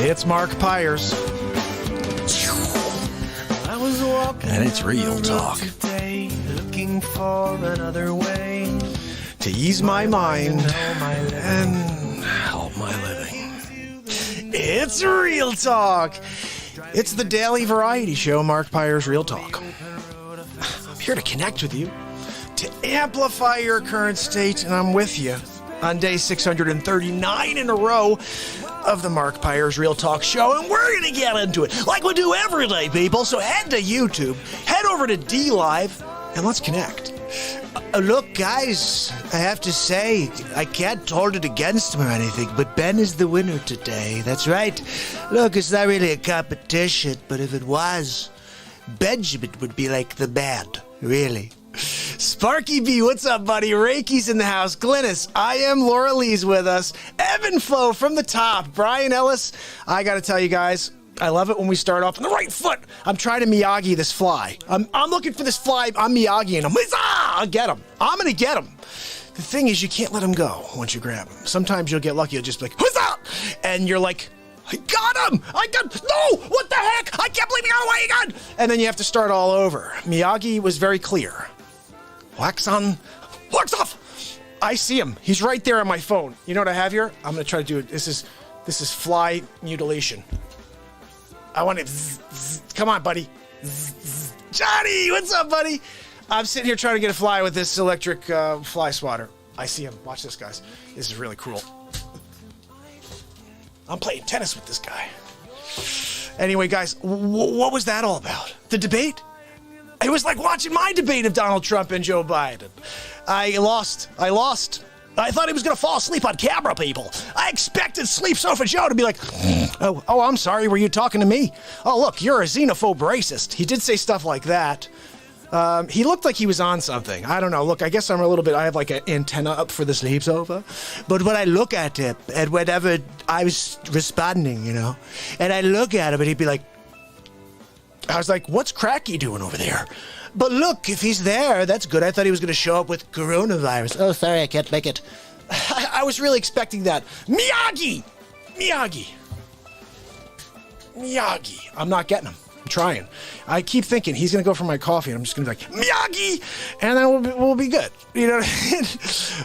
It's MARKPIRES. And it's real talk. Looking for another way to ease my mind and help my living. It's real talk. It's the daily variety show, MARKPIRES Real Talk. I'm here to connect with you, to amplify your current state, and I'm with you on day 639 in a row of the MARKPIRES Real Talk show, and we're going to get into it like we do every day, people. So head to YouTube, head over to DLive, and let's connect. Look, guys, I have to say, I can't hold it against him or anything, but Ben is the winner today. That's right. Look, it's not really a competition, but if it was, Benjamin would be like the man, really. Sparky B, what's up, buddy? Reiki's in the house. Glynis, I am. Laura Lee's with us. Evan Flo from the top. Brian Ellis, I got to tell you guys, I love it when we start off on the right foot. I'm trying to Miyagi this fly. I'm looking for this fly. I'm Miyagiing him. I'll get him. I'm going to get him. The thing is, you can't let him go once you grab him. Sometimes you'll get lucky. You'll just be like, huzzah! And you're like, I got him! No! What the heck? I can't believe he got away again! And then you have to start all over. Miyagi was very clear. Wax on, wax off. I see him. He's right there on my phone. You know what I have here? I'm going to try to do it. This is fly mutilation. I want it. Come on, buddy. Johnny, what's up, buddy? I'm sitting here trying to get a fly with this electric fly swatter. I see him. Watch this, guys. This is really cool. I'm playing tennis with this guy. Anyway, guys, what was that all about? The debate? It was like watching my debate of Donald Trump and Joe Biden. I lost. I thought he was going to fall asleep on camera, people. I expected Sleep Sofa Joe to be like, oh, I'm sorry, were you talking to me? Oh, look, you're a xenophobe racist. He did say stuff like that. He looked like he was on something. I don't know. Look, I guess I have like an antenna up for the Sleep Sofa. But when I look at him, and whenever I was responding, and I look at him and he'd be like, I was like, what's Cracky doing over there? But look, if he's there, that's good. I thought he was going to show up with coronavirus. Oh, sorry, I can't make it. I was really expecting that. Miyagi! I'm not getting him. I'm trying. I keep thinking he's going to go for my coffee, and I'm just going to be like, Miyagi! And then we'll be good. You know what I mean?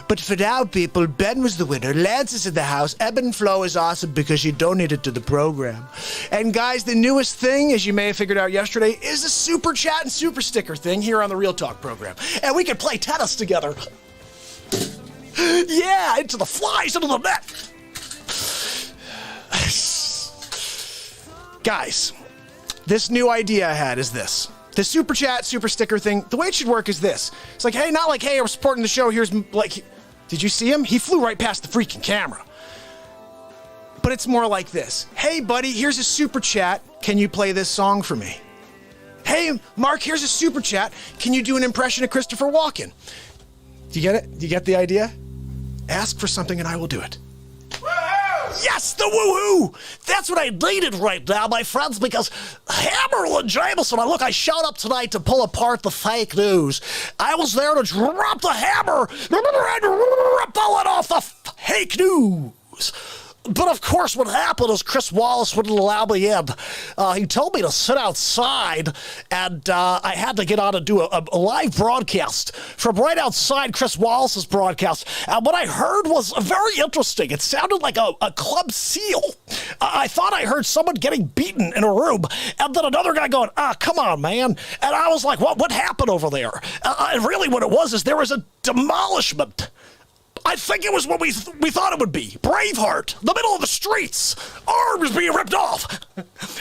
But for now, people, Ben was the winner. Lance is in the house. Eben Flo is awesome because she donated to the program. And guys, the newest thing, as you may have figured out yesterday, is a super chat and super sticker thing here on the Real Talk program. And we can play tennis together. Yeah, into the flies, into the net. Guys, this new idea I had is this. The super chat, super sticker thing, the way it should work is this. It's like, hey, not like, hey, I'm supporting the show. Here's, like, did you see him? He flew right past the freaking camera. But it's more like this. Hey, buddy, here's a super chat. Can you play this song for me? Hey, Mark, here's a super chat. Can you do an impression of Christopher Walken? Do you get it? Do you get the idea? Ask for something and I will do it. Yes, the woohoo! That's what I needed right now, my friends, because Hammerlin Jameson, I showed up tonight to pull apart the fake news. I was there to drop the hammer and pull it off the fake news. But of course, what happened is Chris Wallace wouldn't allow me in. He told me to sit outside, and I had to get on and do a live broadcast from right outside Chris Wallace's broadcast. And what I heard was very interesting. It sounded like a club seal. I thought I heard someone getting beaten in a room, and then another guy going, come on, man. And I was like, what happened over there? And really what it was is there was a demolishment. I think it was what we thought it would be. Braveheart, the middle of the streets, arms being ripped off.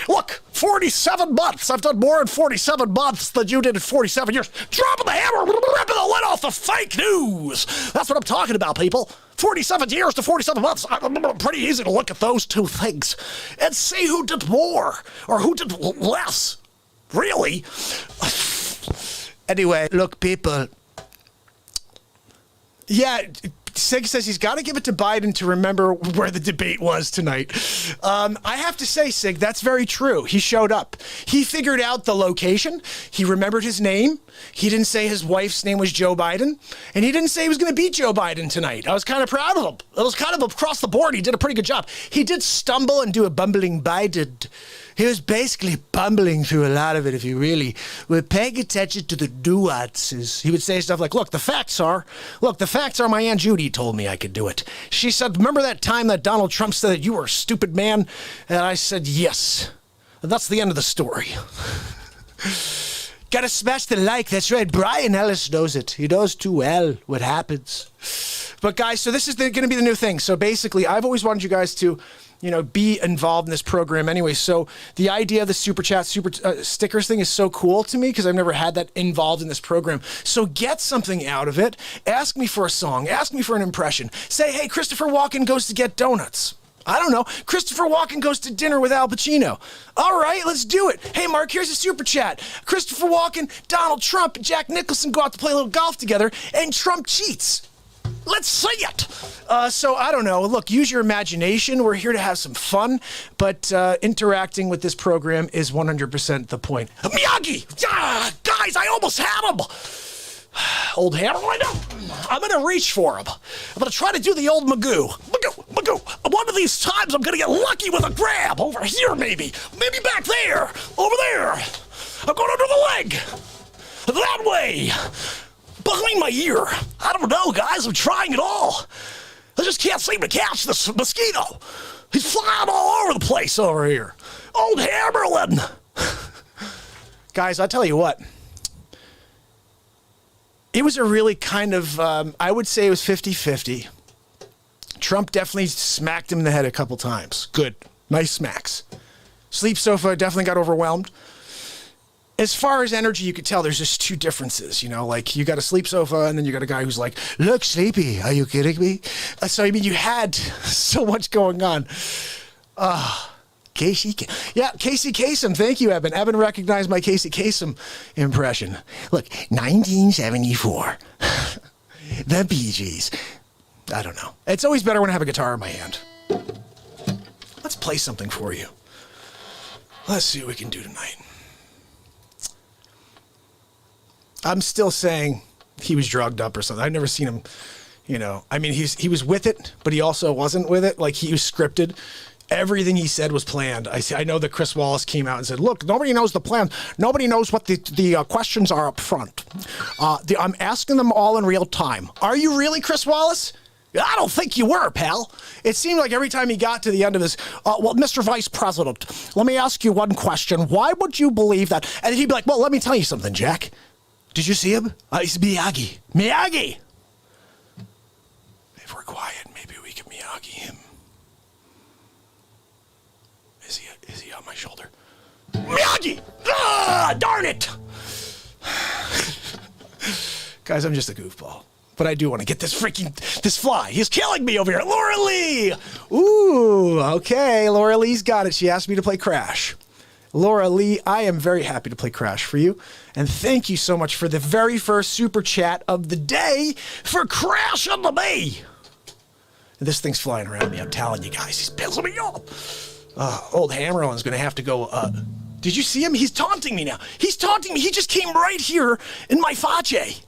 Look, 47 months. I've done more in 47 months than you did in 47 years. Dropping the hammer, ripping the lid off the fake news. That's what I'm talking about, people. 47 years to 47 months. Pretty easy to look at those two things and see who did more or who did less. Really? Anyway, look, people. Yeah, Sig says he's got to give it to Biden to remember where the debate was tonight. I have to say, Sig, that's very true. He showed up. He figured out the location. He remembered his name. He didn't say his wife's name was Joe Biden. And he didn't say he was going to beat Joe Biden tonight. I was kind of proud of him. It was kind of across the board. He did a pretty good job. He did stumble and do a bumbling Biden. He was basically bumbling through a lot of it if you really were paying attention to the nuances. He would say stuff like, look, the facts are my Aunt Judy told me I could do it. She said, remember that time that Donald Trump said that you were a stupid man? And I said, yes. And that's the end of the story. Gotta smash the like. That's right. Brian Ellis knows it. He knows too well what happens. But guys, so this is going to be the new thing. So basically, I've always wanted you guys to, be involved in this program anyway. So the idea of the super chat, stickers thing is so cool to me because I've never had that involved in this program. So get something out of it. Ask me for a song. Ask me for an impression. Say, hey, Christopher Walken goes to get donuts. I don't know. Christopher Walken goes to dinner with Al Pacino. All right, let's do it. Hey, Mark, here's a super chat. Christopher Walken, Donald Trump, and Jack Nicholson go out to play a little golf together, and Trump cheats. Let's see it. So I don't know. Look, use your imagination. We're here to have some fun, but interacting with this program is 100% the point. Miyagi! Ah, guys, I almost had him. Old hammer, I know. I'm going to reach for him. I'm going to try to do the old Magoo. Magoo. One of these times I'm going to get lucky with a grab. Over here, maybe. Maybe back there. Over there. I'm going under the leg. That way. Behind my ear. I don't know, guys. I'm trying it all. I just can't seem to catch this mosquito. He's flying all over the place over here. Old Hammerlin. Guys, I'll tell you what. It was a really kind of, I would say it was 50-50. Trump definitely smacked him in the head a couple times. Good. Nice smacks. Sleep sofa definitely got overwhelmed. As far as energy, you could tell there's just two differences, like you got a sleep sofa and then you got a guy who's like, look, Sleepy, are you kidding me? So, you had so much going on. Casey Kasem. Thank you, Evan. Evan recognized my Casey Kasem impression. Look, 1974. The Bee Gees. I don't know. It's always better when I have a guitar in my hand. Let's play something for you. Let's see what we can do tonight. I'm still saying he was drugged up or something. I've never seen him, he was with it, but he also wasn't with it. Like, he was scripted. Everything he said was planned. I know that Chris Wallace came out and said, look, nobody knows the plan. Nobody knows what the questions are up front. I'm asking them all in real time. Are you really, Chris Wallace? I don't think you were, pal. It seemed like every time he got to the end of his, well, Mr. Vice President, let me ask you one question. Why would you believe that? And he'd be like, well, let me tell you something, Jack. Did you see him? He's Miyagi. Miyagi! If we're quiet, maybe we can Miyagi him. Is he on my shoulder? Miyagi! Ah, darn it! Guys, I'm just a goofball. But I do want to get this fly. He's killing me over here. Laura Lee! Ooh, okay. Laura Lee's got it. She asked me to play Crash. Laura Lee, I am very happy to play Crash for you. And thank you so much for the very first super chat of the day for Crash on the Bay. This thing's flying around me. I'm telling you guys, he's pissing me off. Old Hammerlin's going to have to go. Did you see him? He's taunting me now. He's taunting me. He just came right here in my face.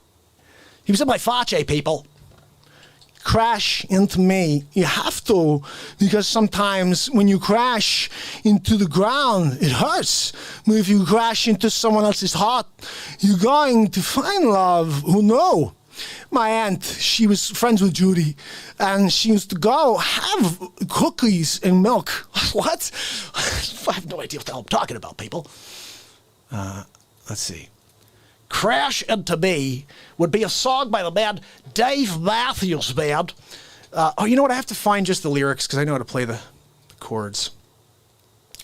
He was in my face, people. Crash into me. You have to, because sometimes when you crash into the ground, it hurts. But if you crash into someone else's heart, you're going to find love. Who knows? My aunt, she was friends with Judy, and she used to go have cookies and milk. What? I have no idea what the hell I'm talking about, people. Let's see. Crash Into Me would be a song by the band Dave Matthews Band. You know what? I have to find just the lyrics because I know how to play the chords.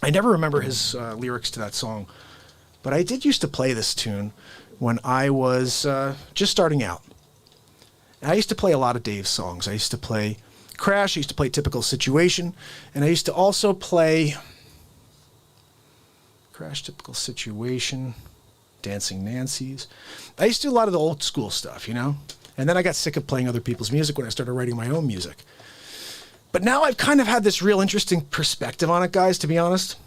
I never remember his lyrics to that song, but I did used to play this tune when I was just starting out. And I used to play a lot of Dave's songs. I used to play Crash, I used to play Typical Situation, and I used to also play Crash, Typical Situation, Dancing Nancy's. I used to do a lot of the old school stuff, And then I got sick of playing other people's music when I started writing my own music. But now I've kind of had this real interesting perspective on it, guys, to be honest.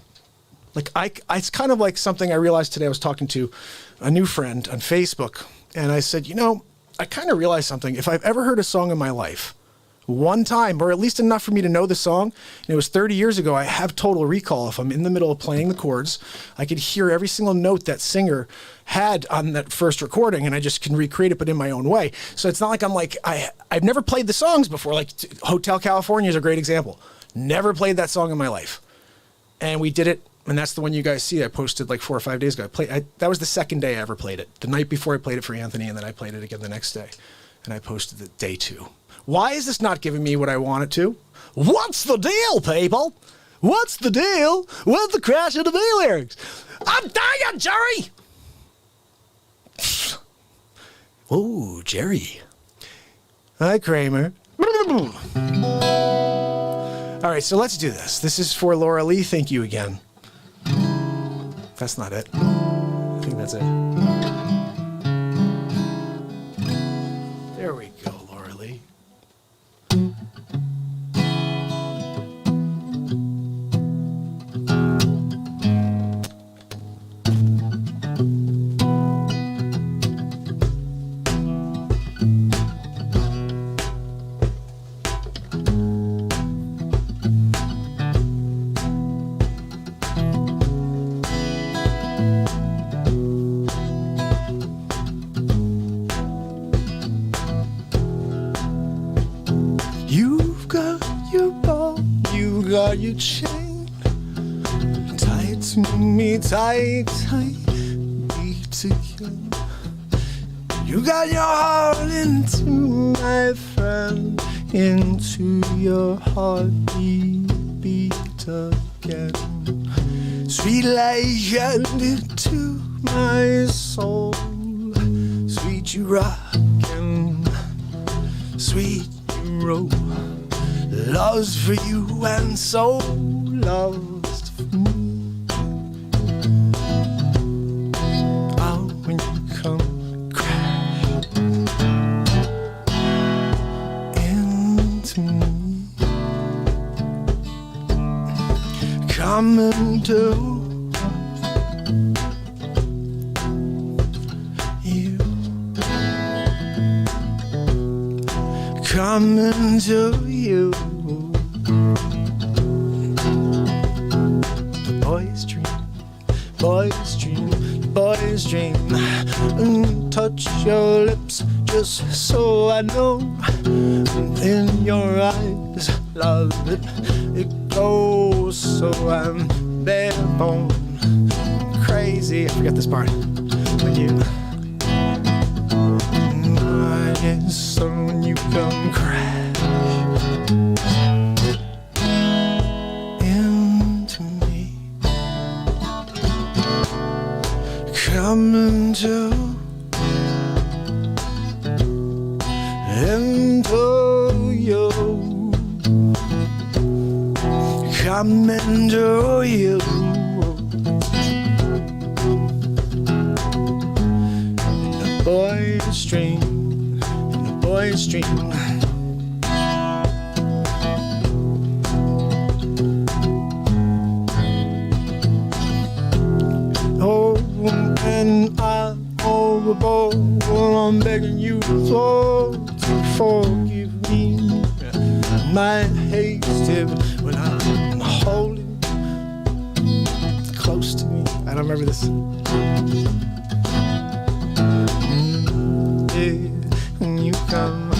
Like, it's kind of like something I realized today. I was talking to a new friend on Facebook, and I said, you know, I kind of realized something. If I've ever heard a song in my life, one time, or at least enough for me to know the song, and it was 30 years ago, I have total recall. If I'm in the middle of playing the chords, I could hear every single note that singer had on that first recording, and I just can recreate it, but in my own way. So it's not like I'm like, I've never played the songs before. Like Hotel California is a great example. Never played that song in my life. And we did it, and that's the one you guys see. I posted like 4 or 5 days ago. That was the second day I ever played it. The night before I played it for Anthony, and then I played it again the next day. And I posted it day 2. Why is this not giving me what I want it to? What's the deal, people? What's the deal with the Crash of the Bee lyrics? I'm dying, Jerry! Oh, Jerry. Hi, Kramer. All right, so let's do this. This is for Laura Lee. Thank you again. That's not it. I think that's it. There we go, Laura Lee. You chain tight to me, tight, beat again. You got your heart into my friend, into your heartbeat, beat again. Sweet like candy to my soul, sweet you rockin', sweet you roll. Love's for you and so love's for me. Oh, when you come crash into me, come and do you, come and do you. Boy's dream, and touch your lips just so I know. In your eyes, love it, it goes so I'm bare bone crazy. I forget this part. When you, so when you come crash into me, come into you, come into you. In the boy's dream, in the boy's dream. Oh, and I'm overboard. I'm begging you to forgive me my haste when I'm holding close to me. I don't remember this. Yeah, when you come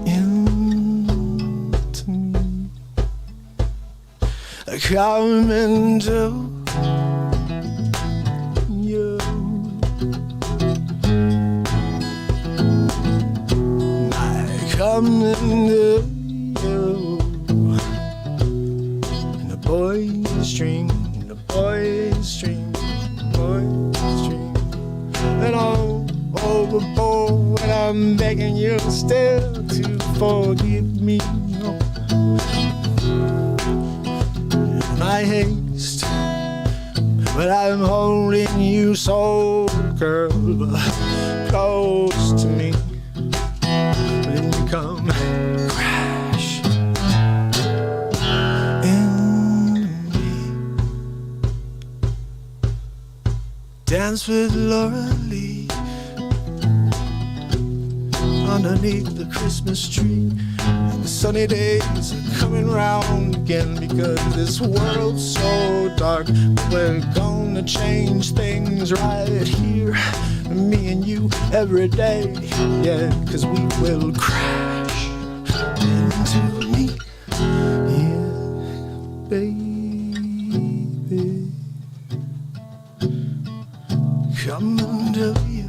into me, come into you. I come into you in a boy's dream, in a boy's dream, boy's dream. And I'm overboard and I'm begging you still to forgive me. My haste, but I'm holding you so girl, close to me. When you come crash into me. Dance with Laura Lee underneath the Christmas tree. And the sunny days are coming round again, because this world's so dark. We're gonna change things right here, me and you, every day. Yeah, cause we will crash into me. Yeah, baby, come into you.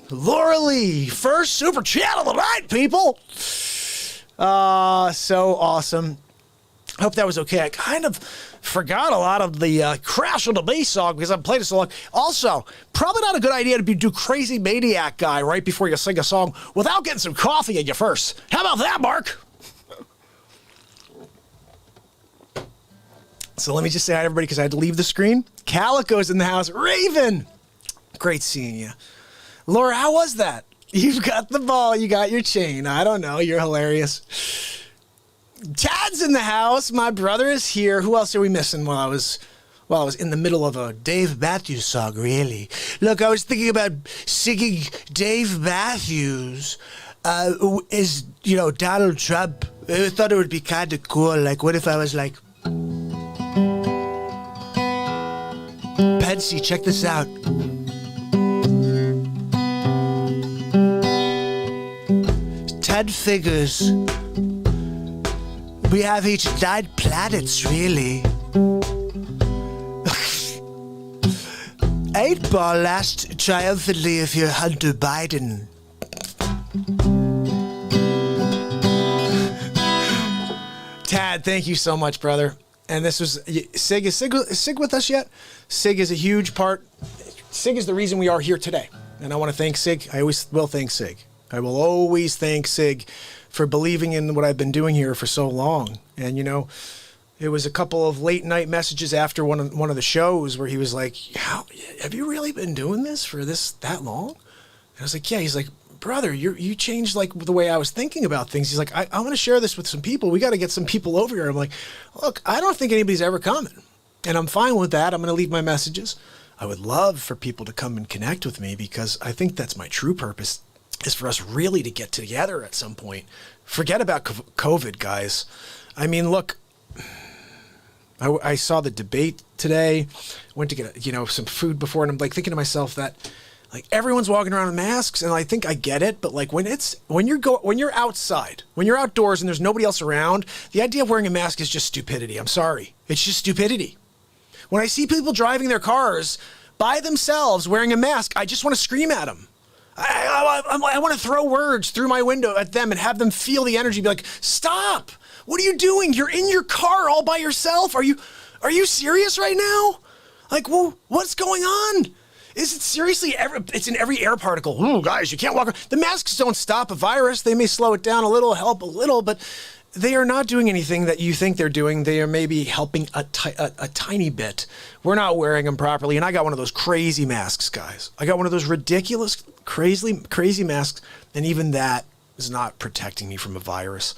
Laura Lee, first super chat of the night, people. So awesome. Hope that was okay. I kind of forgot a lot of the Crash on the Bass song because I've played it so long. Also, probably not a good idea to do Crazy Maniac Guy right before you sing a song without getting some coffee in you first. How about that, Mark? So let me just say hi to everybody because I had to leave the screen. Calico's in the house. Raven, great seeing you. Laura, how was that? You've got the ball. You got your chain. I don't know. You're hilarious. Tad's in the house. My brother is here. Who else are we missing while I was in the middle of a Dave Matthews song, really? Look, I was thinking about singing Dave Matthews as, Donald Trump. I thought it would be kind of cool. Like, what if I was like, Pensy, check this out. Ten figures. We have each 9 planets, really. 8-ball last triumphantly if you're Hunter Biden. Tad, thank you so much, brother. And this was Sig. Is Sig with us yet? Sig is a huge part. Sig is the reason we are here today. And I want to thank Sig. I always will thank Sig. I will always thank Sig for believing in what I've been doing here for so long. And, it was a couple of late night messages after one of the shows where he was like, have you really been doing this for that long? And I was like, yeah. He's like, brother, you changed like the way I was thinking about things. He's like, I want to share this with some people. We got to get some people over here. I'm like, look, I don't think anybody's ever coming. And I'm fine with that. I'm going to leave my messages. I would love for people to come and connect with me because I think that's my true purpose, is for us really to get together at some point. Forget about COVID, guys. I mean, look, I saw the debate today, went to get, some food before, and I'm like thinking to myself that like everyone's walking around with masks, and I think I get it, but like when you're outside, when you're outdoors and there's nobody else around, the idea of wearing a mask is just stupidity. I'm sorry. It's just stupidity. When I see people driving their cars by themselves wearing a mask, I just want to scream at them. I want to throw words through my window at them and have them feel the energy, be like, stop. What are you doing? You're in your car all by yourself. Are you serious right now? Like, well, what's going on? Is it seriously it's in every air particle. Ooh, guys, you can't walk around. The masks don't stop a virus. They may slow it down a little, help a little, but they are not doing anything that you think they're doing. They are maybe helping a tiny bit. We're not wearing them properly. And I got one of those crazy masks, guys. I got one of those ridiculous, crazy masks. And even that is not protecting me from a virus.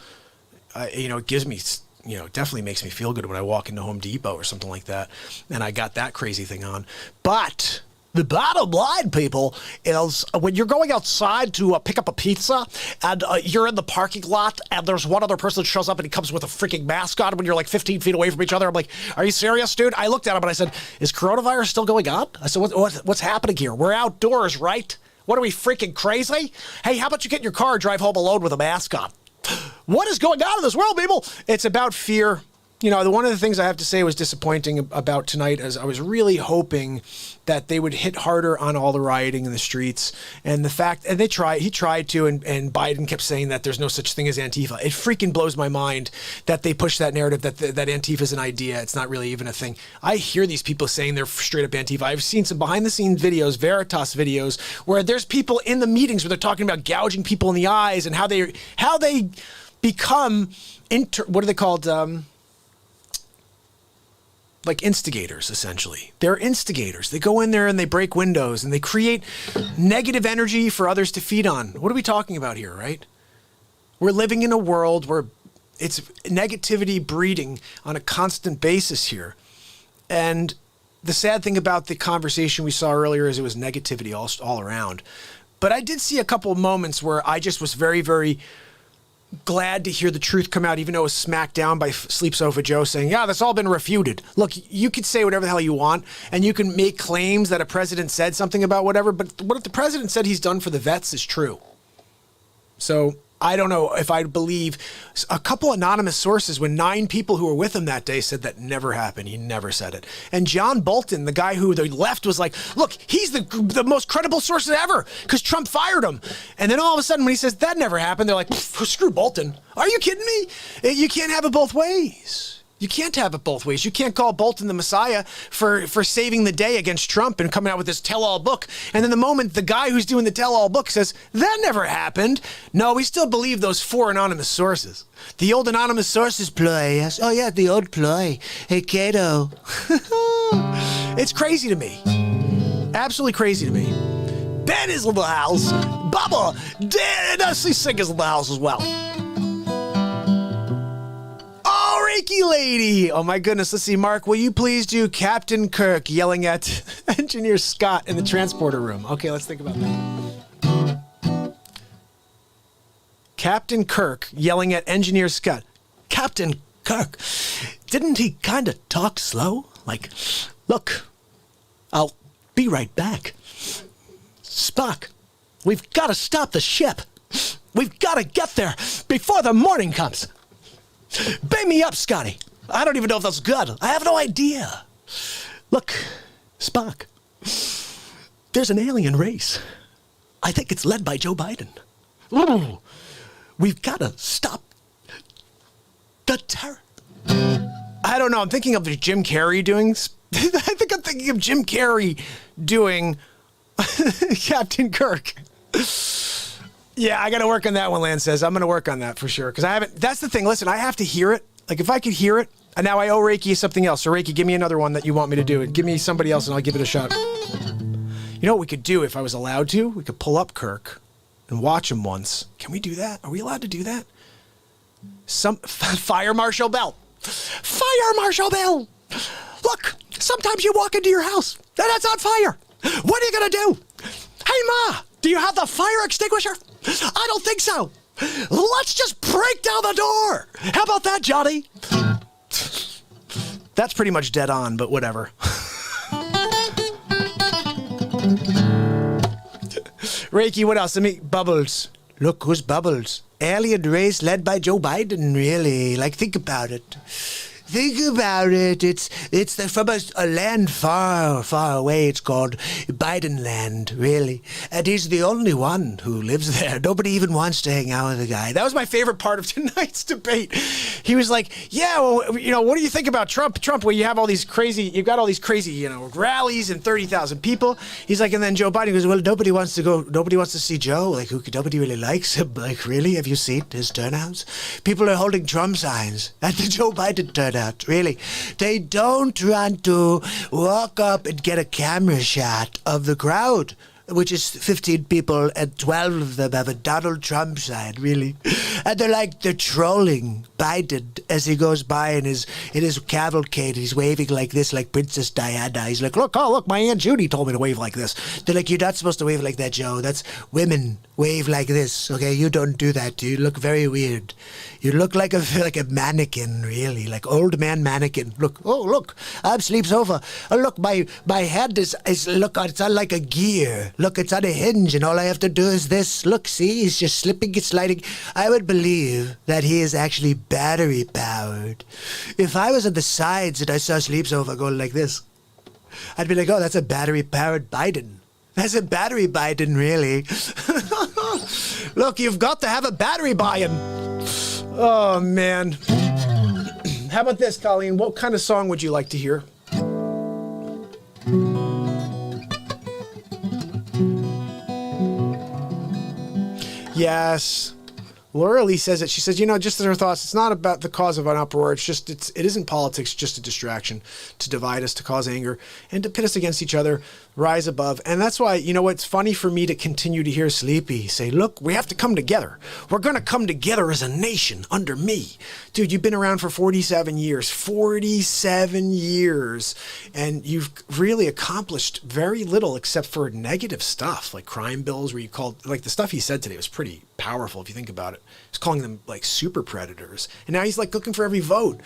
It gives me, definitely makes me feel good when I walk into Home Depot or something like that. And I got that crazy thing on. But the bottom line, people, is when you're going outside to pick up a pizza and you're in the parking lot and there's one other person that shows up and he comes with a freaking mask on when you're like 15 feet away from each other. I'm like, are you serious, dude? I looked at him and I said, is coronavirus still going on? I said, what's happening here? We're outdoors, right? What are we, freaking crazy? Hey, how about you get in your car and drive home alone with a mask on? What is going on in this world, people? It's about fear. You know, one of the things I have to say was disappointing about tonight is I was really hoping that they would hit harder on all the rioting in the streets, and the fact, and he tried to, and Biden kept saying that there's no such thing as Antifa. It freaking blows my mind that they push that narrative that Antifa is an idea. It's not really even a thing. I hear these people saying they're straight up Antifa. I've seen some behind the scenes videos, Veritas videos, where there's people in the meetings where they're talking about gouging people in the eyes and how they become what are they called? Like instigators, essentially. They're instigators. They go in there and they break windows and they create negative energy for others to feed on. What are we talking about here, right? We're living in a world where it's negativity breeding on a constant basis here. And the sad thing about the conversation we saw earlier is it was negativity all around. But I did see a couple of moments where I just was very, very glad to hear the truth come out, even though it was smacked down by Sleep Sofa Joe saying, yeah, that's all been refuted. Look, you could say whatever the hell you want, and you can make claims that a president said something about whatever, but what if the president said he's done for the vets is true? So I don't know if I believe a couple anonymous sources when 9 people who were with him that day said that never happened. He never said it. And John Bolton, the guy who the left was like, look, he's the most credible source ever because Trump fired him. And then all of a sudden when he says that never happened, they're like, screw Bolton. Are you kidding me? You can't have it both ways. You can't have it both ways. You can't call Bolton the Messiah for saving the day against Trump and coming out with this tell-all book. And then the moment the guy who's doing the tell-all book says, that never happened. No, we still believe those 4 anonymous sources. The old anonymous sources ploy. Yes. Oh, yeah, the old ploy. Hey, Cato. It's crazy to me. Absolutely crazy to me. Ben is in the house. Bubba, Dusty Sick is in the house as well. Reiki lady. Oh my goodness. Let's see. Mark, will you please do Captain Kirk yelling at Engineer Scott in the transporter room? Okay, let's think about that. Captain Kirk yelling at Engineer Scott. Captain Kirk, didn't he kind of talk slow? Like, look, I'll be right back. Spock, we've got to stop the ship. We've got to get there before the morning comes. Beam me up, Scotty. I don't even know if that's good. I have no idea. Look, Spock, there's an alien race. I think it's led by Joe Biden. Ooh, we've got to stop the terror. I don't know. I'm thinking of Jim Carrey doing... I think I'm thinking of Jim Carrey doing Captain Kirk. Yeah, I got to work on that one, Lance says. I'm going to work on that for sure. Because I haven't, that's the thing. Listen, I have to hear it. Like, if I could hear it, and now I owe Reiki something else. So, Reiki, give me another one that you want me to do. Give me somebody else, and I'll give it a shot. You know what we could do if I was allowed to? We could pull up Kirk and watch him once. Can we do that? Are we allowed to do that? Fire Marshal Bell. Fire Marshal Bell. Look, sometimes you walk into your house, and it's on fire. What are you going to do? Hey, Ma, do you have the fire extinguisher? I don't think so. Let's just break down the door. How about that, Johnny? That's pretty much dead on, but whatever. Reiki, what else? Bubbles. Look, who's Bubbles? Alien race led by Joe Biden, really. Like, think about it. Think about it. It's from a land far, far away. It's called Biden land, really. And he's the only one who lives there. Nobody even wants to hang out with the guy. That was my favorite part of tonight's debate. He was like, yeah, well, you know, what do you think about Trump? Well, you have all these crazy, you've got all these crazy, you know, rallies and 30,000 people. He's like, and then Joe Biden goes, well, nobody wants to see Joe. Like, nobody really likes him. Like, really? Have you seen his turnouts? People are holding Trump signs at the Joe Biden turnout. Really, they don't want to walk up and get a camera shot of the crowd, which is 15 people and 12 of them have a Donald Trump sign, really. And they're trolling Biden as he goes by in his cavalcade. He's waving like this, like Princess Diana. He's like, look, my Aunt Judy told me to wave like this. They're like, you're not supposed to wave like that, Joe. That's women wave like this, okay? You don't do that. You look very weird. You look like a mannequin, really, like old man mannequin. Look, I'm Sleep Sofa. Oh, look, my head is look, it's like a gear. Look, it's on a hinge, and all I have to do is this. Look, see, he's just slipping and sliding. I would believe that he is actually battery-powered. If I was on the sides and I saw Sleep Sofa going like this, I'd be like, oh, that's a battery-powered Biden. That's a battery Biden, really. Look, you've got to have a battery buy-in. Oh, man. How about this, Colleen? What kind of song would you like to hear? Yes. Laura Lee says it. She says, you know, just as her thoughts, it's not about the cause of an uproar. It's just, it isn't politics, just a distraction to divide us, to cause anger, and to pit us against each other, rise above. And that's why, you know, it's funny for me to continue to hear Sleepy say, look, we have to come together. We're going to come together as a nation under me. Dude, you've been around for 47 years, 47 years, and you've really accomplished very little except for negative stuff, like crime bills where you called, like the stuff he said today was pretty powerful if you think about it. He's calling them like super predators. And now he's like looking for every vote.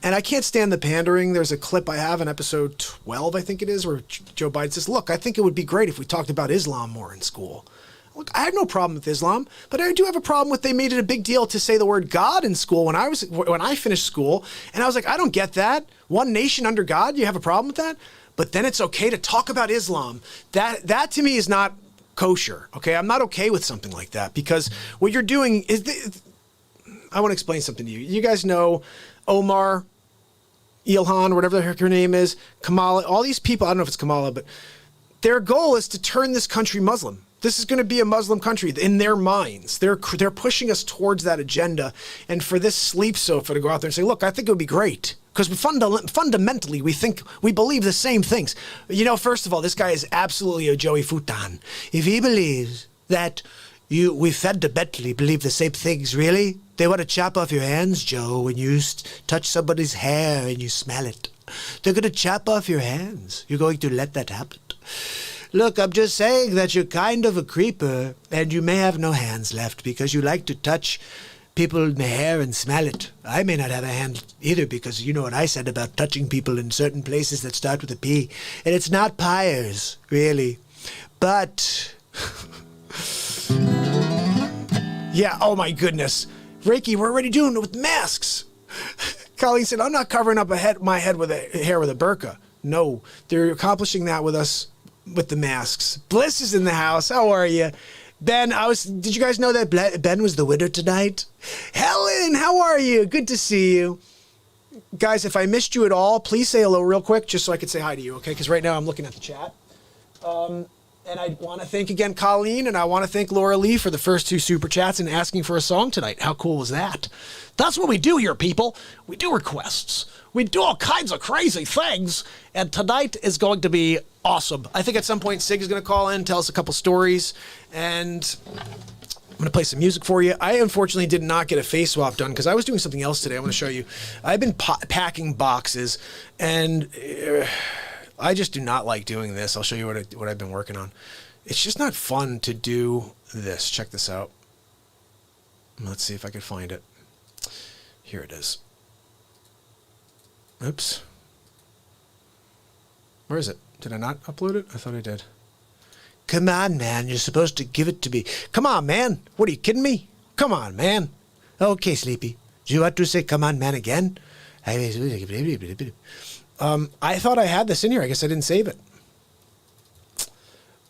And I can't stand the pandering. There's a clip I have in episode 12, I think it is, where Joe Biden says, look, I think it would be great if we talked about Islam more in school. Look, I have no problem with Islam, but I do have a problem with they made it a big deal to say the word God in school when I finished school. And I was like, I don't get that. One nation under God, you have a problem with that? But then it's okay to talk about Islam. That to me is not kosher. Okay, I'm not okay with something like that, because what you're doing is, I want to explain something to you. You guys know Omar, Ilhan, whatever the heck her name is, Kamala, all these people, I don't know if it's Kamala, but their goal is to turn this country Muslim. This is going to be a Muslim country in their minds. They're pushing us towards that agenda. And for this Sleep Sofa to go out there and say, look, I think it would be great. Because fundamentally, we believe the same things. You know, first of all, this guy is absolutely a Joey Futan. If he believes that we fundamentally believe the same things, really, they want to chop off your hands, Joe, when you touch somebody's hair and you smell it. They're going to chop off your hands. You're going to let that happen. Look, I'm just saying that you're kind of a creeper, and you may have no hands left because you like to touch people in the hair and smell it. I may not have a hand either, because you know what I said about touching people in certain places that start with a P. And it's not pyres, really. But yeah, oh my goodness. Reiki, we're already doing it with masks. Colleen said, I'm not covering up my head with hair with a burqa. No, they're accomplishing that with us with the masks. Bliss is in the house. How are you? Ben, did you guys know that Ben was the winner tonight? Helen, how are you? Good to see you. Guys, if I missed you at all, please say hello real quick, just so I could say hi to you, okay? Because right now I'm looking at the chat. And I want to thank again Colleen, and I want to thank Laura Lee for the first 2 super chats and asking for a song tonight. How cool was that? That's what we do here, people. We do requests. We do all kinds of crazy things, and tonight is going to be awesome. I think at some point Sig is going to call in, tell us a couple stories, and I'm going to play some music for you. I unfortunately did not get a face swap done because I was doing something else today. I want to show you. I've been packing boxes, and I just do not like doing this. I'll show you what I've been working on. It's just not fun to do this. Check this out. Let's see if I can find it. Here it is. Oops. Where is it? Did I not upload it? I thought I did. Come on, man. You're supposed to give it to me. Come on, man. What, are you kidding me? Come on, man. Okay, Sleepy. Do you want to say come on, man, again? I thought I had this in here. I guess I didn't save it.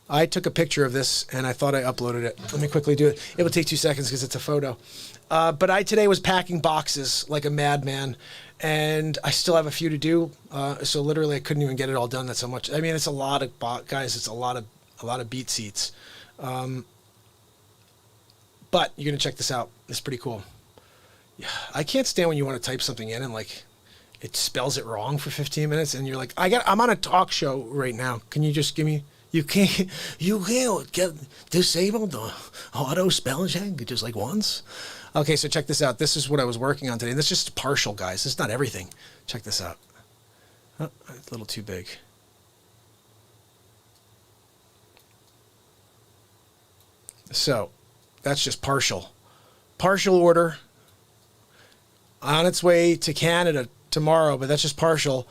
I took a picture of this, and I thought I uploaded it. Let me quickly do it. It will take 2 seconds because it's a photo. But I today was packing boxes like a madman, and I still have a few to do. So literally, I couldn't even get it all done. That's how much. I mean, it's a lot of guys. It's a lot of BeatSeats. But you're gonna check this out. It's pretty cool. Yeah, I can't stand when you want to type something in and like it spells it wrong for 15 minutes, and you're like, I'm on a talk show right now. Can you just give me? You can't get disabled the auto spell check just like once. Okay, so check this out. This is what I was working on today. And this is just partial, guys. This is not everything. Check this out. Oh, it's a little too big. So that's just partial. Partial order. On its way to Canada tomorrow, but that's just partial.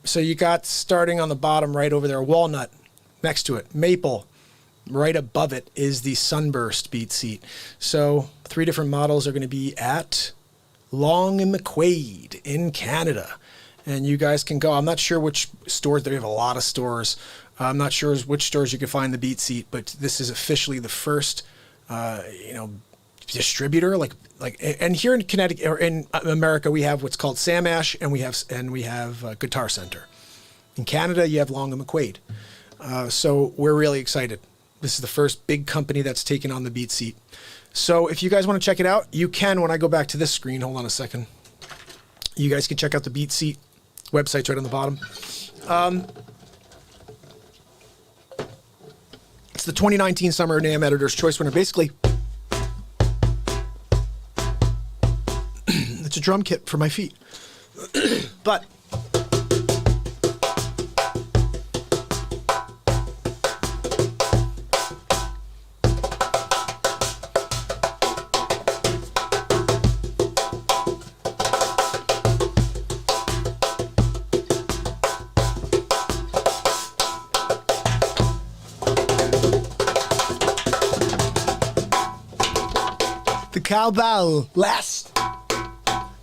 So you got starting on the bottom right over there, walnut. next to it. Maple. Right above it is the Sunburst BeatSeat. So 3 different models are going to be at Long and McQuaid in Canada. And you guys can go. I'm not sure which stores. They have a lot of stores. I'm not sure which stores you can find the BeatSeat, but this is officially the first, distributor. And here in Connecticut or in America, we have what's called Sam Ash, and we have Guitar Center. In Canada, you have Long and McQuaid. So we're really excited. This is the first big company that's taken on the BeatSeat. So if you guys want to check it out, you can when I go back to this screen. Hold on a second. You guys can check out the BeatSeat website's right on the bottom. It's the 2019 Summer NAMM Editor's Choice winner. Basically, it's a drum kit for my feet. But the cowbell, last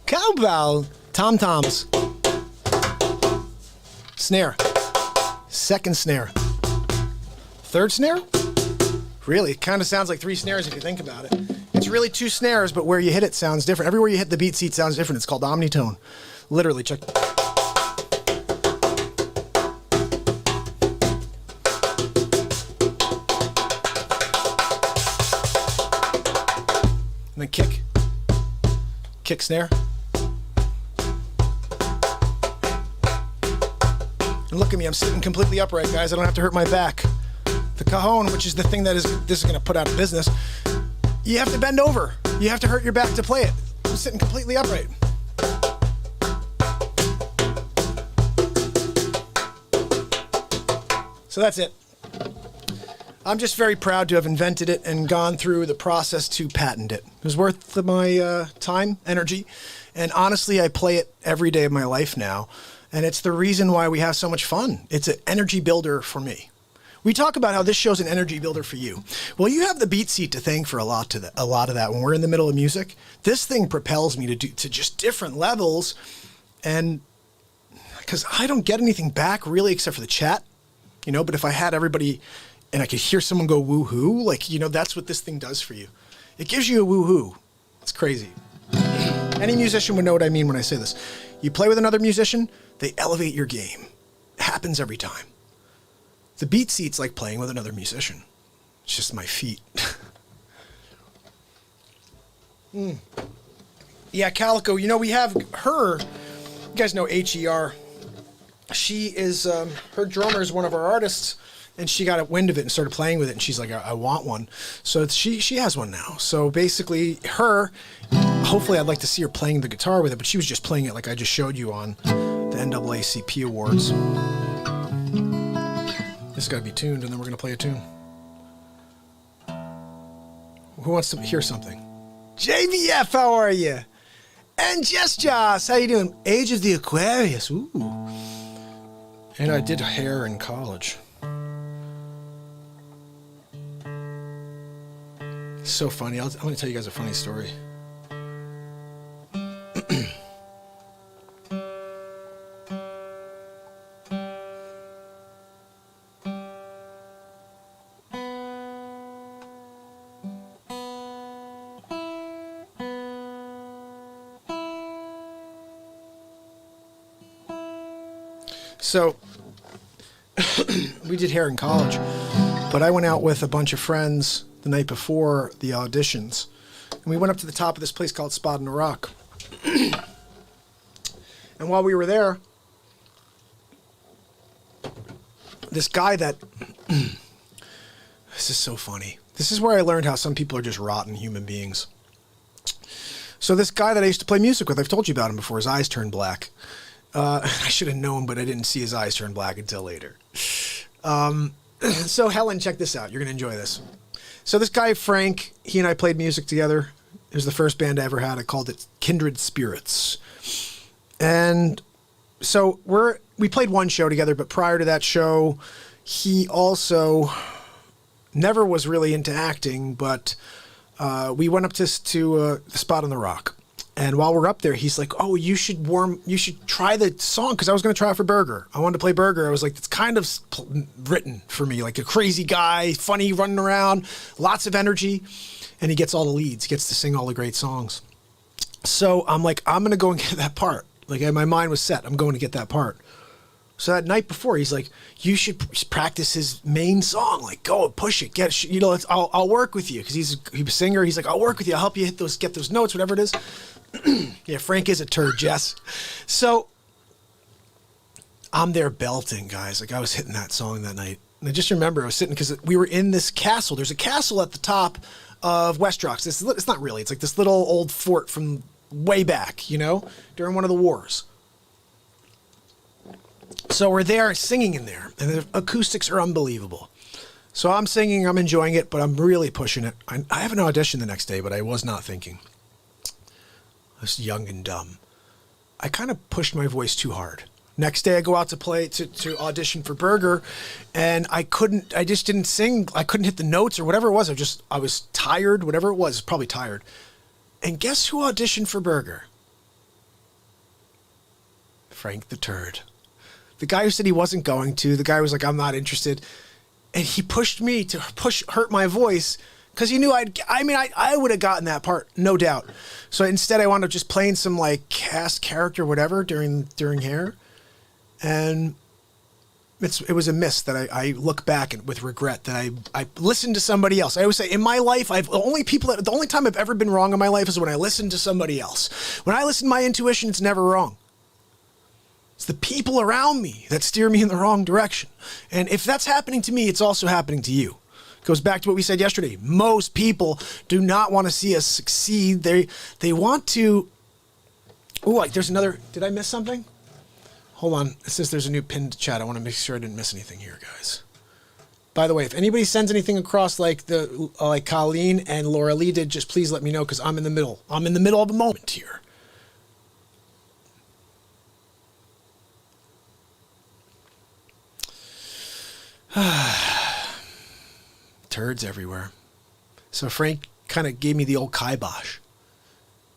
cowbell, tom-toms, snare, second snare, third snare. Really, it kind of sounds like 3 snares if you think about it. It's really 2 snares, but where you hit it sounds different. Everywhere you hit the BeatSeat sounds different. It's called omnitone. Literally, check. And then kick snare. And look at me, I'm sitting completely upright, guys. I don't have to hurt my back. The cajon, which is the thing this is gonna put out of business, you have to bend over. You have to hurt your back to play it. I'm sitting completely upright. So that's it. I'm just very proud to have invented it and gone through the process to patent it. It was worth my time, energy, and honestly, I play it every day of my life now, and it's the reason why we have so much fun. It's an energy builder for me. We talk about how this show's an energy builder for you. Well, you have the BeatSeat to thank for a lot of that. When we're in the middle of music, this thing propels me to just different levels, and because I don't get anything back really except for the chat, but if I had everybody and I could hear someone go woo-hoo, that's what this thing does for you. It gives you a woo-hoo. It's crazy. Any musician would know what I mean when I say this. You play with another musician, they elevate your game. It happens every time. The BeatSeat's like playing with another musician. It's just my feet. Yeah, Calico, we have her. You guys know HER. She is, her drummer is one of our artists. And she got a wind of it and started playing with it, and she's like, I want one. So she has one now. So basically, hopefully I'd like to see her playing the guitar with it, but she was just playing it like I just showed you on the NAACP Awards. This has got to be tuned, and then we're going to play a tune. Who wants to hear something? JVF, how are you? And Joss, how you doing? Age of the Aquarius, ooh. And I did hair in college. So funny. I'm going to tell you guys a funny story. So we did hair in college, but I went out with a bunch of friends the night before the auditions, and we went up to the top of this place called Spot in the Rock. And while we were there, this guy that this is so funny. This is where I learned how some people are just rotten human beings. So this guy that I used to play music with, I've told you about him before, his eyes turned black. I should have known, but I didn't see his eyes turn black until later. So Helen, check this out. You're going to enjoy this. So this guy, Frank, he and I played music together. It was the first band I ever had. I called it Kindred Spirits. And so we played one show together, but prior to that show, he also never was really into acting, but we went up to Spot on the Rock. And while we're up there, he's like, oh, you should try the song, because I was going to try it for Burger. I wanted to play Burger. I was like, it's kind of written for me, like a crazy guy, funny, running around, lots of energy. And he gets all the leads. He gets to sing all the great songs. So I'm like, I'm going to go and get that part. Like, my mind was set. I'm going to get that part. So that night before, he's like, you should practice his main song. Like, go and push it. Get it. You know, I'll work with you. Because he's a singer. He's like, I'll work with you. I'll help you get those notes, whatever it is. Yeah, Frank is a turd, Jess. So I'm there belting, guys. Like, I was hitting that song that night. And I just remember I was sitting, because we were in this castle. There's a castle at the top of Westrox. It's not really. It's like this little old fort from way back, you know, during one of the wars. So we're there singing in there, and the acoustics are unbelievable. So I'm singing, I'm enjoying it, but I'm really pushing it. I have an audition the next day, but I was not thinking. I was young and dumb. I kind of pushed my voice too hard. Next day I go out to audition for Burger, and I just didn't sing. I couldn't hit the notes or whatever it was. I was tired, whatever it was, probably tired. And guess who auditioned for Burger? Frank the Turd. The guy who said he wasn't going to, the guy was like, I'm not interested. And he pushed me to hurt my voice, because he knew I would have gotten that part, no doubt. So instead I wound up just playing some like cast character, whatever, during Hair. And it was a miss that I look back with regret that I listened to somebody else. I always say in my life, the only time I've ever been wrong in my life is when I listen to somebody else. When I listen to my intuition, it's never wrong. It's the people around me that steer me in the wrong direction. And if that's happening to me, it's also happening to you. It goes back to what we said yesterday. Most people do not want to see us succeed. They want to... Oh, there's another... Did I miss something? Hold on. It says there's a new pinned chat. I want to make sure I didn't miss anything here, guys. By the way, if anybody sends anything across like Colleen and Laura Lee did, just please let me know, because I'm in the middle. I'm in the middle of a moment here. Turds everywhere. So Frank kind of gave me the old kibosh.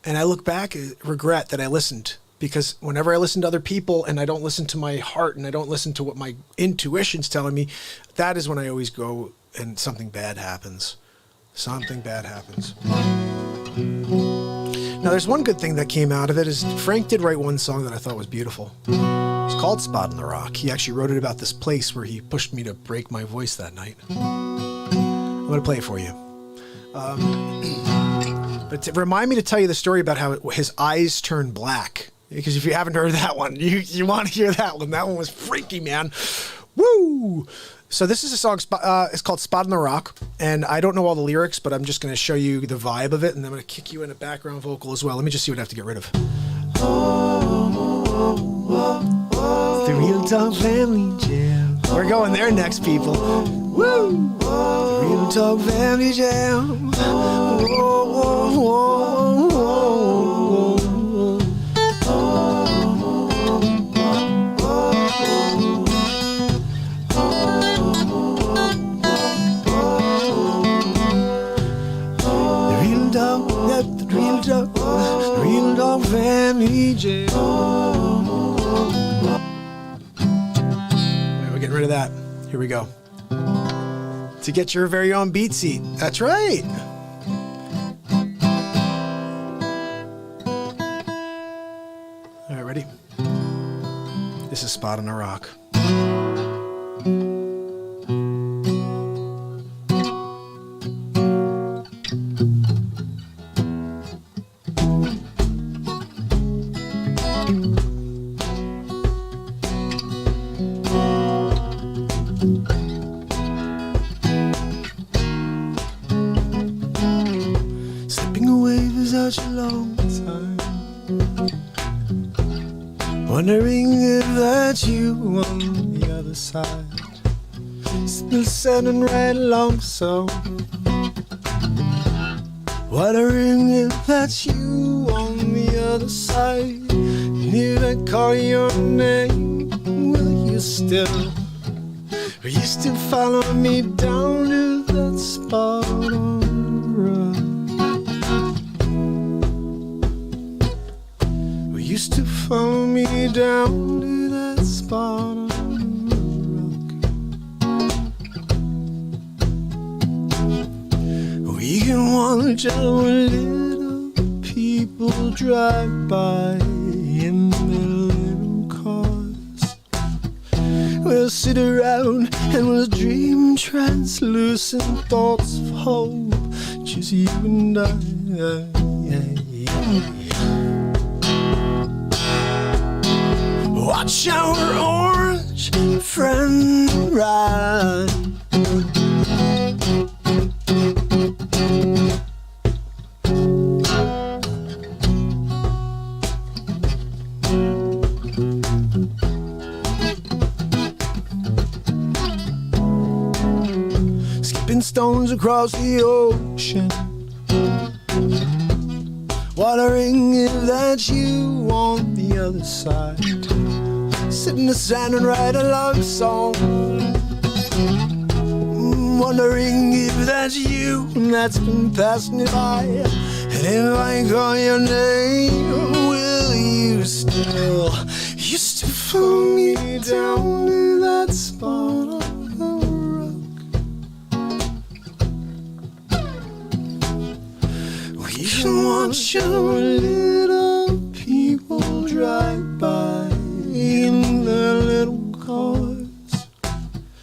And I look back and regret that I listened, because whenever I listen to other people and I don't listen to my heart and I don't listen to what my intuition's telling me, that is when I always go and something bad happens. Something bad happens. Now there's one good thing that came out of it is Frank did write one song that I thought was beautiful. It's called Spot on the Rock. He actually wrote it about this place where he pushed me to break my voice that night. I'm going to play it for you. But remind me to tell you the story about how his eyes turned black. Because if you haven't heard that one, you want to hear that one. That one was freaky, man. Woo! So this is a song, it's called Spot on the Rock. And I don't know all the lyrics, but I'm just going to show you the vibe of it. And I'm going to kick you in a background vocal as well. Let me just see what I have to get rid of. The Real Talk Family Jam. We're going there next, people. Woo! The Real Talk Family Jam. Whoa, whoa, whoa, whoa, whoa. The Real Talk, the Real Talk, the Real Talk Family Jam. We're getting rid of that. Here we go. To get your very own BeatSeat. That's right. All right, ready? This is Spot on a Rock. Such a long time, wondering if that's you on the other side, still sending right along. So wondering if that's you on the other side, and if I call your name, will you still who used to follow me down to that spot on the rock. Who used to follow me down to that spot on the rock. We can watch our little people drive by in their little cars. We'll sit around and we'll dream translucent thoughts of hope, just you and I. Watch our orange friend ride. Stones across the ocean, wondering if that's you on the other side. Sit in the sand and write a love song, wondering if that's you that's been passing me by. And if I call your name, will you still used to follow me down to that spot? You can watch our little people drive by in their little cars.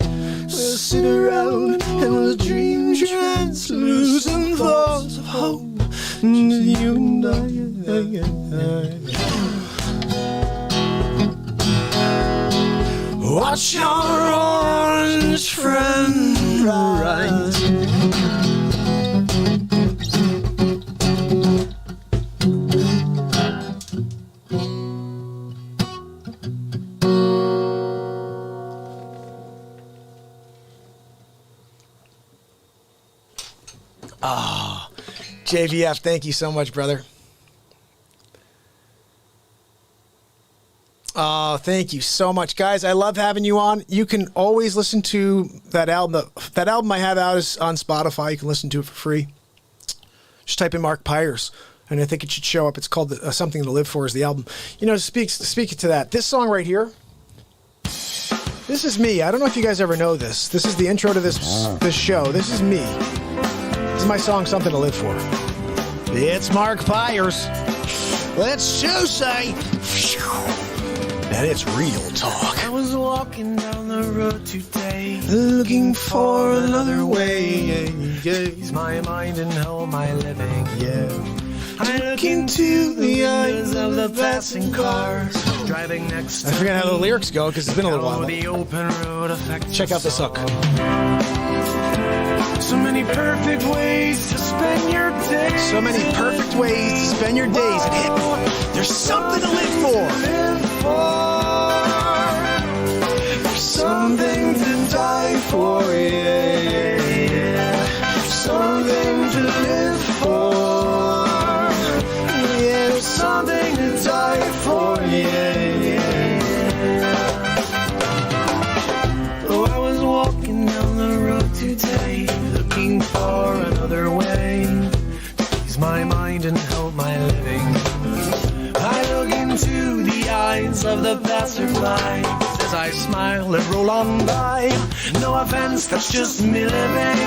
We'll sit around and we'll dream translucent thoughts of hope, you and I. Watch our orange friend ride. Oh, JVF, thank you so much, brother. Oh, thank you so much, guys. I love having you on. You can always listen to that album. That album I have out is on Spotify. You can listen to it for free. Just type in MARKPIRES, and I think it should show up. It's called Something to Live For is the album. You know, speaking to that, this song right here, this is me. I don't know if you guys ever know this. This is the intro to this show. This is me. This is my song, Something to Live For. It's MARKPIRES. Let's just say, and it's real talk. I was walking down the road today, looking for another way. Ease my mind and how am I living? Yeah. I look into the eyes of the passing cars driving next to me. I forget how the lyrics go because it's been a little while. The open road affects. Check out this hook. So many perfect ways to spend your days. So many perfect ways to spend your days. And hip, there's something to live for. There's something to die for, yeah. Something to live for. Yeah, there's something to die for, yeah. Oh, I was walking down the road today, looking for another way to ease my mind and help my living. I look into the eyes of the passerby as I smile and roll on by. No offense, that's just me living.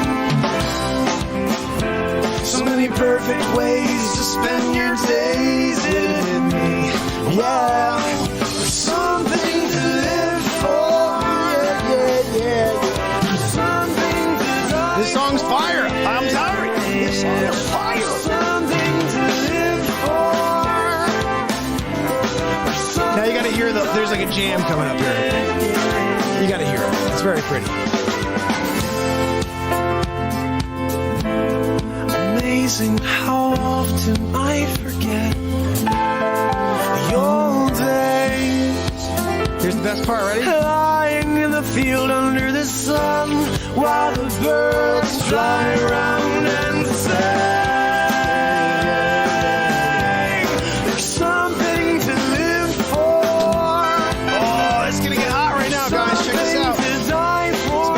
So many perfect ways to spend your days with me. Yeah, there's something to live for. Yeah. This song's fire. I'm sorry. This song is fire. Something to live for. Now you gotta hear there's like a jam coming up here. You gotta hear it. It's very pretty. Amazing how often I forget the old days. Here's the best part, ready? Lying in the field under the sun while the birds fly around and sing. There's something to live for. Oh, it's gonna get hot right now, guys. Check this out. To die for.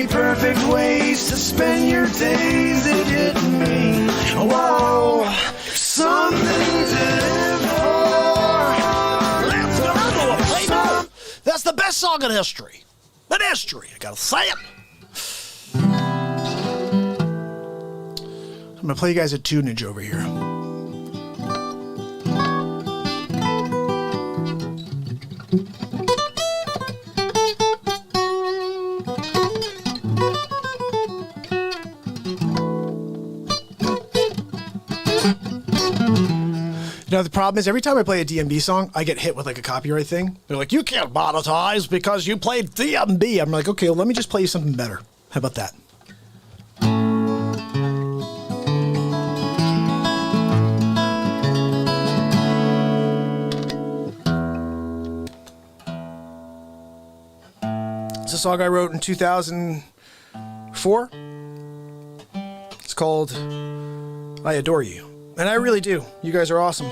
three perfect ways to spend your days. It hit me. Whoa, something to live for. Let's go. Hey, no, that's the best song in history. In history, I gotta say it. I'm gonna play you guys a tunage over here. You know, the problem is every time I play a DMB song, I get hit with like a copyright thing. They're like, you can't monetize because you played DMB. I'm like, okay, well, let me just play you something better. How about that? It's a song I wrote in 2004. It's called I Adore You. And I really do. You guys are awesome.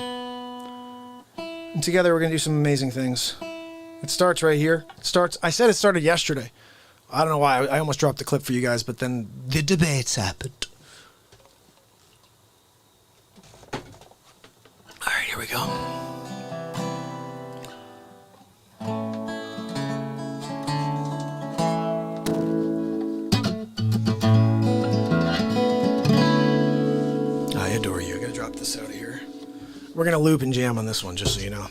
And together we're going to do some amazing things. It starts right here. I said it started yesterday. I don't know why. I almost dropped the clip for you guys, but then the debates happened. All right, here we go. I adore you. I gotta drop this out of here. We're gonna loop and jam on this one, just so you know.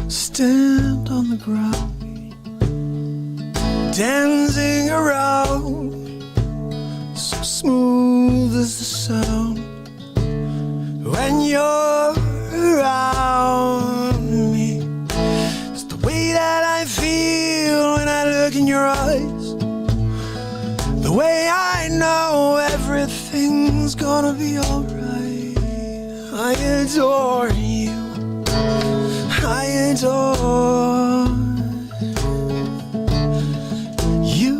Stand on the ground, dancing around, so smooth as the sound when you're around me. It's the way that I feel when I look in your eyes, the way I know everything's gonna be alright. I adore you. I adore you.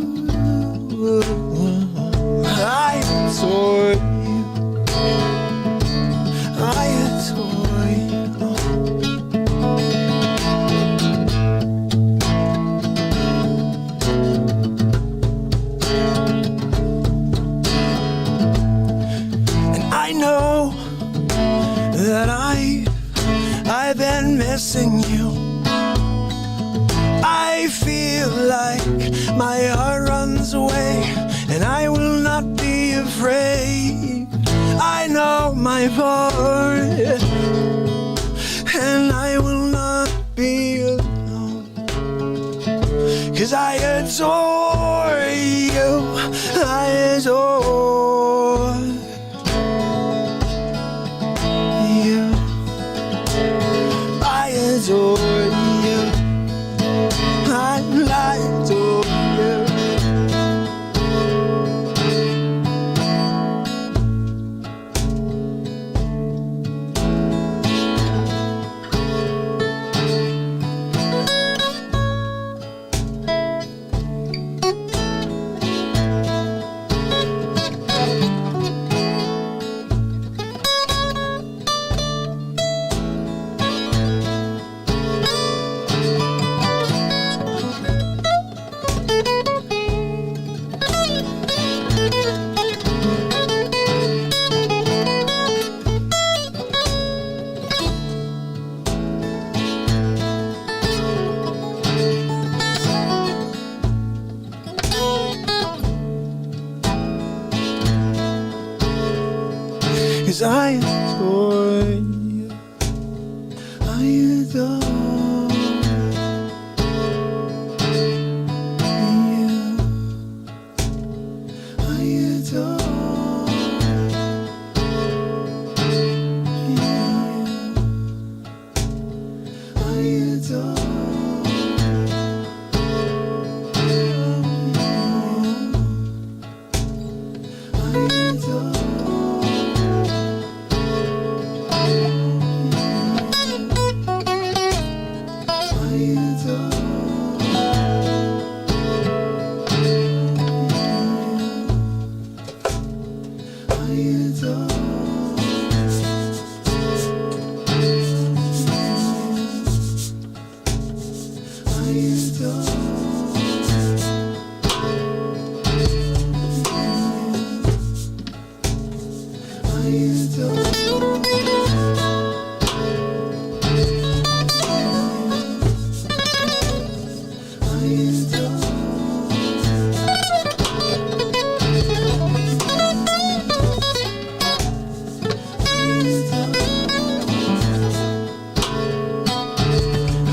I adore you. I adore you. And I know that I've been missing you. I feel like my heart runs away, and I will not be afraid. I know my part, and I will not be alone, 'cause I adore you. I adore you. I adore you. I adore you. Cause I adore you. I adore you. I adore you. I adore you. I adore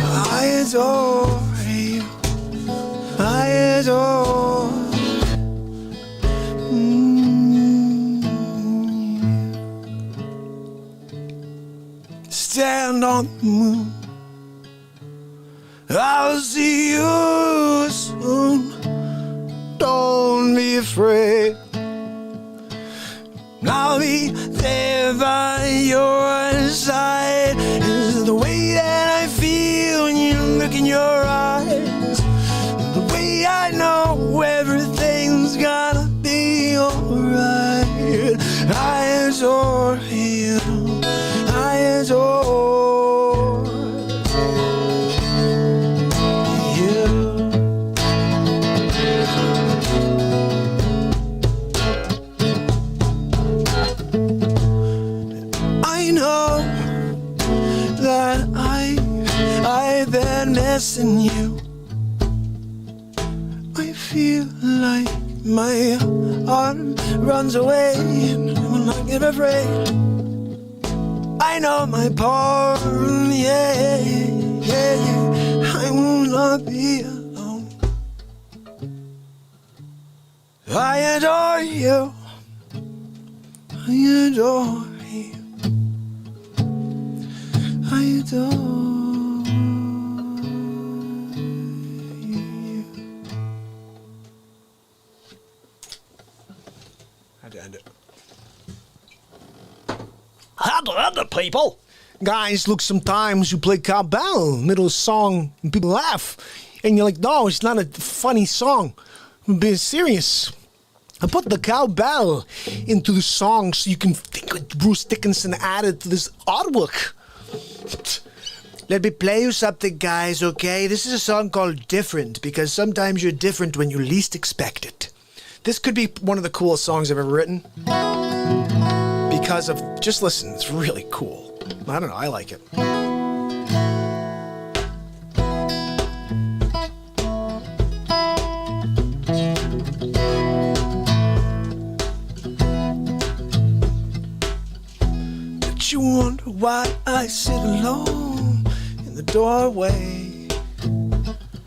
I adore you. I adore Stand on the moon. I'll see you soon. Don't be afraid. I'll be there by your side. Is the way that I feel when you look in your eyes. The way I know everything's gonna be alright. I adore you. I adore you. I know that I've been missing you. I feel like my heart runs away and when I get afraid. I know my part, yeah, yeah, yeah. I will not be alone. I adore you. I adore you. I adore you. I had to end it. Had to end it, people. Guys, look, sometimes you play cowbell, middle of a song, and people laugh. And you're like, no, it's not a funny song. I'm being serious. I put the cowbell into the song so you can think what Bruce Dickinson added to this artwork. Let me play you something, guys, okay? This is a song called Different, because sometimes you're different when you least expect it. This could be one of the coolest songs I've ever written. Because of, just listen, it's really cool. I don't know, I like it. But you wonder why I sit alone in the doorway.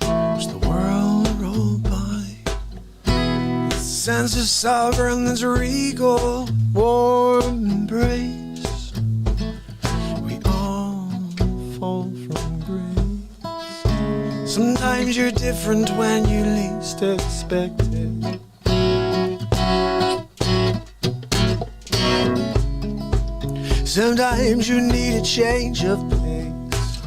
Watch the world roll by. The sense of sovereign's regal, warm embrace. We all fall from grace. Sometimes you're different when you least expect it. Sometimes you need a change of pace.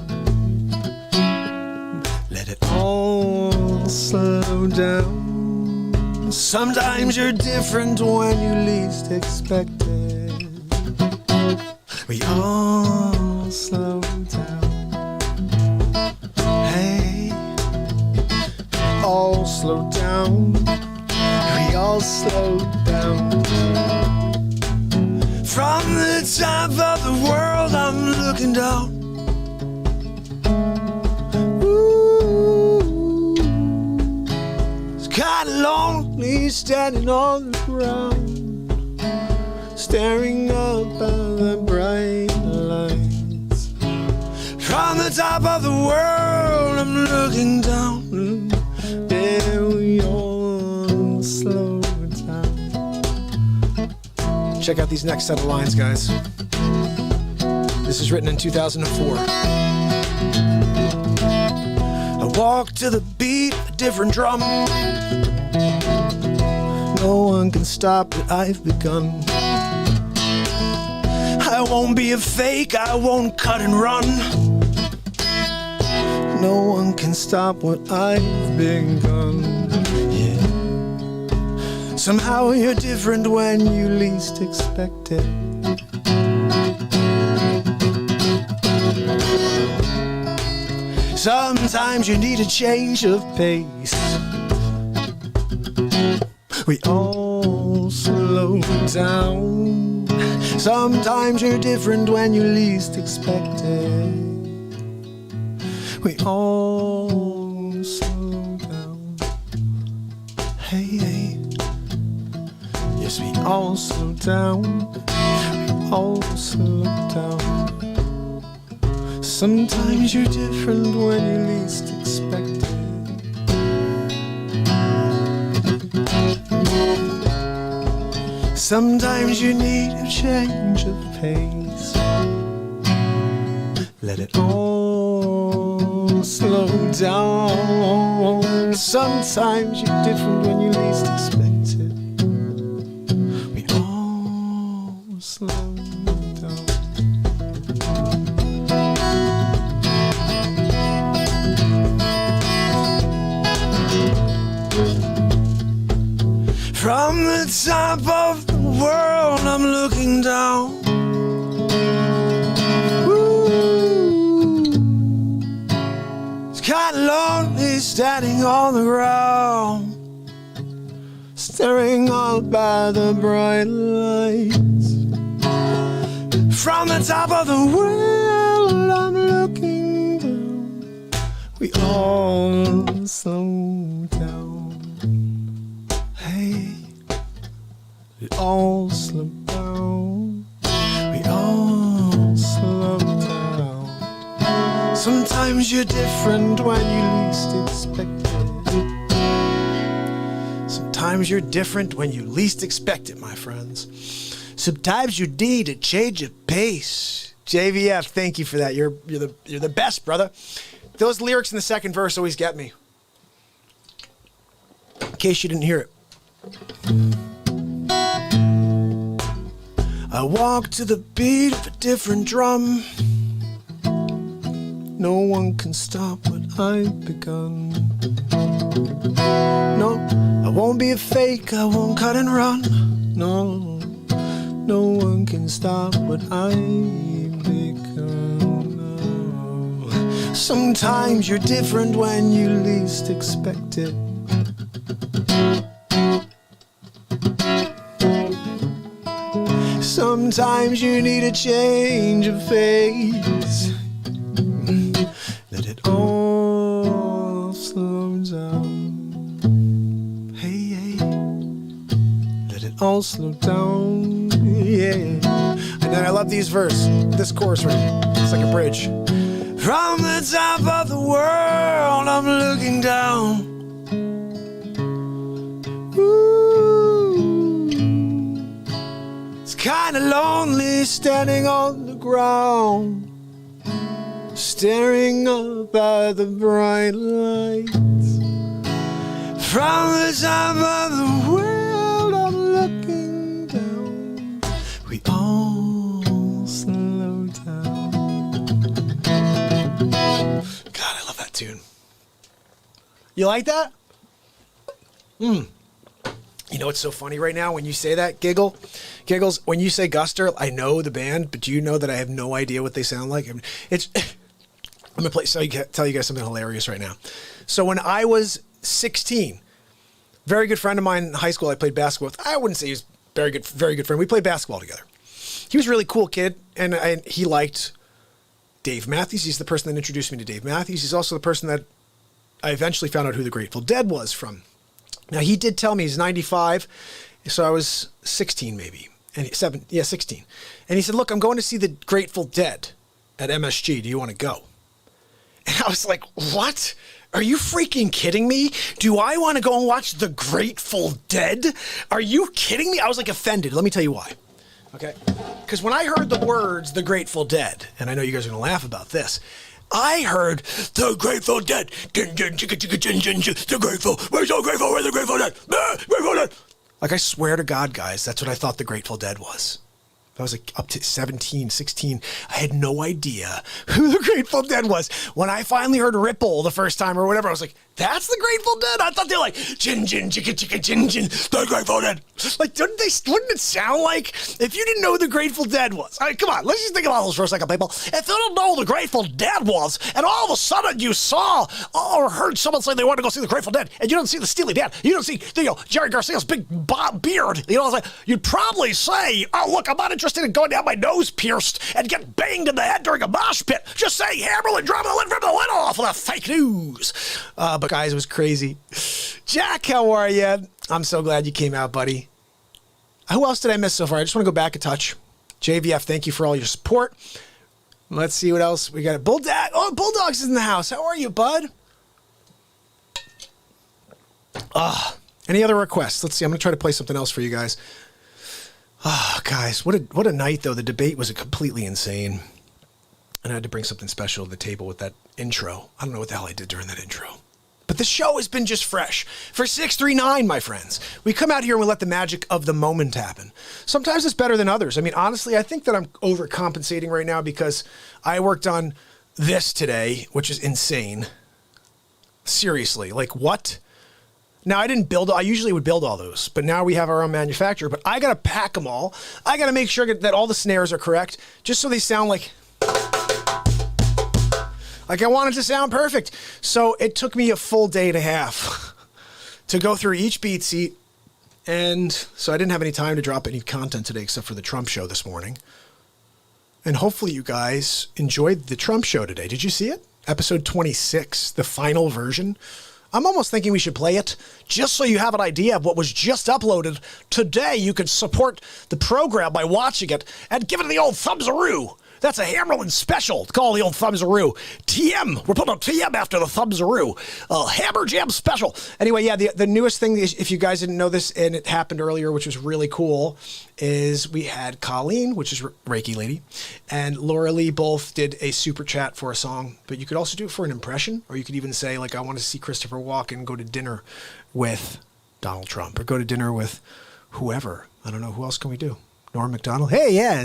Let it all slow down. Sometimes you're different when you least expect it. We all slow down. Hey, all slow down. We all slow down. From the top of the world, I'm looking down. Ooh, it's kinda lonely standing on the ground, staring up at the bright lights. From the top of the world, I'm looking down. There we all slow down. Check out these next set of lines, guys. This is written in 2004. I walk to the beat, a different drum. No one can stop what I've begun. I won't be a fake, I won't cut and run. No one can stop what I've begun. Somehow you're different when you least expect it. Sometimes you need a change of pace. We all slow down. Sometimes you're different when you least expect it. We all slow down. Hey, hey. Yes, we all slow down. We all slow down. Sometimes you're different when you least expect it. Sometimes you need a change of pace. Let it all slow down. Sometimes you're different when you least expect it. We all slow down. From the top of the world, I'm looking down. Kind of lonely standing on the ground, staring up at the bright lights. From the top of the world, I'm looking down. We all slow down. Hey, we all slow down. We all slow down. Sometimes you're different when you least expect it. Sometimes you're different when you least expect it, my friends. Sometimes you need a change of pace. JVF, thank you for that. You're the best, brother. Those lyrics in the second verse always get me. In case you didn't hear it. I walk to the beat of a different drum. No one can stop what I've begun. No, I won't be a fake, I won't cut and run. No, no one can stop what I've begun. No. Sometimes you're different when you least expect it. Sometimes you need a change of pace. Let it all slow down. Hey, hey. Let it all slow down. Yeah. And then I love this chorus right here. It's like a bridge. From the top of the world, I'm looking down. Ooh. It's kinda lonely standing on the ground, staring up at the bright lights. From the top of the world, I'm looking down. We all slow down. God, I love that tune. You like that? You know what's so funny right now when you say that, Giggles, when you say Guster, I know the band, but do you know that I have no idea what they sound like? I mean, I'm going to tell you guys something hilarious right now. So when I was 16, very good friend of mine in high school I played basketball with. I wouldn't say he was very good friend. We played basketball together. He was a really cool kid, and he liked Dave Matthews. He's the person that introduced me to Dave Matthews. He's also the person that I eventually found out who the Grateful Dead was from. Now, he did tell me he's 95, so I was 16 maybe, and 16. And he said, look, I'm going to see the Grateful Dead at MSG. Do you want to go? And I was like, what? Are you freaking kidding me? Do I want to go and watch the Grateful Dead? Are you kidding me? I was like offended. Let me tell you why. Okay? Because when I heard the words, the Grateful Dead, and I know you guys are going to laugh about this, I heard the Grateful Dead. The Grateful. We're so grateful. We're the Grateful Dead. Grateful Dead. Like, I swear to God, guys, that's what I thought the Grateful Dead was. I was like up to 17, 16. I had no idea who the Grateful Dead was. When I finally heard Ripple the first time or whatever, I was like, that's the Grateful Dead? I thought they were like, gin, gin, chicka, chicka, gin, gin, the Grateful Dead. Like, wouldn't it sound like, if you didn't know who the Grateful Dead was? I mean, come on, let's just think about this for a second, people. If you don't know who the Grateful Dead was, and all of a sudden you saw or heard someone say they wanted to go see the Grateful Dead, and you don't see the Steely Dan, you don't see, Jerry Garcia's big beard, you'd probably say, oh, look, I'm not interested in going down my nose pierced and get banged in the head during a mosh pit. Just say Hammerlin dropping the lid from the lid off with the fake news. But guys, it was crazy. Jack, how are you? I'm so glad you came out, buddy. Who else did I miss so far? I just want to go back a touch. JVF, thank you for all your support. Let's see what else we got. Bulldog. Oh, Bulldogs is in the house. How are you, bud? Any other requests? Let's see. I'm going to try to play something else for you guys. Guys, what a night, though. The debate was completely insane. And I had to bring something special to the table with that intro. I don't know what the hell I did during that intro. But the show has been just fresh. For 639, my friends, we come out here and we let the magic of the moment happen. Sometimes it's better than others. I mean, honestly, I think that I'm overcompensating right now because I worked on this today, which is insane. Seriously, like what? Now, I usually would build all those, but now we have our own manufacturer. But I got to pack them all. I got to make sure that all the snares are correct, just so they sound like I want it to sound perfect. So it took me a full day and a half to go through each BeatSeat. And so I didn't have any time to drop any content today except for the Trump show this morning. And hopefully you guys enjoyed the Trump show today. Did you see it? Episode 26, the final version. I'm almost thinking we should play it just so you have an idea of what was just uploaded. Today you could support the program by watching it and giving it the old thumbs-a-roo. That's a Hammerlin special. It's called the old thumbs-a-roo. TM. We're putting a TM after the thumbs-a-roo. Hammer Jam special. Anyway, yeah, the newest thing, is, if you guys didn't know this, and it happened earlier, which was really cool, is we had Colleen, which is Reiki Lady, and Laura Lee both did a super chat for a song. But you could also do it for an impression, or you could even say, like, I want to see Christopher Walken go to dinner with Donald Trump, or go to dinner with whoever. I don't know. Who else can we do? Norm Macdonald. Hey, yeah,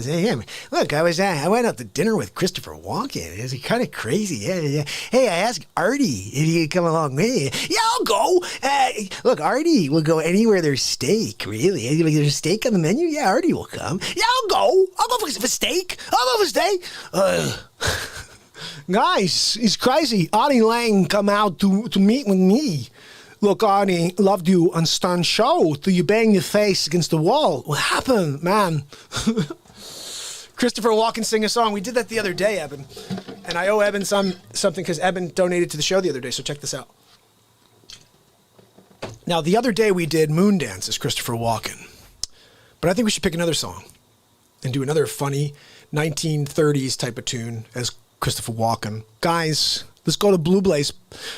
look, I went out to dinner with Christopher Walken. Is he kind of crazy? Yeah. Hey, I asked Artie if he could come along with me. Yeah, I'll go. Look, Artie will go anywhere there's steak. Really? There's steak on the menu? Yeah, Artie will come. Yeah, I'll go. I'll go for steak. I'll go for steak. Guys, it's crazy. Artie Lang come out to meet with me. Look, Arnie, loved you on Stun's show till you bang your face against the wall. What happened, man? Christopher Walken sing a song. We did that the other day, Eben. And I owe Eben something because Eben donated to the show the other day, so check this out. Now, the other day we did Moon Dance as Christopher Walken. But I think we should pick another song and do another funny 1930s type of tune as Christopher Walken. Guys, let's go to Blue Blaze.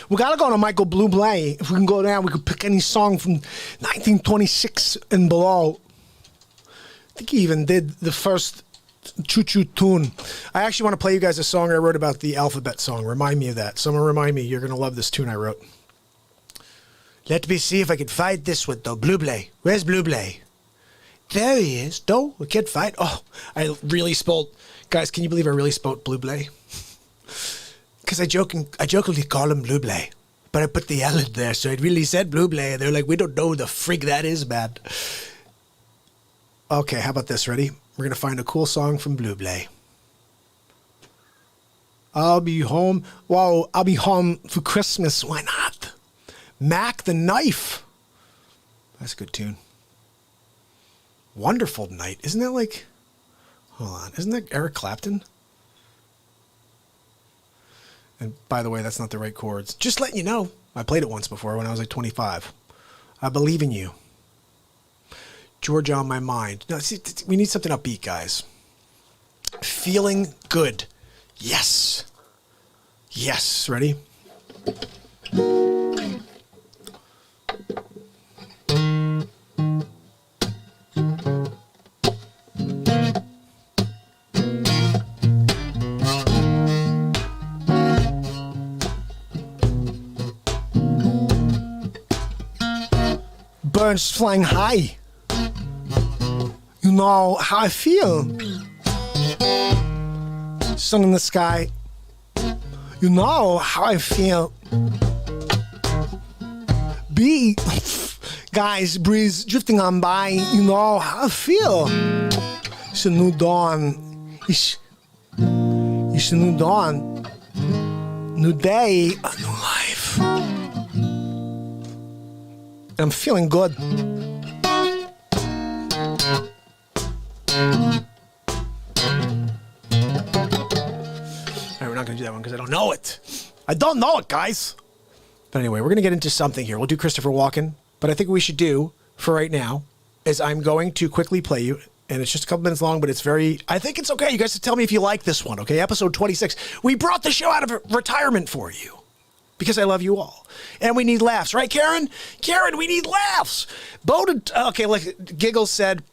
We got to go to Michael Bublé. If we can go down, we could pick any song from 1926 and below. I think he even did the first choo-choo tune. I actually want to play you guys a song I wrote about the alphabet song. Remind me of that. Someone remind me. You're going to love this tune I wrote. Let me see if I can find this one, though. Bublé. Where's Bublé? There he is. No, we can't find. Oh, I really spelled. Guys, can you believe I really spelled Bublé? Because I jokingly call him Bublé, but I put the L in there, so it really said Bublé, and they're like, we don't know who the frig that is, man. Okay, how about this? Ready? We're going to find a cool song from Bublé. I'll be home. Whoa, I'll be home for Christmas. Why not? Mac the Knife. That's a good tune. Wonderful Night. Isn't that like... Hold on. Isn't that Eric Clapton? And by the way, that's not the right chords. Just letting you know. I played it once before when I was like 25. I believe in you. Georgia on my mind. No, see, we need something upbeat, guys. Feeling good. Yes. Yes. Ready? Birds flying high. You know how I feel. Sun in the sky. You know how I feel. Guys, breeze drifting on by. You know how I feel. It's a new dawn. It's a new dawn. New day. A new life. I'm feeling good. All right, we're not going to do that one because I don't know it. I don't know it, guys. But anyway, we're going to get into something here. We'll do Christopher Walken. But I think what we should do for right now is I'm going to quickly play you And it's just a couple minutes long, but I think it's okay. You guys tell me if you like this one, okay? Episode 26. We brought the show out of retirement for you because I love you all. And we need laughs, right, Karen? Karen, we need laughs. Giggles said,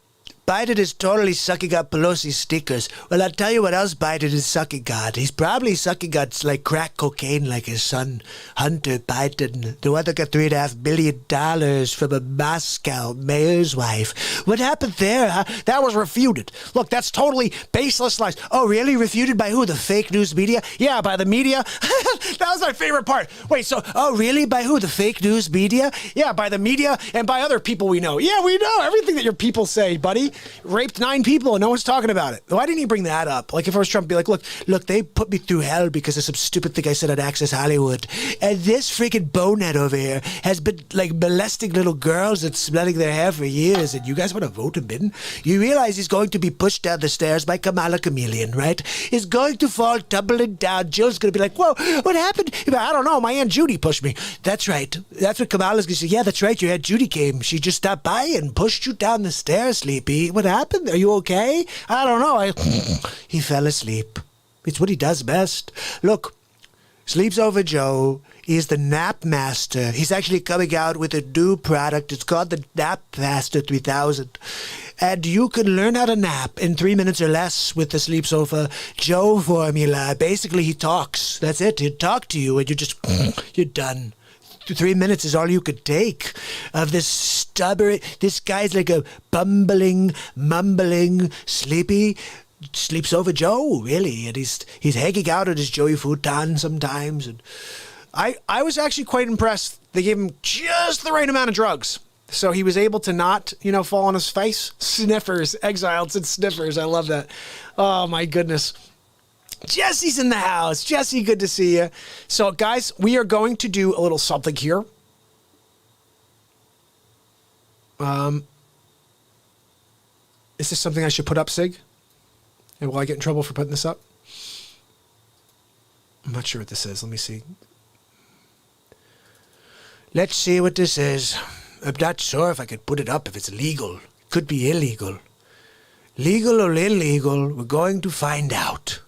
Biden is totally sucking up Pelosi's stickers. Well, I'll tell you what else Biden is sucking on. He's probably sucking on like crack cocaine like his son, Hunter Biden, the one that got $3.5 billion from a Moscow mayor's wife. What happened there, huh? That was refuted. Look, that's totally baseless lies. Oh, really? Refuted by who? The fake news media? Yeah, by the media. That was my favorite part. Wait, oh, really? By who? The fake news media? Yeah, by the media and by other people we know. Yeah, we know everything that your people say, buddy. Raped 9 people and no one's talking about it. Why didn't he bring that up? Like if I was Trump, be like, look, they put me through hell because of some stupid thing I said on Access Hollywood. And this freaking bonehead over here has been like molesting little girls and smelling their hair for years. And you guys want to vote him in? You realize he's going to be pushed down the stairs by Kamala Chameleon, right? He's going to fall tumbling down. Jill's going to be like, whoa, what happened? I don't know. My Aunt Judy pushed me. That's right. That's what Kamala's going to say. Yeah, that's right. Your Aunt Judy came. She just stopped by and pushed you down the stairs, Sleepy. What happened? Are you okay? I don't know. He fell asleep. It's what he does best. Look, Sleeps Over Joe is the Nap Master. He's actually coming out with a new product. It's called the Nap Master 3000. And you can learn how to nap in 3 minutes or less with the Sleeps Over Joe formula. Basically, he talks. That's it. He'll talk to you and you're done. 3 minutes is all you could take of this stubborn. This guy's like a bumbling, mumbling, sleepy Sleeps Over Joe, really. And he's hanging out at his Joey futon sometimes. And I was actually quite impressed. They gave him just the right amount of drugs. So he was able to not, fall on his face. Sniffers. Exiled said sniffers. I love that. Oh, my goodness. Jesse's in the house. Jesse, good to see you. So, guys, we are going to do a little something here. Is this something I should put up, Sig? And will I get in trouble for putting this up? I'm not sure what this is. Let me see. Let's see what this is. I'm not sure if I could put it up if it's legal. Could be illegal. Legal or illegal, we're going to find out.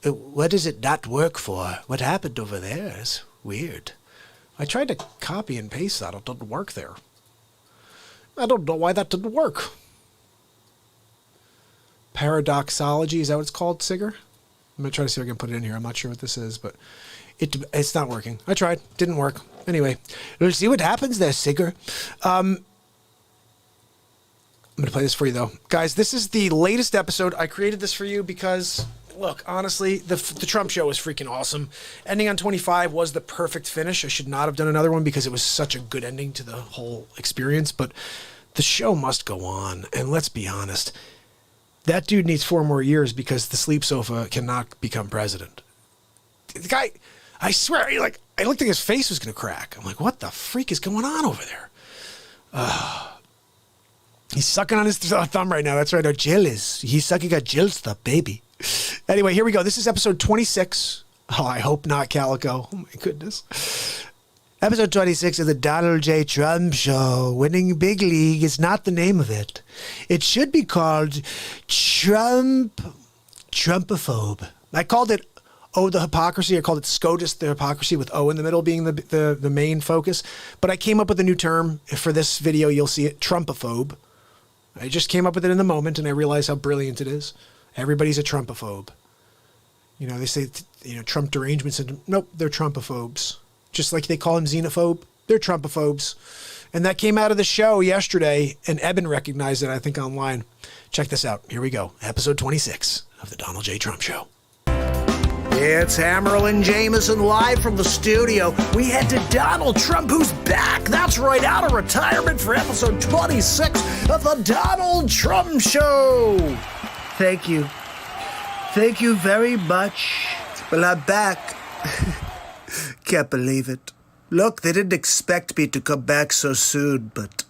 What does it not work for? What happened over there is weird. I tried to copy and paste that. It didn't work there. I don't know why that didn't work. Paradoxology, is that what it's called, Sigger? I'm going to try to see if I can put it in here. I'm not sure what this is, but it's not working. I tried. Didn't work. Anyway, let's see what happens there, Sigger. I'm going to play this for you, though. Guys, this is the latest episode. I created this for you because... Look, honestly, the Trump show was freaking awesome. Ending on 25 was the perfect finish. I should not have done another one because it was such a good ending to the whole experience. But the show must go on. And let's be honest, that dude needs 4 more years because the sleep sofa cannot become president. The guy, I swear, I looked like his face was going to crack. I'm like, what the freak is going on over there? He's sucking on his thumb right now. That's right. Our Jill is. He's sucking on Jill's thumb, baby. Anyway, here we go. This is episode 26. Oh, I hope not, Calico. Oh, my goodness. Episode 26 of the Donald J. Trump Show. Winning Big League is not the name of it. It should be called Trumpophobe. I called it the Hypocrisy. I called it SCOTUS, the Hypocrisy, with O in the middle being the main focus. But I came up with a new term. For this video, you'll see it, Trumpophobe. I just came up with it in the moment, and I realized how brilliant it is. Everybody's a Trumpophobe. They say, Trump derangement syndrome. Nope, they're Trumpophobes. Just like they call him xenophobe, they're Trumpophobes. And that came out of the show yesterday, and Eben recognized it, I think, online. Check this out. Here we go. Episode 26 of the Donald J. Trump Show. It's Hammerlin Jameson live from the studio. We head to Donald Trump, who's back. That's right, out of retirement for episode 26 of the Donald Trump Show. Thank you. Thank you very much. Well, I'm back. Can't believe it. Look, they didn't expect me to come back so soon, but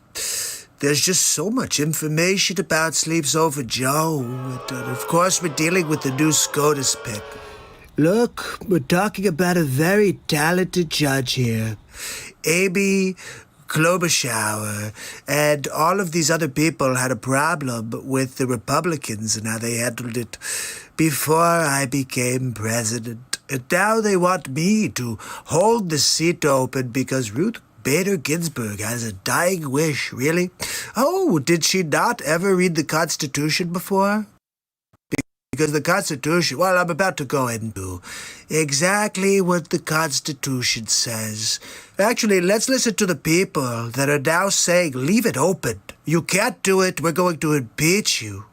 there's just so much information about Sleeps Over Joe. And of course, we're dealing with the new SCOTUS pick. Look, we're talking about a very talented judge here. Amy Klobuchar and all of these other people had a problem with the Republicans and how they handled it before I became president. And now they want me to hold the seat open because Ruth Bader Ginsburg has a dying wish, really? Oh, did she not ever read the Constitution before? Because the Constitution, well, I'm about to go into exactly what the Constitution says. Actually, let's listen to the people that are now saying, leave it open. You can't do it. We're going to impeach you.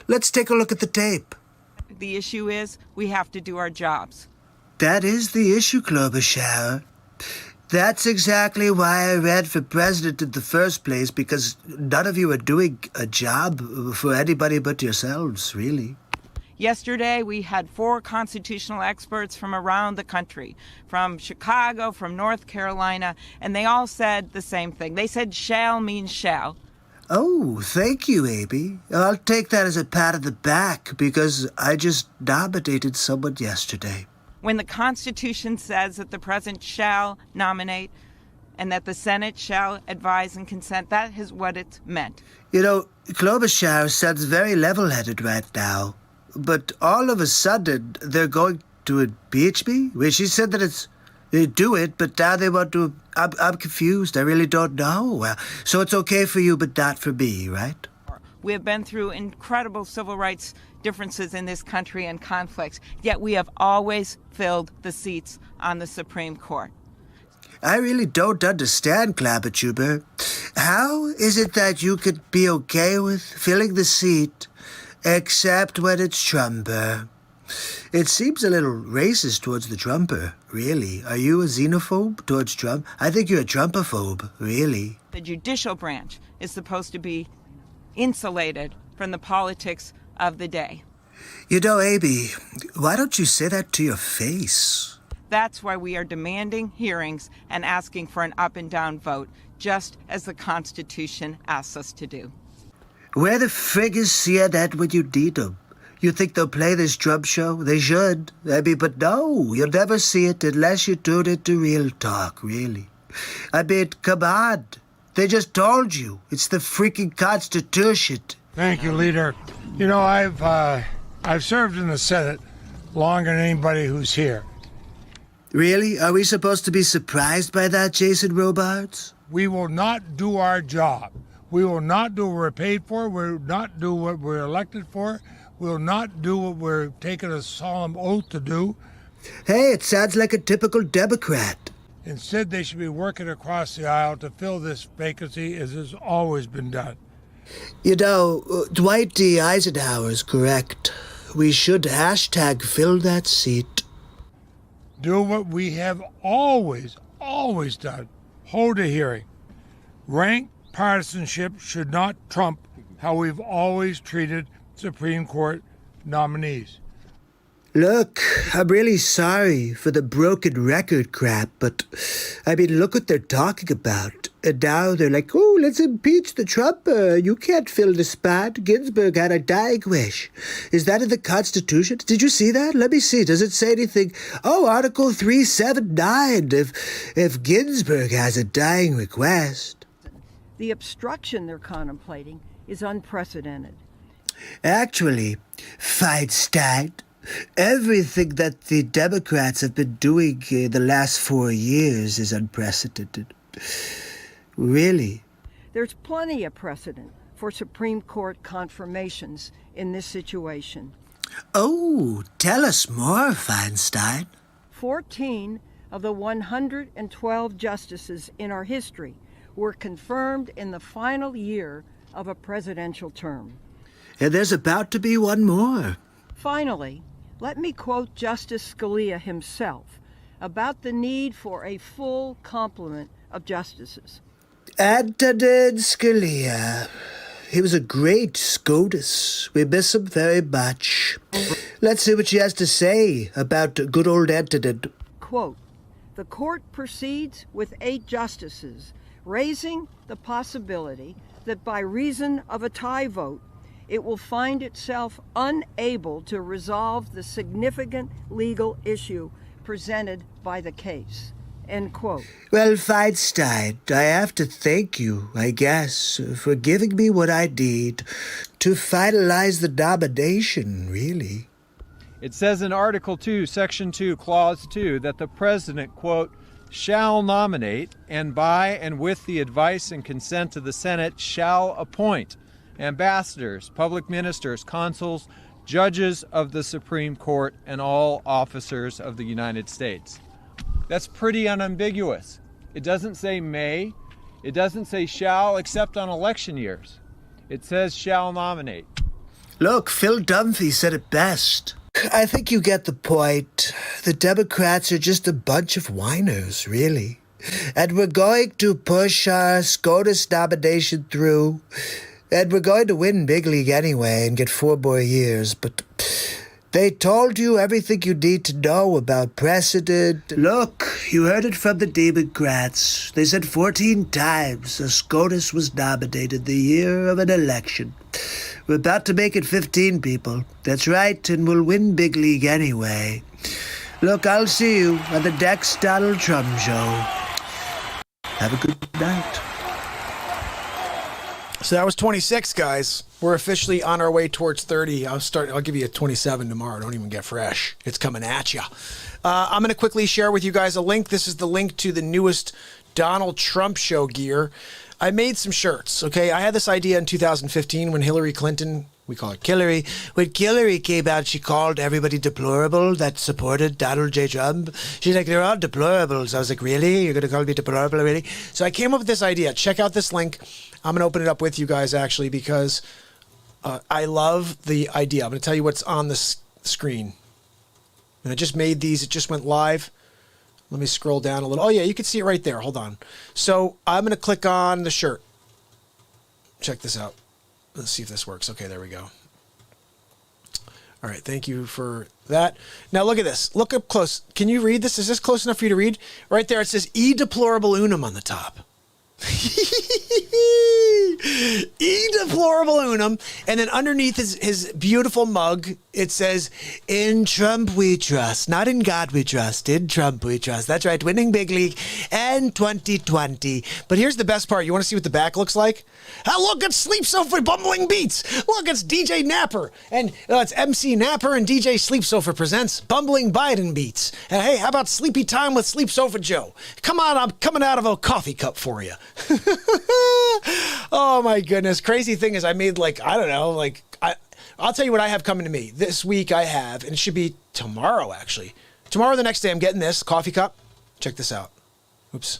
Let's take a look at the tape. The issue is we have to do our jobs. That is the issue, Klobuchar. That's exactly why I ran for president in the first place, because none of you are doing a job for anybody but yourselves, really. Yesterday, we had 4 constitutional experts from around the country, from Chicago, from North Carolina, and they all said the same thing. They said shall means shall. Oh, thank you, Amy. I'll take that as a pat on the back, because I just nominated someone yesterday. When the Constitution says that the President shall nominate and that the Senate shall advise and consent, that is what it's meant. You know, Klobuchar sounds very level-headed right now, but all of a sudden they're going to impeach me? Well, she said that they do it, but now they want to... I'm confused. I really don't know. So it's okay for you, but not for me, right? We have been through incredible civil rights differences in this country and conflicts, yet we have always filled the seats on the Supreme Court. I really don't understand, Clappertuber. How is it that you could be okay with filling the seat, except when it's Trumper? It seems a little racist towards the Trumper, really. Are you a xenophobe towards Trump? I think you're a Trumpophobe, really. The judicial branch is supposed to be insulated from the politics of the day. You know, Amy, why don't you say that to your face? That's why we are demanding hearings and asking for an up and down vote, just as the Constitution asks us to do. Where the frig is CNN when you need them? You think they'll play this Trump show? They should. But no, you'll never see it unless you tune into Real Talk, really. Come on. They just told you. It's the freaking Constitution. Thank you, leader. You know, I've served in the Senate longer than anybody who's here. Really? Are we supposed to be surprised by that, Jason Robards? We will not do our job. We will not do what we're paid for. We will not do what we're elected for. We will not do what we're taking a solemn oath to do. Hey, it sounds like a typical Democrat. Instead, they should be working across the aisle to fill this vacancy as has always been done. You know, Dwight D. Eisenhower is correct. We should hashtag fill that seat. Do what we have always done. Hold a hearing. Rank partisanship should not trump how we've always treated Supreme Court nominees. Look, I'm really sorry for the broken record crap, but, look what they're talking about. And now they're like, oh, let's impeach the Trumper. You can't fill the spot. Ginsburg had a dying wish. Is that in the Constitution? Did you see that? Let me see. Does it say anything? Oh, Article 379, if Ginsburg has a dying request. The obstruction they're contemplating is unprecedented. Actually, Feinstein, everything that the Democrats have been doing in the last 4 years is unprecedented. Really? There's plenty of precedent for Supreme Court confirmations in this situation. Oh, tell us more, Feinstein. 14 of the 112 justices in our history were confirmed in the final year of a presidential term. And there's about to be one more. Finally, let me quote Justice Scalia himself about the need for a full complement of justices. Antonin Scalia. He was a great SCOTUS. We miss him very much. Let's see what she has to say about good old Antonin. Quote, the court proceeds with 8 justices, raising the possibility that by reason of a tie vote, it will find itself unable to resolve the significant legal issue presented by the case. End quote. Well, Feinstein, I have to thank you, I guess, for giving me what I need to finalize the nomination, really. It says in Article 2, Section 2, Clause 2, that the President, quote, shall nominate and by and with the advice and consent of the Senate shall appoint ambassadors, public ministers, consuls, judges of the Supreme Court, and all officers of the United States. That's pretty unambiguous. It doesn't say may, it doesn't say shall, except on election years. It says shall nominate. Look, Phil Dunphy said it best. I think you get the point. The Democrats are just a bunch of whiners, really. And we're going to push our SCOTUS nomination through. And we're going to win Big League anyway and get 4 more years, but they told you everything you need to know about precedent. Look, you heard it from the Democrats. They said 14 times a SCOTUS was nominated the year of an election. We're about to make it 15 people. That's right, and we'll win Big League anyway. Look, I'll see you on the next Donald Trump show. Have a good night. So that was 26, guys. We're officially on our way towards 30. I'll give you a 27 tomorrow. Don't even get fresh. It's coming at you. I'm going to quickly share with you guys a link. This is the link to the newest Donald Trump show gear. I made some shirts, okay? I had this idea in 2015 when Hillary Clinton, we call her Killary, when Killary came out, she called everybody deplorable that supported Donald J. Trump. She's like, they're all deplorables. I was like, really? You're going to call me deplorable, really? So I came up with this idea. Check out this link. I'm going to open it up with you guys, actually, because I love the idea. I'm going to tell you what's on the screen. And I just made these. It just went live. Let me scroll down a little. Oh, yeah, you can see it right there. Hold on. So I'm going to click on the shirt. Check this out. Let's see if this works. Okay, there we go. All right, thank you for that. Now look at this. Look up close. Can you read this? Is this close enough for you to read? Right there, it says E Deplorable Unum on the top. E Deplorable Unum, and then underneath his beautiful mug, it says, in Trump we trust. Not in God we trust, in Trump we trust. That's right, winning Big League and 2020. But here's the best part. You want to see what the back looks like? Oh, look, it's Sleep Sofa Bumbling Beats. Look, it's DJ Napper. And it's MC Napper and DJ Sleep Sofa presents Bumbling Biden Beats. And hey, how about Sleepy Time with Sleep Sofa Joe? Come on, I'm coming out of a coffee cup for you. Oh my goodness. Crazy thing is I made I'll tell you what I have coming to me. This week I have, and it should be tomorrow actually. Tomorrow, the next day, I'm getting this coffee cup. Check this out. Oops.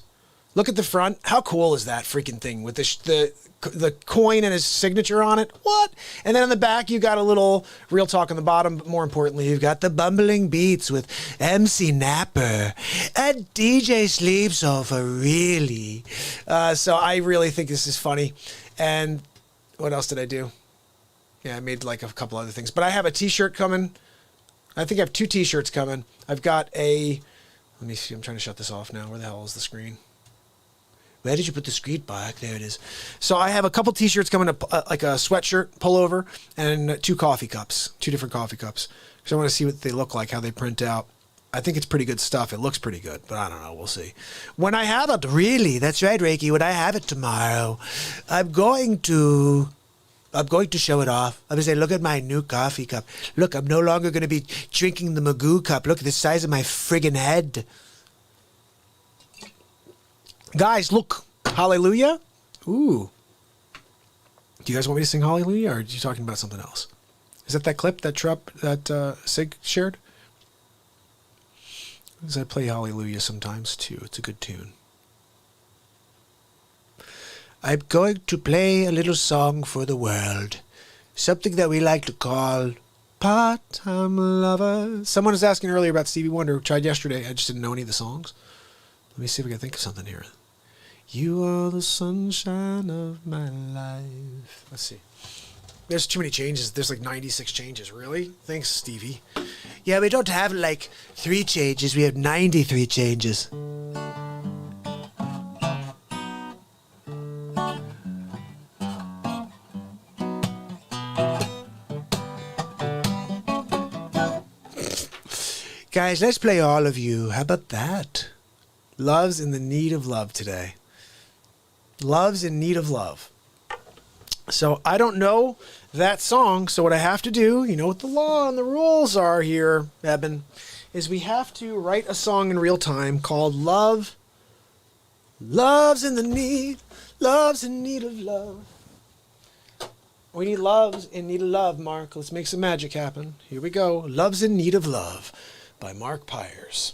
Look at the front. How cool is that freaking thing with the coin and his signature on it? What? And then on the back, you got a little Real Talk on the bottom, but more importantly, you've got the Bumbling Beats with MC Napper and DJ Sleep Sofa, really. So I really think this is funny. And what else did I do? Yeah, I made like a couple other things. But I have a t-shirt coming. I think I have 2 t-shirts coming. I've got let me see, I'm trying to shut this off now. Where the hell is the screen? Where did you put the screen back? There it is. So I have a couple t-shirts coming up, like a sweatshirt pullover, and 2 coffee cups, 2 different coffee cups. Because I want to see what they look like, how they print out. I think it's pretty good stuff. It looks pretty good, but I don't know. We'll see. When I have it, really, that's right, Reiki. When I have it tomorrow, I'm going to show it off. I'm going to say, look at my new coffee cup. Look, I'm no longer going to be drinking the Magoo cup. Look at the size of my friggin' head. Guys, look. Hallelujah. Ooh. Do you guys want me to sing Hallelujah, or are you talking about something else? Is that clip that Sig shared? Because I play Hallelujah sometimes, too. It's a good tune. I'm going to play a little song for the world. Something that we like to call Part-Time Lover. Someone was asking earlier about Stevie Wonder. Tried yesterday. I just didn't know any of the songs. Let me see if I can think of something here. You are the sunshine of my life. Let's see. There's too many changes. There's like 96 changes. Really? Thanks, Stevie. Yeah, we don't have like 3 changes. We have 93 changes. Guys, let's play All of You. How about that? Love's in the need of love today. Love's in need of love. So I don't know that song. So what I have to do, you know what the law and the rules are here, Eben, is we have to write a song in real time called Love. Love's in the need. Love's in need of love. We need love's in need of love, Mark. Let's make some magic happen. Here we go. Love's in Need of Love by MARKPIRES.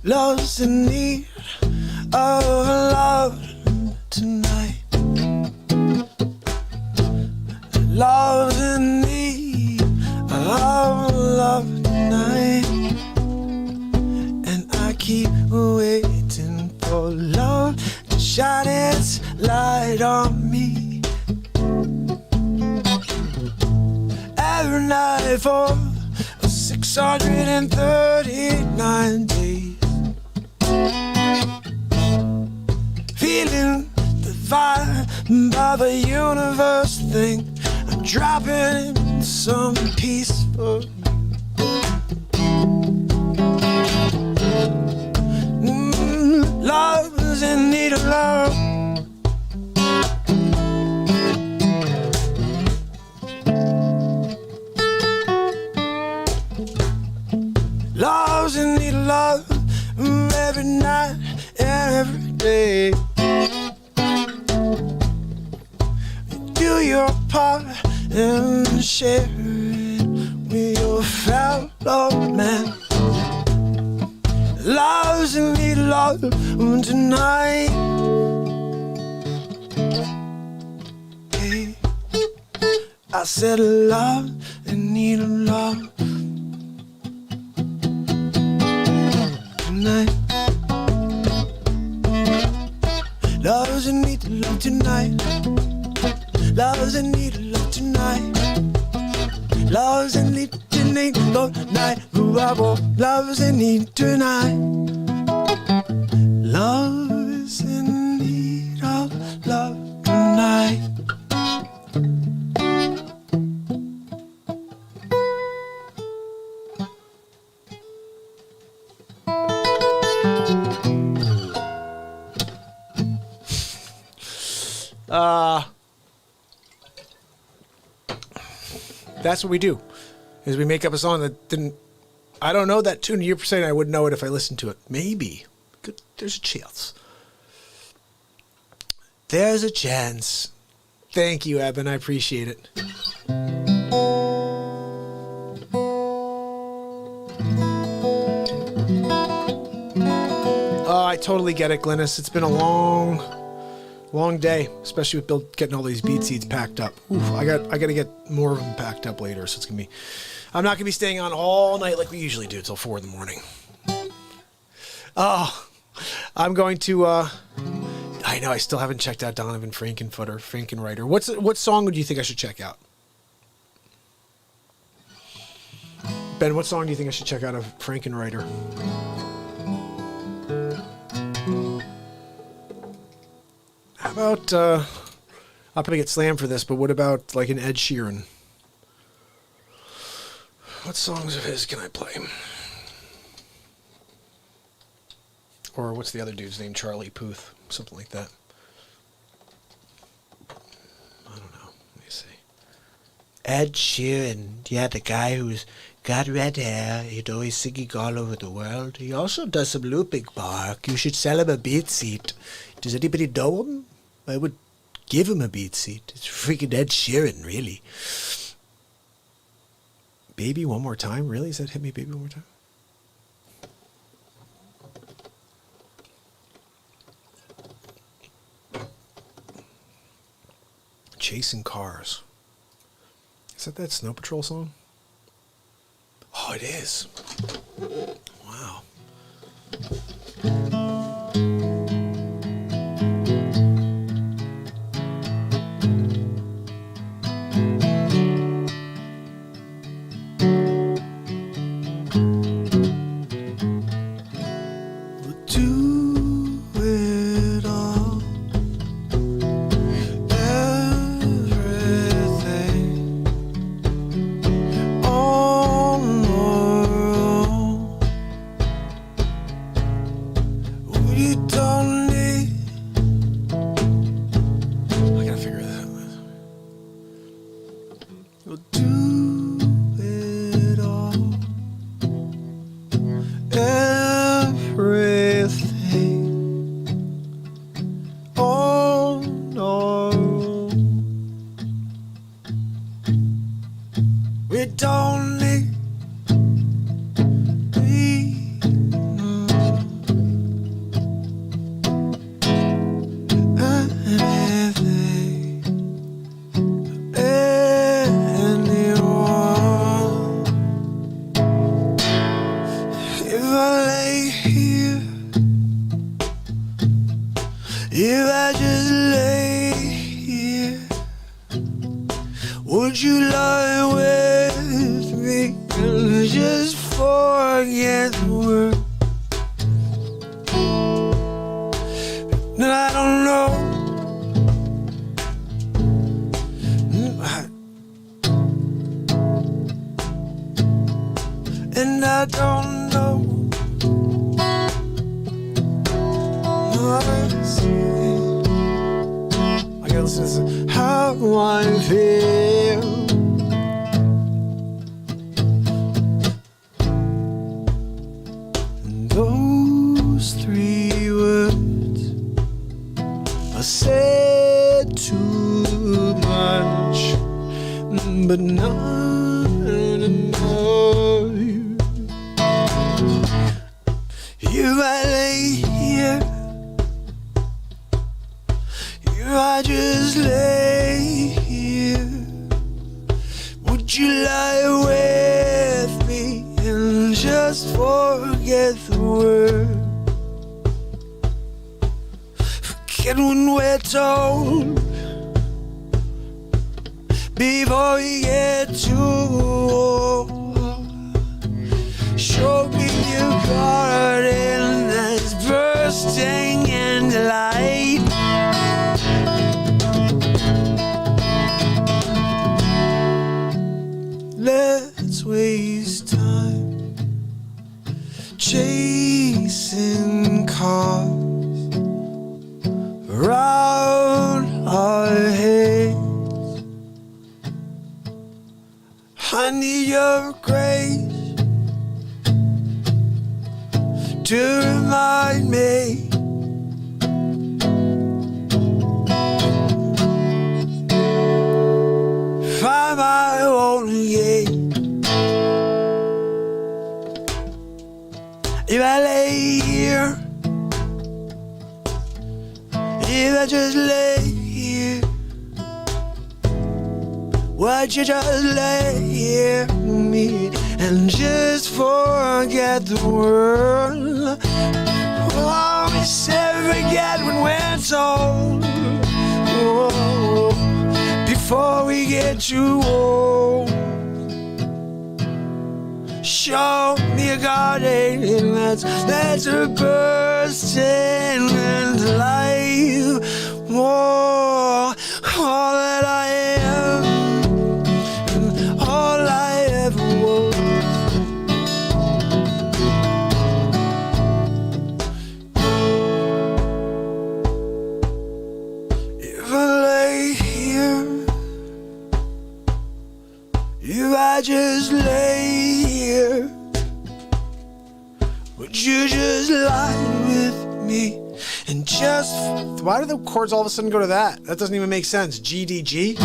Love's in need of love tonight. Love's in need of love tonight. And I keep waiting for love to shine its light on me. Every night for 639 days. Feeling the vibe of a universe thing. I'm dropping some peace for you. Love's in need of love. Love's in need of love every night and every day. Do your part and share it with your fellow man. Love's in need of love tonight. Hey, I said love in need of love tonight. Love's in need of love tonight. Love's in need of love tonight. Love's in need of love tonight. Love's in need tonight. Love's in need of love tonight. That's what we do, is we make up a song that didn't, I don't know that tune. You're saying I would know it if I listened to it. Maybe. There's a chance. There's a chance. Thank you, Eben. I appreciate it. Oh, I totally get it, Glynis. It's been a long day, especially with Bill getting all these BeatSeats packed up. Oof, I got to get more of them packed up later, so it's gonna be. I'm not gonna be staying on all night like we usually do till 4 a.m. Oh, I'm going to. I know I still haven't checked out Donovan Frankenwriter. What song do you think I should check out? Ben, what song do you think I should check out of Frankenwriter? How about, I'll probably get slammed for this, but what about like an Ed Sheeran? What songs of his can I play? Or what's the other dude's name? Charlie Puth, something like that. I don't know. Let me see. Ed Sheeran, yeah, the guy who's got red hair. He'd always singing all over the world. He also does some looping, Mark. You should sell him a BeatSeat. Does anybody know him? I would give him a BeatSeat. It's freaking Ed Sheeran, really. Baby One More Time? Really? Is that Hit Me Baby One More Time? Chasing Cars. Is that Snow Patrol song? Oh, it is. Wow. I lay here, if I just lay here, would you lie with me and just forget the word? And I don't know. And I don't know. I gotta listen to this. How I feel. And those three words I said too much, but not enough. If I lay here, if I just lay here, would you lie with me and just forget the word? Forget when we're told before we get too old. Show me your garden that's bursting into light. Let's waste time chasing cars around our heads. I need your grace to remind me find my own again. If I lay here, if I just lay here, would you just lay here with me and just forget the world? Oh, we said forget when we're told, oh, before we get too old. Show me a garden that's a bursting into life. Oh, all that I am and all I ever was. If I lay here, if I just lay here, would you just lie with me and just... Why do the chords all of a sudden go to that? That doesn't even make sense. G, D, G?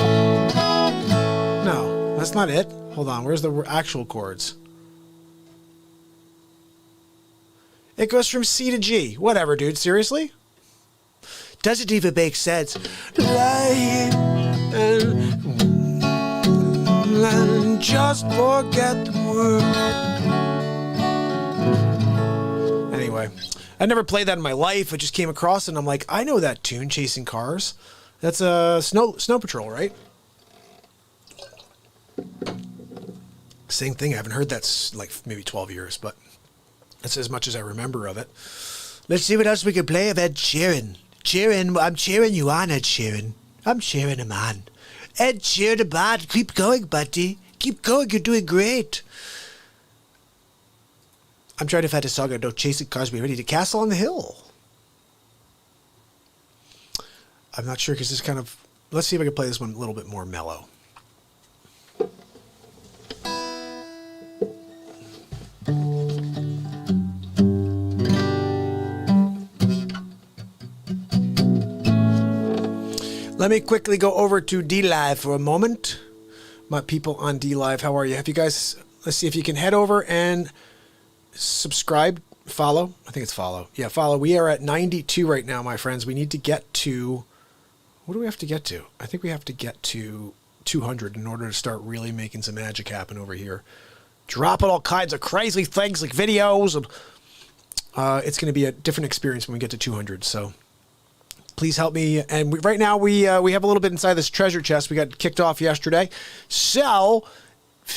No, that's not it. Hold on, where's the actual chords? It goes from C to G. Whatever, dude, seriously? Doesn't even make sense. Lie here and just forget the word. Anyway, I never played that in my life. I just came across it and I'm like, I know that tune, Chasing Cars. That's a Snow Patrol, right? Same thing. I haven't heard that like maybe 12 years, but that's as much as I remember of it. Let's see what else we can play of Ed Sheeran. I'm cheering you on, Ed Sheeran. I'm cheering him on. Ed Sheeran, bud. Keep going, buddy. Keep going. You're doing great. I'm trying to find a song I know. Chasing Cars, Be Ready to Castle on the Hill. I'm not sure because this kind of... Let's see if I can play this one a little bit more mellow. Let me quickly go over to DLive for a moment. My people on DLive, how are you? Have you guys... Let's see if you can head over and... subscribe, follow. I think it's follow. Yeah, follow. We are at 92 right now, my friends. We need to get to, what do we have to get to? I think we have to get to 200 in order to start really making some magic happen over here. Dropping all kinds of crazy things like videos and it's going to be a different experience when we get to 200. So please help me. And right now we have a little bit inside this treasure chest. We got kicked off yesterday. So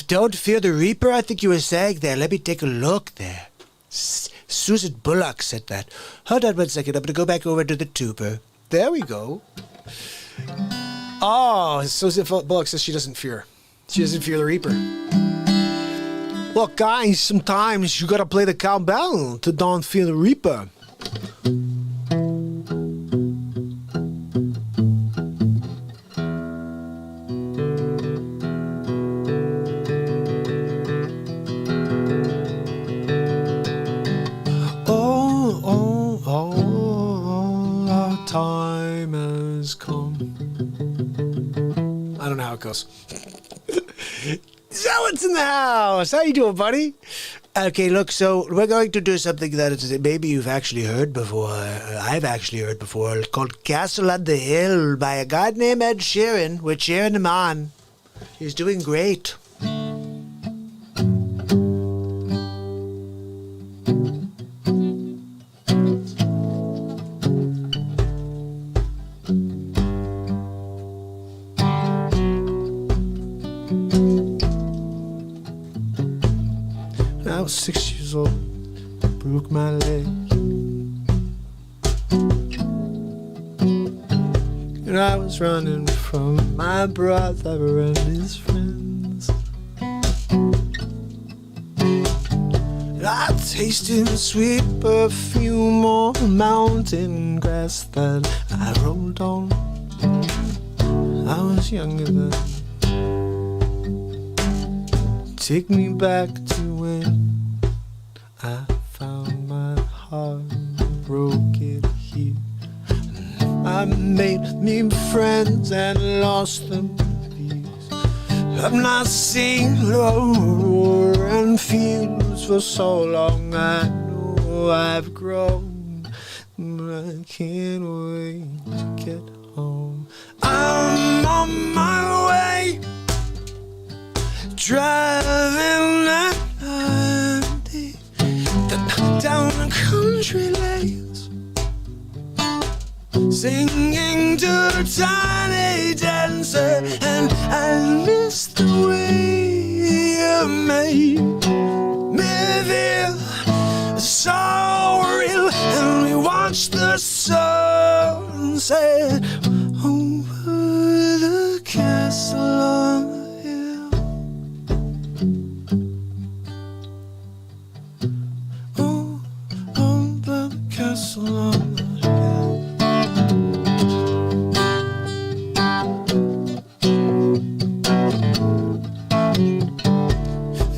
don't fear the Reaper, I think you were saying there. Let me take a look there. Susan Bullock said that. Hold on 1 second. I'm going to go back over to the tuber. There we go. Oh, Susan Bullock says she doesn't fear. She doesn't fear the Reaper. Look, guys, sometimes you got to play the cowbell to don't fear the Reaper. Time has come. I don't know how it goes. Zealot's in the house. How you doing, buddy? Okay, look, so we're going to do something that maybe you've actually heard before. I've actually heard before. It's called Castle on the Hill by a guy named Ed Sheeran. We're cheering him on. He's doing great. I was 6 years old, broke my leg, and I was running from my brother and his friends. And I tasted the sweet perfume on mountain grass that I rolled on. I was younger then. Take me back to when I found my heart, broke it here. I made me friends and lost them. I've not seen roaring fields for so long. I know I've grown, but I can't wait to get home. I'm on my way, driving at 90 down the country lanes, singing to the tiny dancer, and I miss the way you made me feel so real. And we watched the sunset over the castle on the hill. Oh, over the castle on the hill.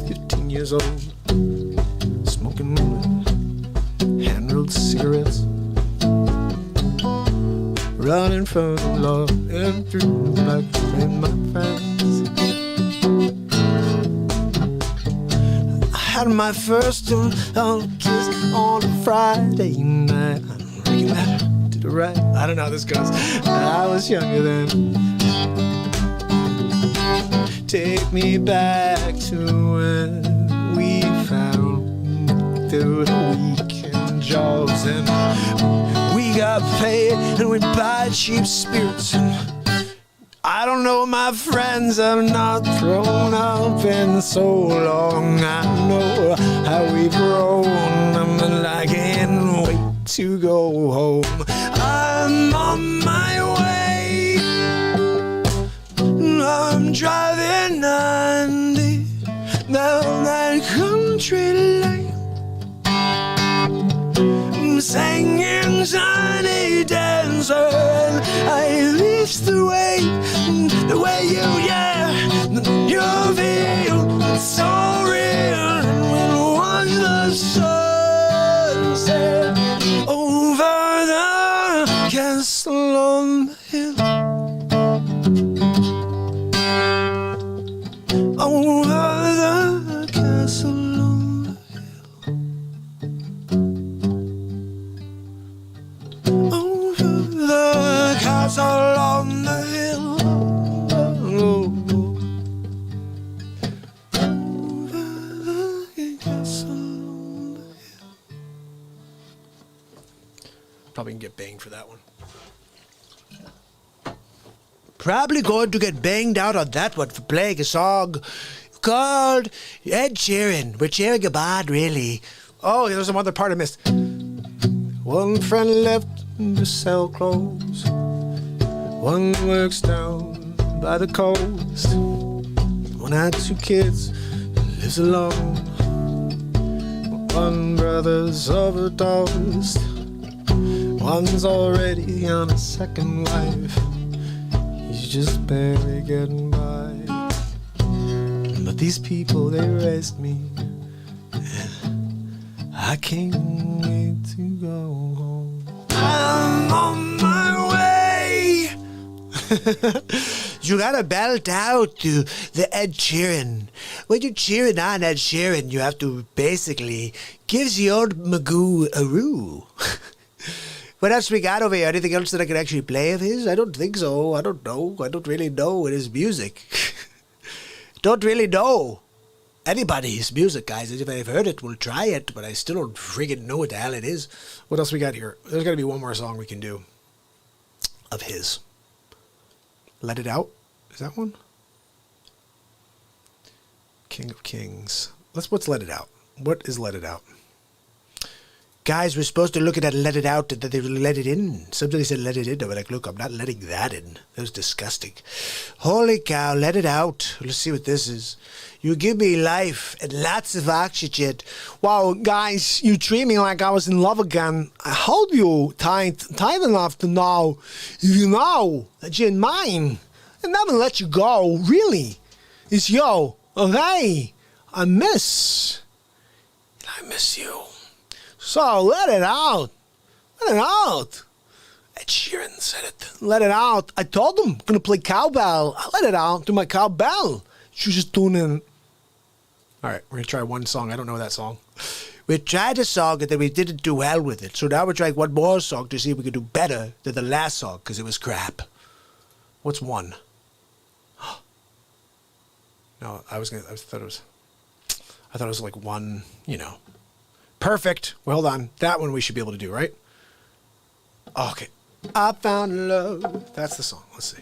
15 years old, smoking hand-rolled cigarettes, running from the law and through the black and my friends. I had my first kiss on a Friday night. I reckon that did it right. I don't know how this goes. I was younger then. Take me back to when we found through the weekend jobs, and we got paid and we buy cheap spirits. And I don't know, my friends have not thrown up in so long. I know how we've grown, and I can't wait to go home. I'm on my way, I'm driving 90 down that country lane, singing tiny dancer, and I miss the way you, yeah, you feel so real. And we'll watch the sunset over the castle on the hill. Over the castle on the hill. Over the castle on the hill. Over the castle on the hill. Probably can get banged for that one. Probably going to get banged out on that one for playing a song called Ed Sheeran. We're cheering him on, really. Oh, there's some other part I missed. One friend left to sell clothes. One works down by the coast. One had 2 kids, lives alone. One brother's overdosed. One's already on a second wife. He's just barely getting by. But these people, they raised me. I can't wait to go home. I'm on my way. You gotta belt out to the Ed Sheeran. When you're cheering on Ed Sheeran, you have to basically give the old Magoo a roo. What else we got over here? Anything else that I can actually play of his? I don't think so. I don't know. I don't really know his music. Don't really know anybody's music, guys. If I've heard it, we'll try it, but I still don't friggin' know what the hell it is. What else we got here? There's got to be one more song we can do of his. Let It Out? Is that one? King of Kings. What's Let It Out? What is Let It Out? Guys, we're supposed to look at that Let It Out, that they let it in. Somebody said let it in. I'm like, look, I'm not letting that in. That was disgusting. Holy cow, let it out. Let's see what this is. You give me life and lots of oxygen. Wow, guys, you treat me like I was in love again. I hold you tight enough to know, you know, that you're in mine. I never let you go, really. It's yo, okay? I miss you. So let it out. Let it out. Ed Sheeran said it. Let it out. I told him I'm going to play cowbell. I let it out. Do my cowbell. You just tune in. All right, we're going to try one song. I don't know that song. We tried a song and then we didn't do well with it. So now we're trying one more song to see if we can do better than the last song because it was crap. What's one? No, I thought it was like one, you know. Perfect. Well, hold on. That one we should be able to do, right? Okay. I found love. That's the song. Let's see.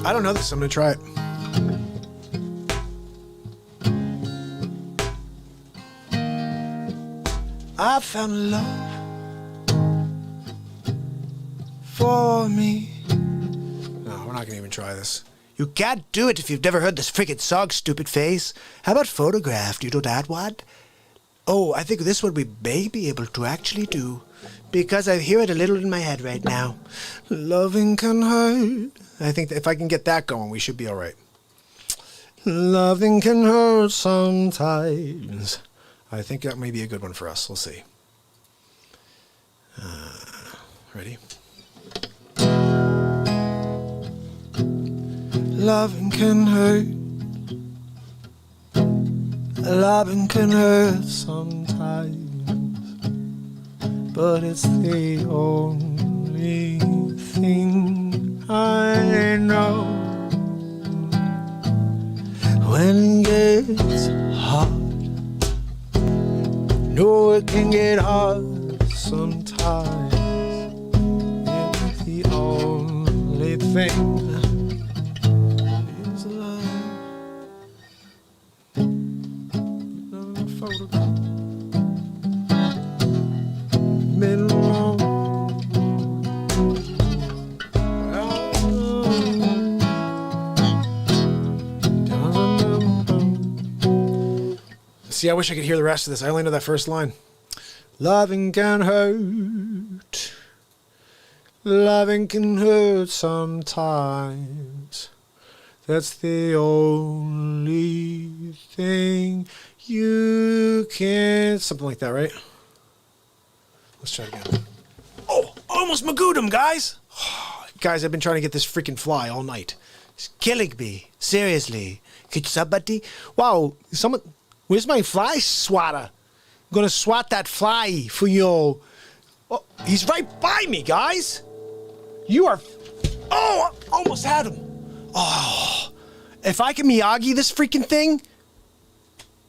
I don't know this. I'm going to try it. I found love for me. No, we're not going to even try this. You can't do it if you've never heard this freaking song, stupid face. How about Photographed? You know that one? Oh, I think this one we may be able to actually do. Because I hear it a little in my head right now. Loving can hurt. I think if I can get that going, we should be all right. Loving can hurt sometimes. I think that may be a good one for us. We'll see. Ready? Loving can hurt. Loving can hurt sometimes. But it's the only thing I know. When it gets hard, no, it can get hard sometimes. It's the only thing is love. Photograph. Been long. See, I wish I could hear the rest of this. I only know that first line. Loving can hurt. Loving can hurt sometimes. That's the only thing you can... Something like that, right? Let's try it again. Oh, almost magooed him, guys. Guys, I've been trying to get this freaking fly all night. It's killing me. Seriously. Could somebody... Wow, someone... Where's my fly swatter? I'm gonna swat that fly for you. Oh, he's right by me, guys. You are... Oh, Oh, almost had him. Oh, if I can Miyagi this freaking thing,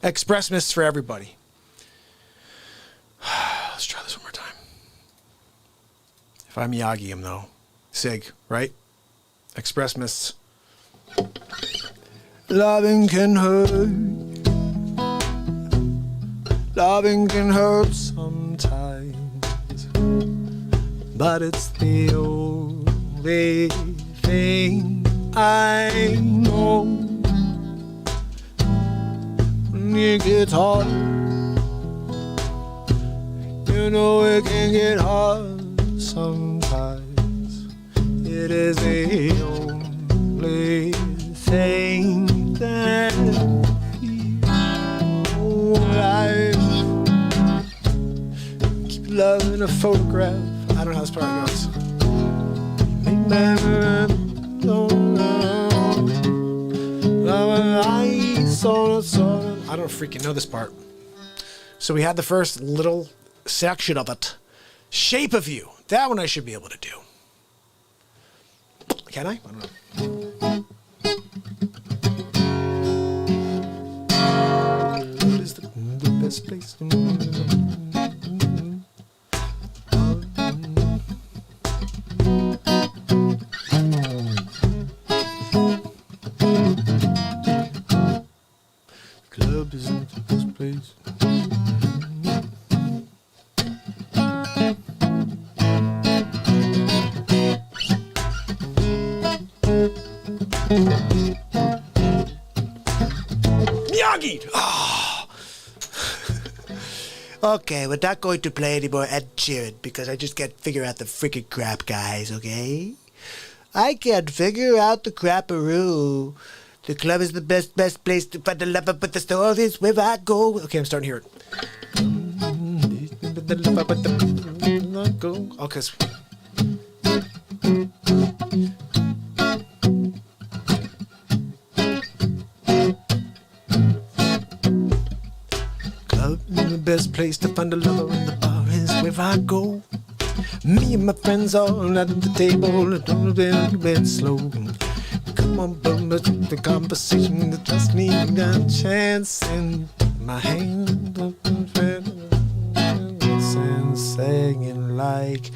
Xpressmist for everybody. Let's try this one more time. If I Miyagi him though, Sig, right? Xpressmists. Loving can hurt. Loving can hurt sometimes, but it's the only thing I know. When it gets hard, you know it can get hard sometimes. It is the only thing that life. Keep love in a photograph. I don't know how this part goes. I don't freaking know this part. So we had the first little section of it. Shape of You. That one I should be able to do. Can I? I don't know. What is the best place to club isn't the best place. Miyagi! Oh. Okay, we're not going to play anymore Ed Sheeran because I just can't figure out the freaking crap, guys, okay? I can't figure out the crapperoo. The club is the best place to find the lover, but the store is where I go. Okay, I'm starting to hear it. Okay. Club is the best place to find a lover, and the bar is where I go. Me and my friends all at the table, don't bed slow. Come on, bum, let's the conversation. Trust me, got a chance in my hand. And singing like,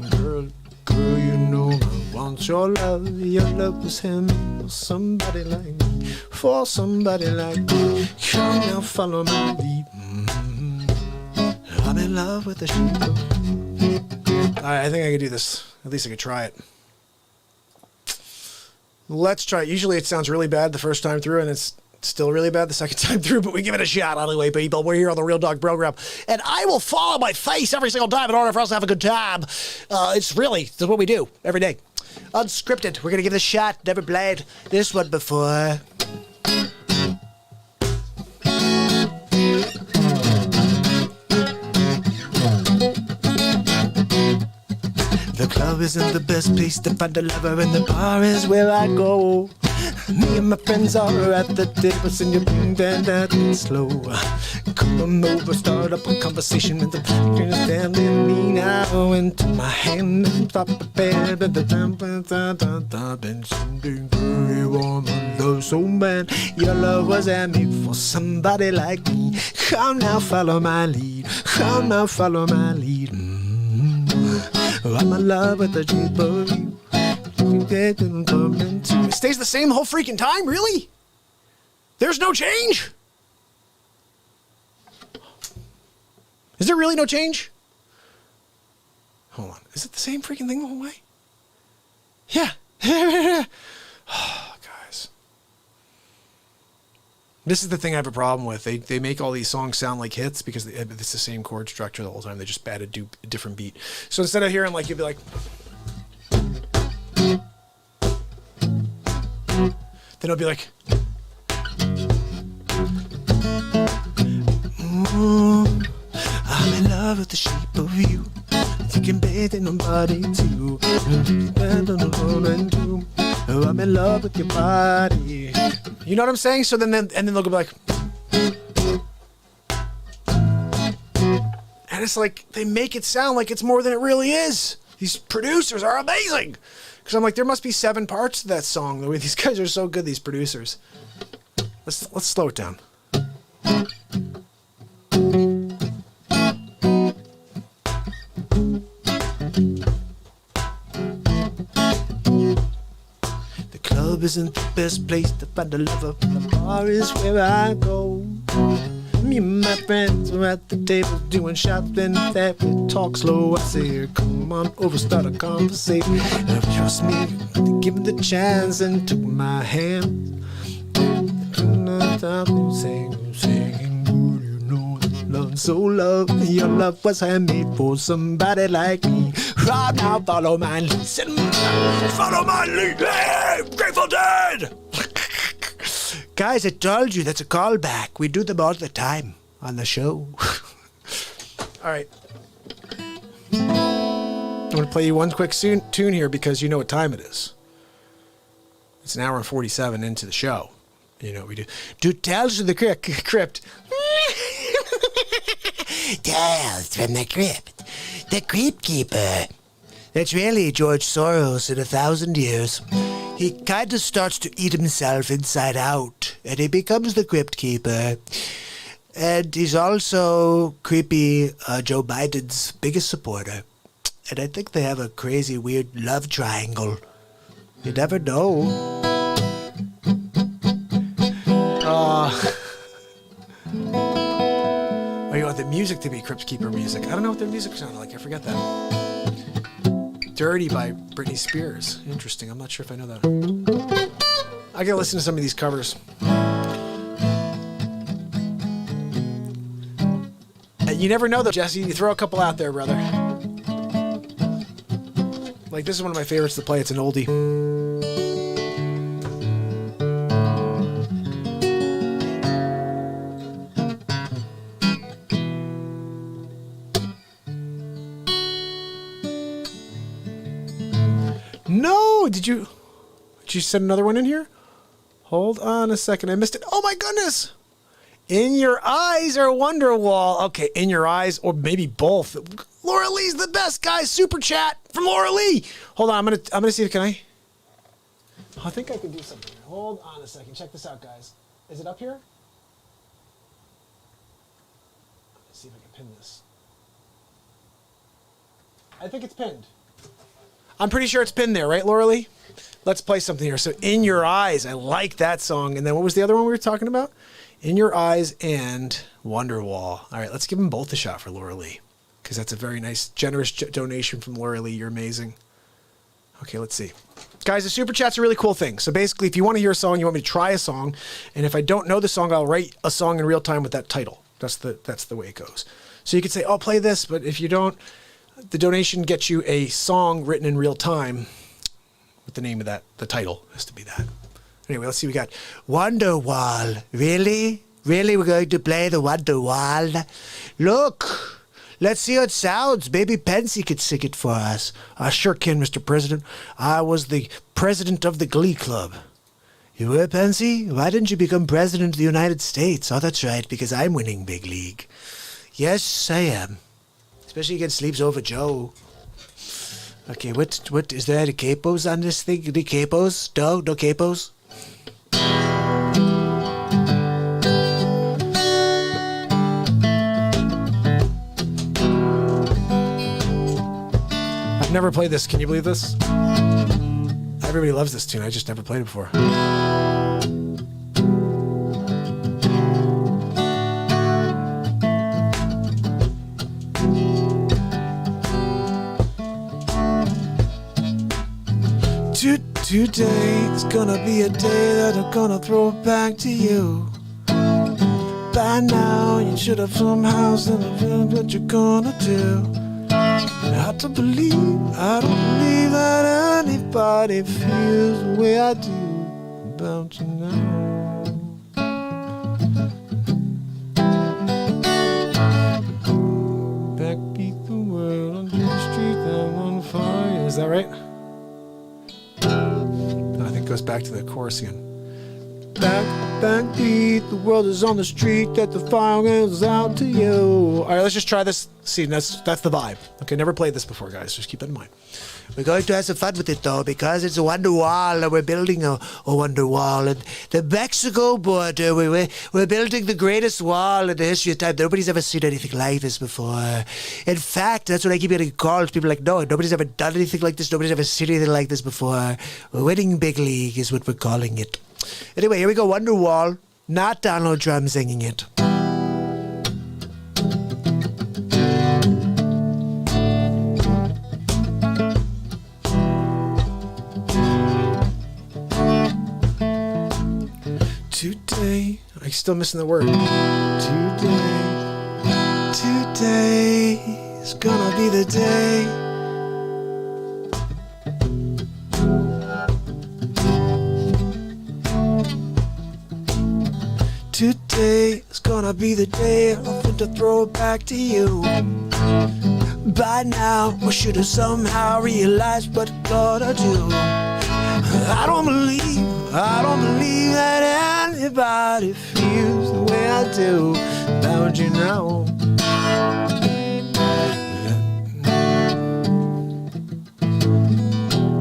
girl, you know I want your love. Your love was him for somebody like me, for somebody like me. Come now, follow my lead. I'm in love with the sheep. Alright, I think I could do this. At least I could try it. Let's try it. Usually it sounds really bad the first time through, and it's still really bad the second time through, but we give it a shot anyway, people. We're here on the Real Dog program, and I will fall on my face every single time in order for us to have a good time. It's what we do every day. Unscripted. We're going to give it a shot. Never played this one before. The club isn't the best place to find a lover, and the bar is where I go. Me and my friends are at the table, sing your bing band that slow. Come on over, start up a conversation, and the you're standing me now into my hand and stop the bed at the time. And something you wanna love so bad. Your love was made for somebody like me. Come now, follow my lead. Come now, follow my lead. I'm in love with the Jeep of you. It stays the same the whole freaking time? Really? There's no change? Is there really no change? Hold on. Is it the same freaking thing the whole way? Yeah. Oh, guys. This is the thing I have a problem with. They make all these songs sound like hits because it's the same chord structure the whole time. They just added a different beat. So instead of hearing like, you'd be like... Then it'll be like... I'm in love with the shape of you. You can bathe in nobody too. I'm in love with your body. You know what I'm saying? So then they'll go like... And it's like, they make it sound like it's more than it really is. These producers are amazing. Because I'm like, there must be 7 parts to that song. The way these guys are so good, these producers. Let's slow it down. The club isn't the best place to find a lover. The bar is where I go. Me and my friends are at the table doing shots, and that we talk slow. I say, come on over, start a conversation. And trust me, give me the chance, and took my hand. Singing, would you know that love so love? Your love was handmade for somebody like me. Right now, follow my lead. Follow my lead. Hey, Grateful Dead! Guys, I told you that's a callback. We do them all the time on the show. All right. I'm going to play you one quick tune here because you know what time it is. It's an hour and 47 into the show. You know what we do. Do Tales from the Crypt. Tales from the Crypt. The Crypt Keeper. That's really George Soros in 1,000 years. He kind of starts to eat himself inside out, and he becomes the Crypt Keeper. And he's also creepy Joe Biden's biggest supporter. And I think they have a crazy, weird love triangle. You never know. Oh, you want the music to be Crypt Keeper music. I don't know what their music sounded like. I forget that. Dirty by Britney Spears. Interesting. I'm not sure if I know that. I gotta listen to some of these covers. You never know though, Jesse. You throw a couple out there, brother. Like this is one of my favorites to play. It's an oldie. No, did you send another one in here? Hold on a second, I missed it. Oh my goodness! In Your Eyes or Wonderwall. Okay, In Your Eyes or maybe both. Laura Lee's the best, guys. Super chat from Laura Lee. Hold on, I'm gonna see if can I think I can do something. Hold on a second. Check this out, guys. Is it up here? Let's see if I can pin this. I think it's pinned. I'm pretty sure it's pinned there, right, Laura Lee? Let's play something here. So, In Your Eyes, I like that song. And then what was the other one we were talking about? In Your Eyes and Wonderwall. All right, let's give them both a shot for Laura Lee, because that's a very nice, generous donation from Laura Lee. You're amazing. Okay, let's see. Guys, the Super Chat's a really cool thing. So basically, if you want to hear a song, you want me to try a song, and if I don't know the song, I'll write a song in real time with that title. That's the way it goes. So you could say, oh, play this, but if you don't, the donation gets you a song written in real time with the name of that. The title has to be that. Anyway, let's see. We got Wonderwall. Really? Really? We're going to play the Wonderwall? Look. Let's see how it sounds. Maybe Pensy could sing it for us. I sure can, Mr. President. I was the president of the Glee Club. You were, Pensy? Why didn't you become president of the United States? Oh, that's right, because I'm winning Big League. Yes, I am. Especially against Sleeps Over Joe. Okay, what is there any capos on this thing? Any capos? No capos? I've never played this. Can you believe this? Everybody loves this tune. I just never played it before. Today is gonna be a day that I'm gonna throw back to you. By now, you should have somehow said what you're gonna do. I don't believe that anybody feels the way I do about you now. Backbeat the world on the street, I'm on fire. Is that right? I think it goes back to the chorus again. Backbeat, the world is on the street, that the fire goes out to you. All right, let's just try this. See, that's the vibe. Okay, never played this before, guys. Just keep that in mind. We're going to have some fun with it, though, because it's a wonder wall, and we're building a wonder wall. And the Mexico border, we're building the greatest wall in the history of time. Nobody's ever seen anything like this before. In fact, that's what I keep getting called. People are like, no, nobody's ever done anything like this. Nobody's ever seen anything like this before. We're winning big league is what we're calling it. Anyway, here we go, Wonderwall. Not Donald Trump singing it. Today, I'm still missing the word. Today is gonna be the day. Today is gonna be the day I'm going to throw it back to you. By now, we should have somehow realized what we're gonna do. I don't believe that anybody feels the way I do about you now.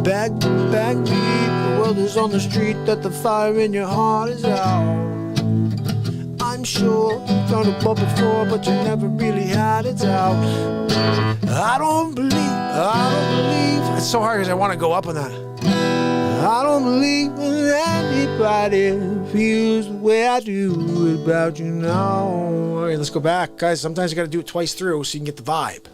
Backbeat, the world is on the street, that the fire in your heart is out. I'm sure you've done it before, but you never really had it out. I don't believe. It's so hard because I want to go up on that. I don't believe that anybody feels the way I do about you now. All right, let's go back. Guys, sometimes you got to do it twice through so you can get the vibe.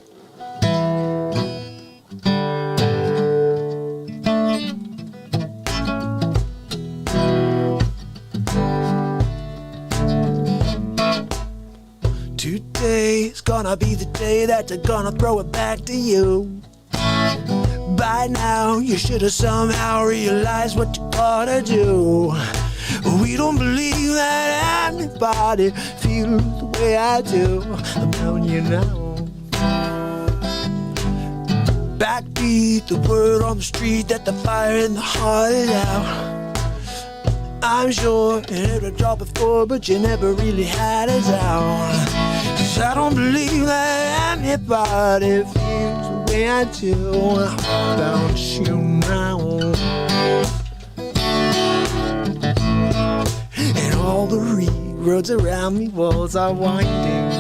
Today's gonna be the day that they're gonna throw it back to you. By now, you should have somehow realized what you gotta do. We don't believe that anybody feels the way I do about you now. Backbeat, the word on the street, that the fire in the heart is out. I'm sure you heard it drop before, but you never really had it out. 'Cause I don't believe that anybody feels the way I do about you now. And all the roads around me, walls are winding.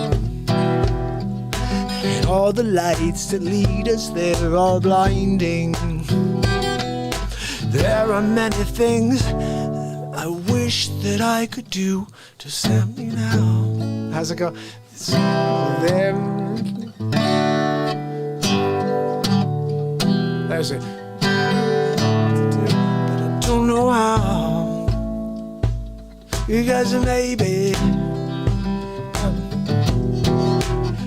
And all the lights that lead us there are blinding. There are many things I wish that I could do to send me now. How's it go? There. There's it. But I don't know how. Because maybe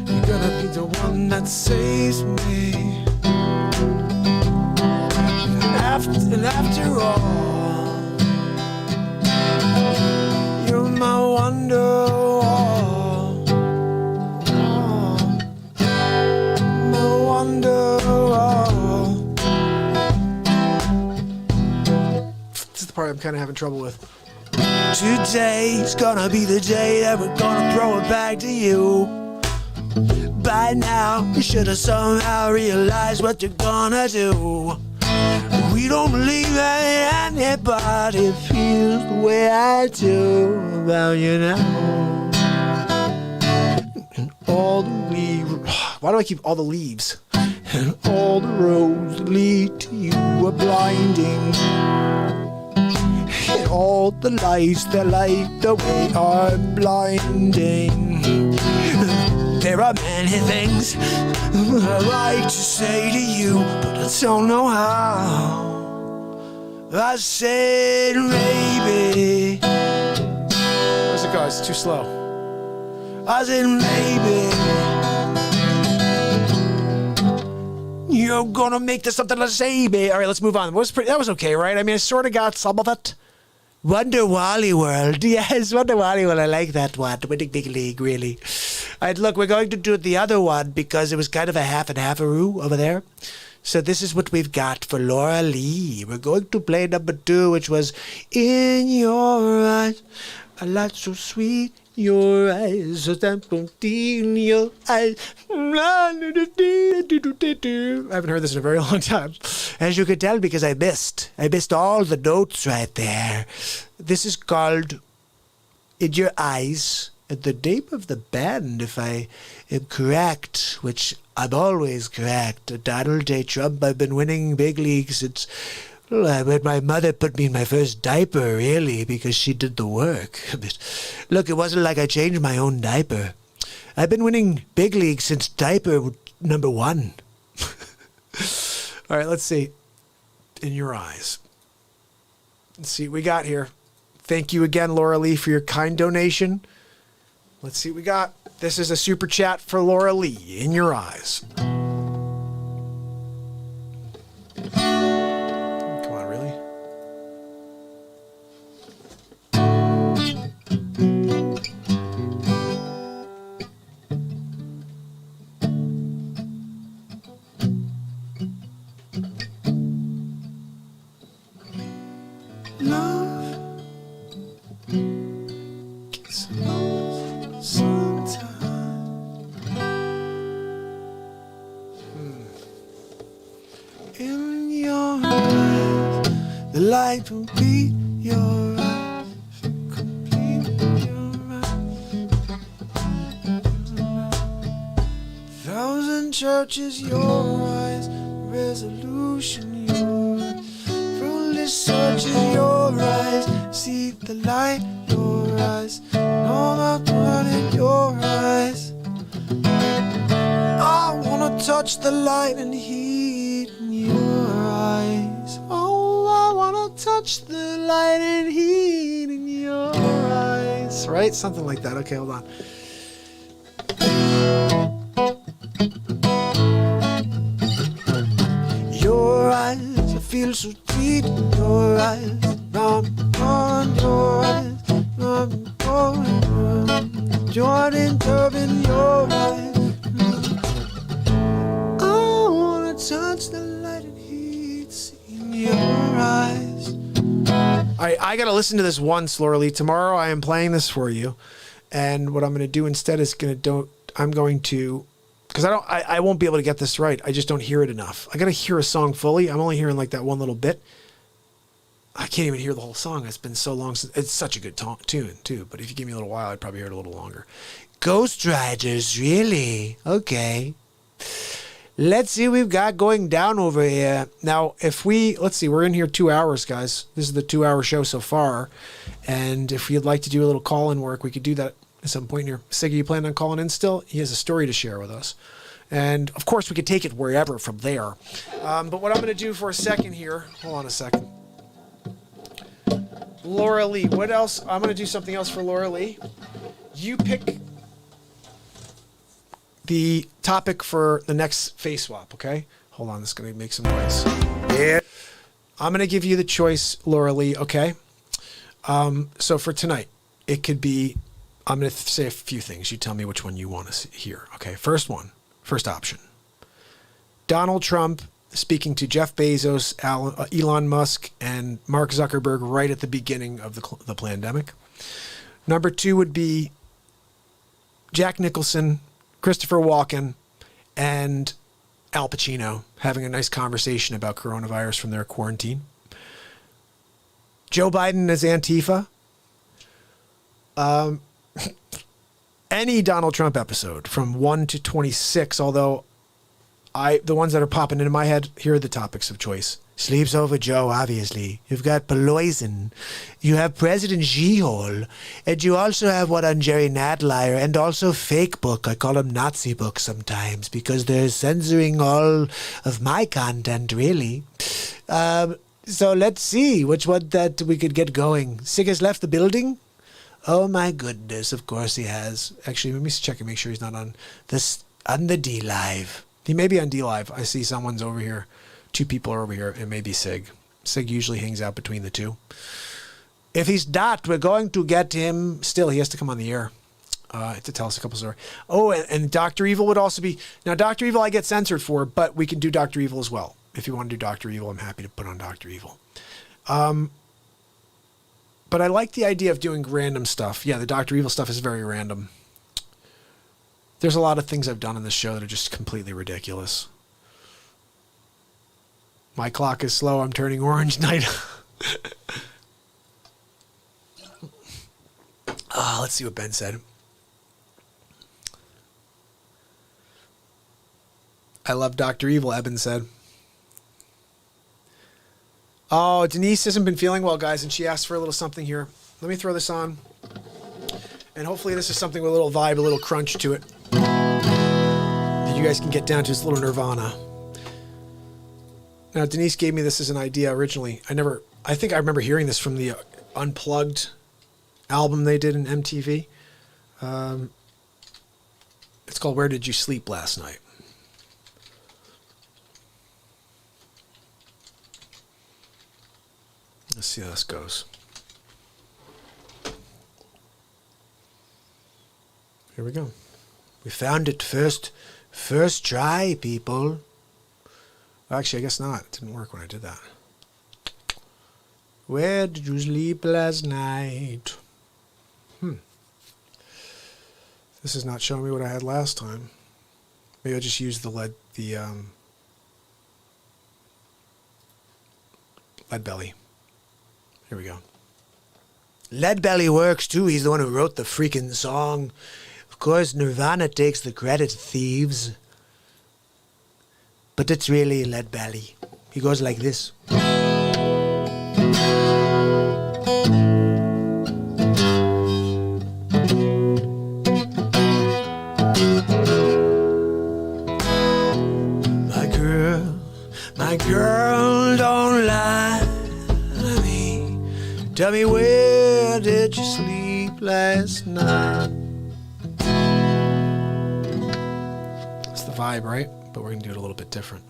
you're gonna be the one that saves me. And after all, you're my wonderwall. My wonderwall. This is the part I'm kind of having trouble with. Today's gonna be the day that we're gonna throw it back to you. By now, you should have somehow realized what you're gonna do. We don't believe that anybody feels the way I do about you now. And all the leaves, why do I keep all the leaves? And all the roads that lead to you are blinding. And all the lights that light the way are blinding. There are many things I'd like to say to you, but I don't know how. I said maybe. Where's it go? It's too slow. I said maybe you're gonna make this something to say, baby. All right, let's move on. That was okay, right? I mean, I sort of got some of it. Wonder Wally World. Yes, Wonder Wally World. I like that one. Winning big league, really. All right, look, we're going to do the other one because it was kind of a half and half-a-roo over there. So this is what we've got for Laura Lee. We're going to play number 2, which was In Your Eyes, a light so sweet, your eyes, so in your eyes. I haven't heard this in a very long time. As you could tell, because I missed all the notes right there. This is called In Your Eyes. And the name of the band, if I am correct, which I'm always correct, Donald J. Trump, I've been winning big leagues since when my mother put me in my first diaper, really, because she did the work. But look, it wasn't like I changed my own diaper. I've been winning big leagues since diaper number 1. All right, let's see. In Your Eyes. Let's see what we got here. Thank you again, Laura Lee, for your kind donation. Let's see what we got. This is a super chat for Laura Lee. In Your Eyes. Come on, really? Love gets lost sometimes. In your eyes, the light will be your eyes. Complete your eyes. 1,000 churches, your eyes. Resolution, your eyes. Fruitless searches, your eyes. See the light, your eyes. All that blood in your eyes. I wanna touch the light and heat in your eyes. Oh, I wanna touch the light and heat in your eyes. Right? Something like that. Okay, hold on. Your eyes, I feel so deep in your eyes. On your eyes. Jordan Turbin, your eyes. I wanna touch the light and heat in your eyes. All right, I gotta listen to this once, Laura Lee. Tomorrow I am playing this for you, and what I'm gonna do instead is I'm going to, because I won't be able to get this right. I just don't hear it enough. I gotta hear a song fully. I'm only hearing like that one little bit. I can't even hear the whole song. It's been so long since. It's such a good tune, too. But if you give me a little while, I'd probably hear it a little longer. Ghost Riders, really? Okay. Let's see what we've got going down over here. Now, let's see, we're in here 2 hours, guys. This is the 2-hour show so far. And if you'd like to do a little call-in work, we could do that at some point here. Siggy, you planning on calling in still? He has a story to share with us. And, of course, we could take it wherever from there. But what I'm going to do for a second here, hold on a second. Laura Lee, what else? I'm going to do something else for Laura Lee. You pick the topic for the next face swap, okay? Hold on, this is going to make some noise. Yeah. I'm going to give you the choice, Laura Lee, okay? So for tonight, it could be, I'm going to say a few things. You tell me which one you want to hear, okay? First option. Donald Trump speaking to Jeff Bezos, Elon Musk, and Mark Zuckerberg right at the beginning of the pandemic. Number 2 would be Jack Nicholson, Christopher Walken, and Al Pacino having a nice conversation about coronavirus from their quarantine. Joe Biden as Antifa. Any Donald Trump episode from 1 to 26, although the ones that are popping into my head, here are the topics of choice. Sleeps over Joe, obviously. You've got Pelosi. You have President She-Hole. And you also have one on Jerry Nadler and also Fake Book. I call them Nazi books sometimes because they're censoring all of my content, really. So let's see which one that we could get going. Sig has left the building? Oh, my goodness. Of course he has. Actually, let me check and make sure he's not on the DLive. He may be on DLive. I see someone's over here. 2 people are over here. It may be Sig. Sig usually hangs out between the two. If he's not, we're going to get him. Still, he has to come on the air. to tell us a couple stories. Oh, and Dr. Evil would also be... Now, Dr. Evil I get censored for, but we can do Dr. Evil as well. If you want to do Dr. Evil, I'm happy to put on Dr. Evil. But I like the idea of doing random stuff. Yeah, the Dr. Evil stuff is very random. There's a lot of things I've done in this show that are just completely ridiculous. My clock is slow. I'm turning orange night. Let's see what Ben said. I love Dr. Evil, Eben said. Oh, Denise hasn't been feeling well, guys, and she asked for a little something here. Let me throw this on. And hopefully this is something with a little vibe, a little crunch to it. That you guys can get down to this little nirvana. Now, Denise gave me this as an idea originally. I think I remember hearing this from the Unplugged album they did in MTV. It's called Where Did You Sleep Last Night? Let's see how this goes. Here we go. We found it first try, people. Actually, I guess not. It didn't work when I did that. Where did you sleep last night? This is not showing me what I had last time. Maybe I'll just use the lead belly. Here we go. Lead belly works too. He's the one who wrote the freaking song. Of course, Nirvana takes the credit, thieves. But it's really Lead belly. He goes like this. My girl, don't lie to me. Tell me, where did you sleep last night? That's the vibe, right? But we're going to do it a little bit different.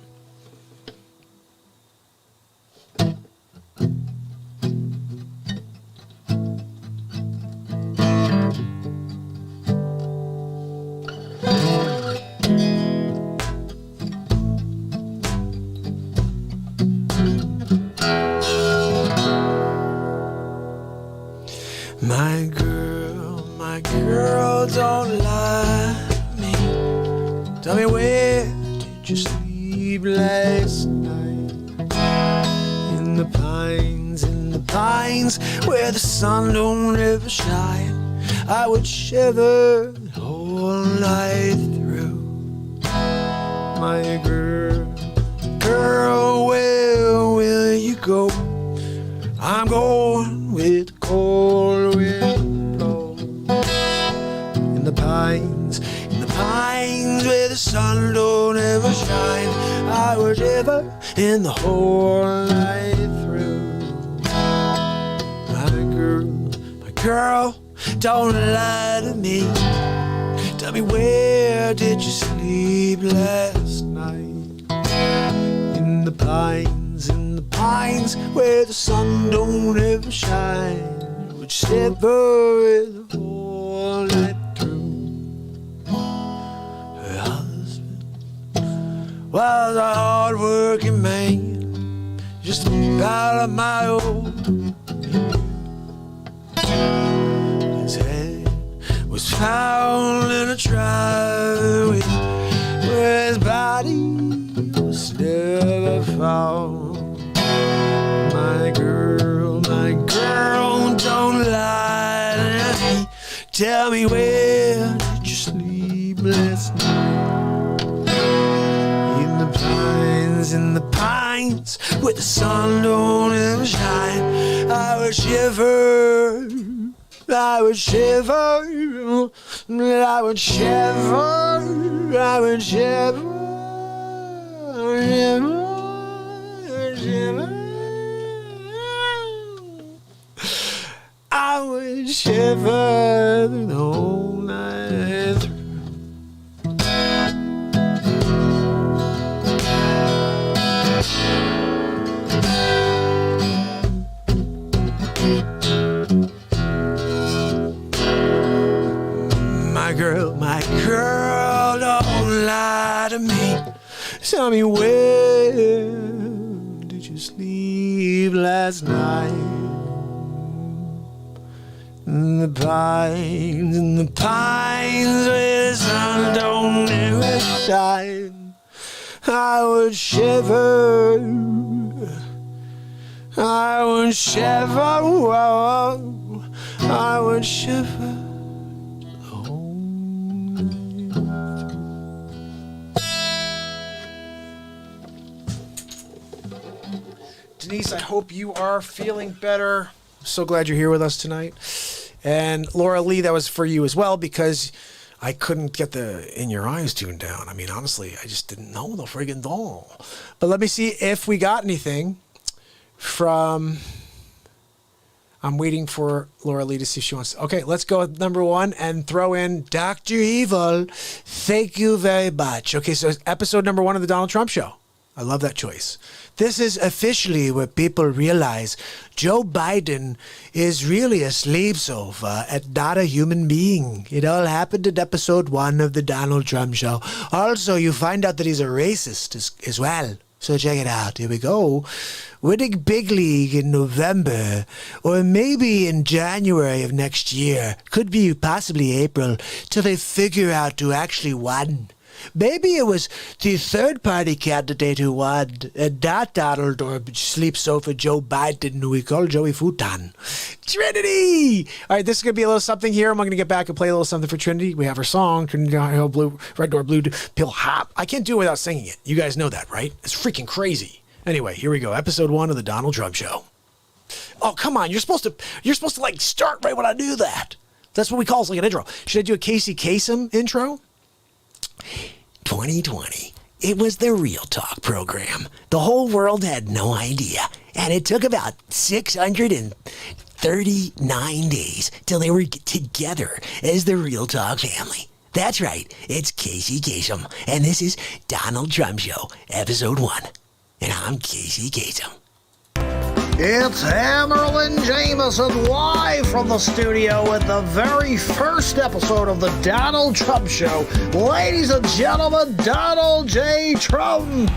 My girl, don't lie to me. Tell me, where did you sleep last night? In the pines, where the sun don't ever shine. I would shiver the whole night through. My girl, where will you go? I'm going with the cold wind blow. In the pines, where the sun don't ever shine. I would shiver in the whole night through. My girl, don't lie to me. Tell me, where did you sleep last night? In the pines, where the sun don't ever shine. Would shiver the whole night through. Her husband was a hard-working man, just about a mile. His head was found in a driveway where his body was never found. My girl, don't lie to me. Tell me, where did you sleep last night? In the pines, where the sun don't ever shine. I would shiver, I would shiver, I would shiver, I would shiver, I would shiver the whole night through. Tell me, where did you sleep last night? In the pines where the sun don't ever shine. I would shiver, I would shiver, whoa, I would shiver. Denise, I hope you are feeling better. I'm so glad you're here with us tonight. And Laura Lee, that was for you as well, because I couldn't get the In Your Eyes tune down. I mean, honestly, I just didn't know the friggin' doll. But let me see if we got anything from... I'm waiting for Laura Lee to see if she wants to... Okay, let's go with number one and throw in Dr. Evil. Thank you very much. Okay, so it's episode number 1 of the Donald Trump Show. I love that choice. This is officially where people realize Joe Biden is really a sleep sofa and not a human being. It all happened in episode 1 of the Donald Trump Show. Also, you find out that he's a racist as well. So check it out. Here we go. Winning Big League in November, or maybe in January of next year. Could be possibly April, till they figure out who actually won. Maybe it was the third-party candidate who won, and not Donald or sleep sofa Joe Biden, who we call Joey Futon. Trinity! All right, this is going to be a little something here. I'm going to get back and play a little something for Trinity. We have her song, Trinity Blue, Red Door Blue Pill Hop. I can't do it without singing it. You guys know that, right? It's freaking crazy. Anyway, here we go. Episode 1 of the Donald Trump Show. Oh, come on. You're supposed to like start right when I do that. That's what we call it, like an intro. Should I do a Casey Kasem intro? 2020. It was the Real Talk program. The whole world had no idea. And it took about 639 days till they were together as the Real Talk family. That's right. It's Casey Kasem. And this is Donald Trump Show, episode 1. And I'm Casey Kasem. It's Hammerlin Jameson live from the studio with the very first episode of the Donald Trump Show. Ladies and gentlemen, Donald J. Trump.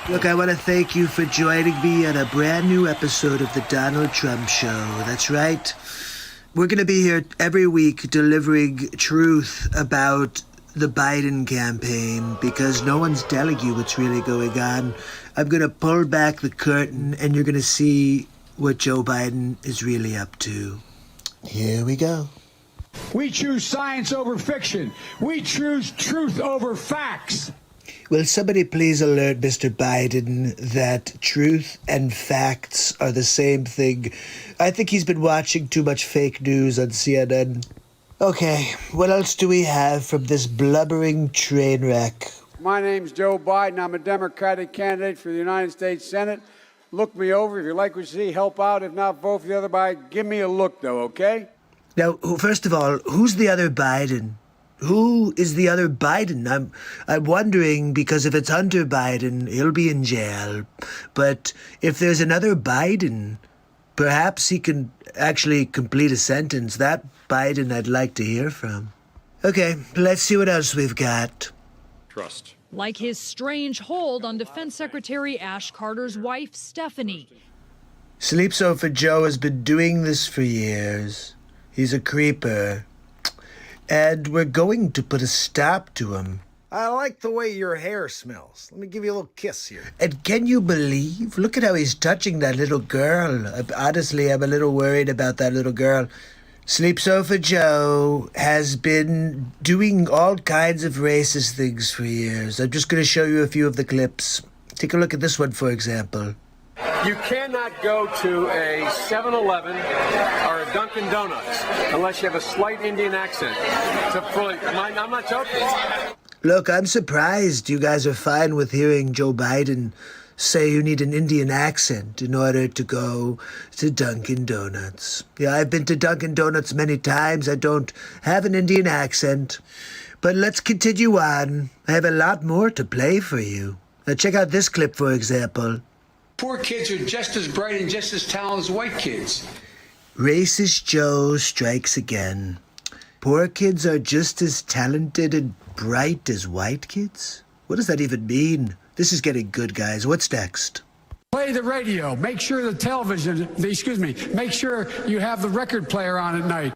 Look, I want to thank you for joining me on a brand new episode of the Donald Trump Show. That's right. We're going to be here every week delivering truth about the Biden campaign because no one's telling you what's really going on. I'm going to pull back the curtain and you're going to see what Joe Biden is really up to. Here we go. We choose science over fiction. We choose truth over facts. Will somebody please alert Mr. Biden that truth and facts are the same thing? I think he's been watching too much fake news on CNN. Okay, what else do we have from this blubbering train wreck? My name's Joe Biden. I'm a Democratic candidate for the United States Senate. Look me over. If you like what you see, help out. If not, vote for the other Biden. Give me a look, though, okay? Now, first of all, who's the other Biden? Who is the other Biden? I'm wondering, because if it's Hunter Biden, he'll be in jail. But if there's another Biden, perhaps he can actually complete a sentence. That Biden I'd like to hear from. Okay, let's see what else we've got. Trust. Like his strange hold on Defense Secretary Ash Carter's wife, Stephanie. Sleep Sofa Joe has been doing this for years. He's a creeper. And we're going to put a stop to him. I like the way your hair smells. Let me give you a little kiss here. And can you believe? Look at how he's touching that little girl. Honestly, I'm a little worried about that little girl. Sleep Sofa Joe has been doing all kinds of racist things for years. I'm just going to show you a few of the clips. Take a look at this one, for example. You cannot go to a 7-Eleven or a Dunkin' Donuts unless you have a slight Indian accent. I'm not joking. Look, I'm surprised you guys are fine with hearing Joe Biden say you need an Indian accent in order to go to Dunkin' Donuts. Yeah, I've been to Dunkin' Donuts many times. I don't have an Indian accent. But let's continue on. I have a lot more to play for you. Now check out this clip, for example. Poor kids are just as bright and just as talented as white kids. Racist Joe strikes again. Poor kids are just as talented and bright as white kids? What does that even mean? This is getting good, guys. What's next? Play the radio. Make sure make sure you have the record player on at night.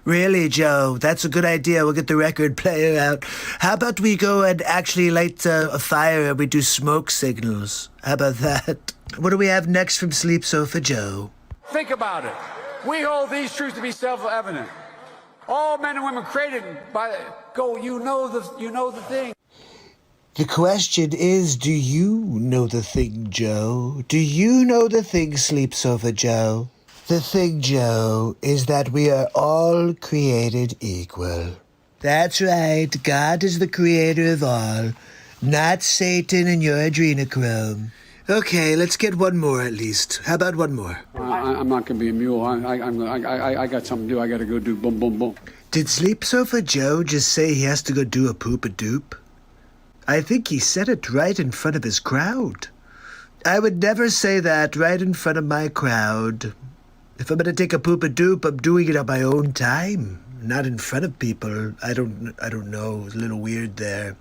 Really, Joe? That's a good idea. We'll get the record player out. How about we go and actually light a fire and we do smoke signals? How about that? What do we have next from Sleep Sofa Joe? Think about it. We hold these truths to be self-evident. All men and women created by you know the thing. The question is, do you know the thing, Joe? Do you know the thing, Sleep Sofa Joe? The thing, Joe, is that we are all created equal. That's right. God is the creator of all, not Satan and your adrenochrome. Okay, let's get one more at least. How about one more? I'm not going to be a mule. I got something to do. I got to go do boom, boom, boom. Did Sleep Sofa Joe just say he has to go do a poop-a-doop? I think he said it right in front of his crowd. I would never say that right in front of my crowd. If I'm going to take a poop-a-doop, I'm doing it on my own time, not in front of people. I don't know. It's a little weird there.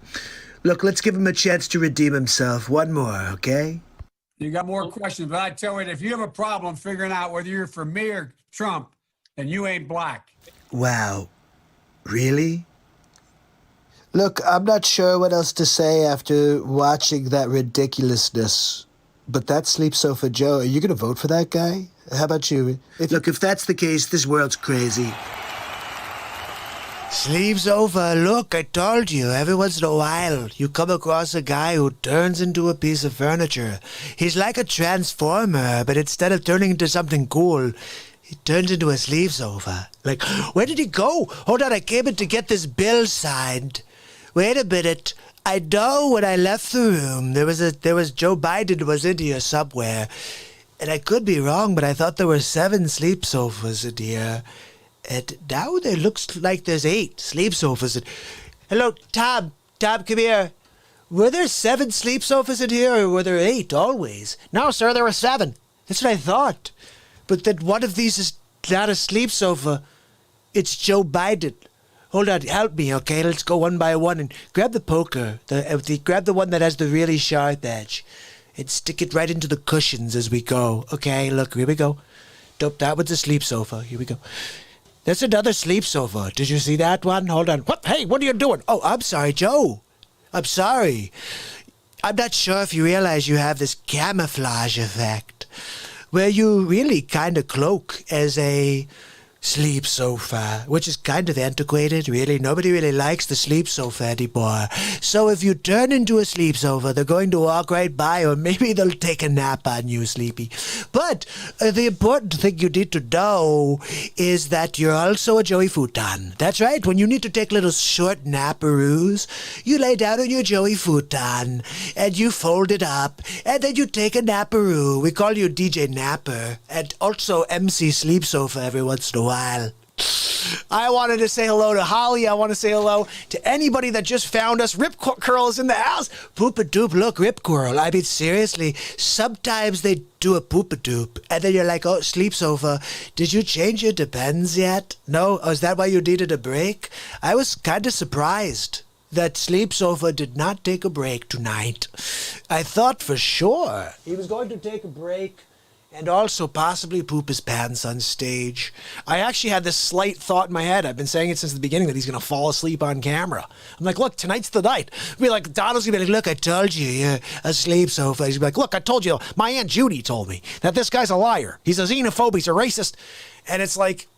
Look, let's give him a chance to redeem himself. One more, okay? You got more questions, but I tell you, if you have a problem figuring out whether you're for me or Trump, then you ain't black. Wow. Really? Look, I'm not sure what else to say after watching that ridiculousness. But that's Sleep Sofa Joe. Are you going to vote for that guy? How about you? If that's the case, this world's crazy. Sleeves over. Look, I told you, every once in a while, you come across a guy who turns into a piece of furniture. He's like a transformer, but instead of turning into something cool, he turns into a sleeves over. Like, where did he go? Hold on, I came in to get this bill signed. Wait a minute. I know when I left the room, there was Joe Biden was in here somewhere. And I could be wrong, but I thought there were 7 sleep sofas in here. And now there looks like there's 8 sleep sofas. Hello, Tom. Tom, come here. Were there 7 sleep sofas in here, or were there 8 always? No, sir, there were 7. That's what I thought. But then one of these is not a sleep sofa. It's Joe Biden. Hold on, help me, okay? Let's go one by one and grab the poker. Grab the one that has the really sharp edge. And stick it right into the cushions as we go. Okay, look, here we go. Dope, that one's a sleep sofa. Here we go. That's another sleep sofa. Did you see that one? Hold on. What? Hey, what are you doing? Oh, I'm sorry, Joe. I'm sorry. I'm not sure if you realize you have this camouflage effect where you really kind of cloak as a sleep sofa, which is kind of antiquated, really. Nobody really likes the sleep sofa anymore. So if you turn into a sleep sofa, they're going to walk right by, or maybe they'll take a nap on you, Sleepy. But the important thing you need to know is that you're also a Joey futon. That's right. When you need to take little short napparoos, you lay down on your Joey futon, and you fold it up, and then you take a napparoo. We call you DJ Napper, and also MC Sleep Sofa every once in a while. I wanted to say hello to Holly. I want to say hello to anybody that just found us. Rip Curl is in the house. Poop-a-doop, look, Rip Curl. I mean, seriously, sometimes they do a poop-a-doop, and then you're like, oh, sleep sofa, did you change your Depends yet? No? Oh, is that why you needed a break? I was kind of surprised that Sleep Sofa did not take a break tonight. I thought for sure he was going to take a break and also possibly poop his pants on stage. I actually had this slight thought in my head. I've been saying it since the beginning that he's going to fall asleep on camera. I'm like, look, tonight's the night. Be like, Donald's going to be like, look, I told you, you're a sleep sofa. He's like, look, I told you. My Aunt Judy told me that this guy's a liar. He's a xenophobe. He's a racist. And it's like,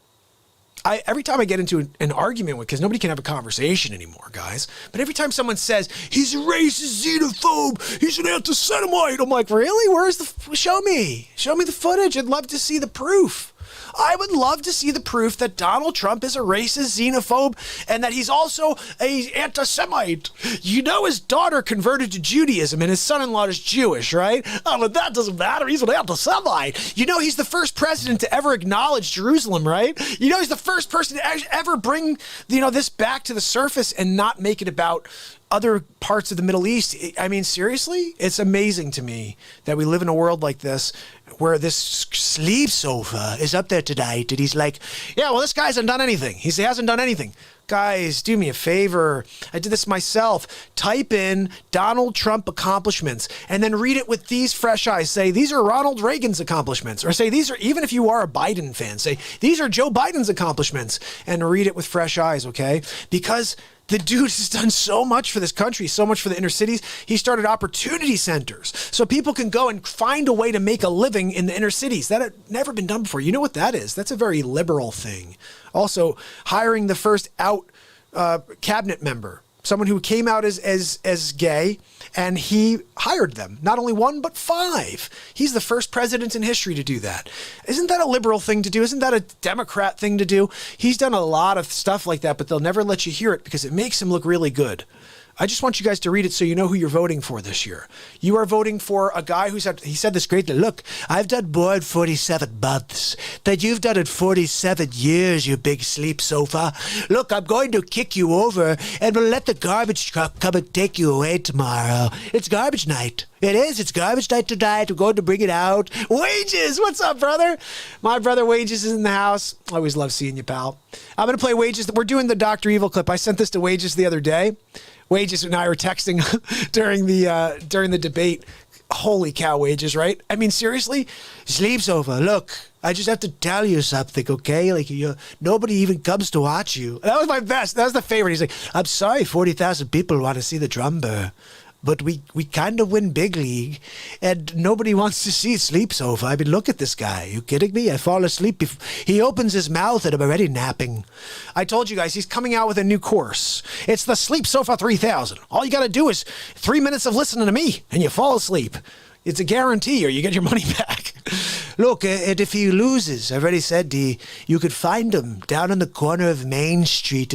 every time I get into an argument with, because nobody can have a conversation anymore, guys, but every time someone says, he's a racist, xenophobe, he's an anti-Semite, I'm like, really? Where's show me the footage. I'd love to see the proof. I would love to see the proof that Donald Trump is a racist, xenophobe, and that he's also an anti-Semite. You know his daughter converted to Judaism, and his son-in-law is Jewish, right? Oh, but that doesn't matter. He's an anti-Semite. You know he's the first president to ever acknowledge Jerusalem, right? You know he's the first person to ever bring, this back to the surface and not make it about other parts of the Middle East. I mean, seriously? It's amazing to me that we live in a world like this where this sleep sofa is up there tonight and he's like, yeah, well, this guy hasn't done anything. He hasn't done anything. Guys, do me a favor. I did this myself. Type in Donald Trump accomplishments and then read it with these fresh eyes. Say, these are Ronald Reagan's accomplishments. Or say, these are, even if you are a Biden fan, say, these are Joe Biden's accomplishments. And read it with fresh eyes, okay? Because the dude has done so much for this country, so much for the inner cities. He started opportunity centers so people can go and find a way to make a living in the inner cities. That had never been done before. You know what that is? That's a very liberal thing. Also, hiring the first out cabinet member, someone who came out as gay, and he hired them. Not only one, but 5. He's the first president in history to do that. Isn't that a liberal thing to do? Isn't that a Democrat thing to do? He's done a lot of stuff like that, but they'll never let you hear it because it makes him look really good. I just want you guys to read it so you know who you're voting for this year. You are voting for a guy he said this great, look, I've done more in 47 months than you've done in 47 years, you big sleep sofa. Look, I'm going to kick you over and we'll let the garbage truck come and take you away tomorrow. It's garbage night. It is. It's garbage night tonight. We're going to bring it out. Wages. What's up, brother? My brother Wages is in the house. I always love seeing you, pal. I'm going to play Wages. We're doing the Dr. Evil clip. I sent this to Wages the other day. Wages and I were texting during the debate. Holy cow, Wages, right? I mean, seriously? Sleeps over. Look, I just have to tell you something, okay? Like, nobody even comes to watch you. That was my best. That was the favorite. He's like, I'm sorry, 40,000 people want to see the drummer. But we kind of win big league, and nobody wants to see Sleep Sofa. I mean, look at this guy. Are you kidding me? I fall asleep. He opens his mouth, and I'm already napping. I told you guys, he's coming out with a new course. It's the Sleep Sofa 3000. All you got to do is 3 minutes of listening to me, and you fall asleep. It's a guarantee, or you get your money back. Look, and if he loses, I've already said you could find him down in the corner of Main Street in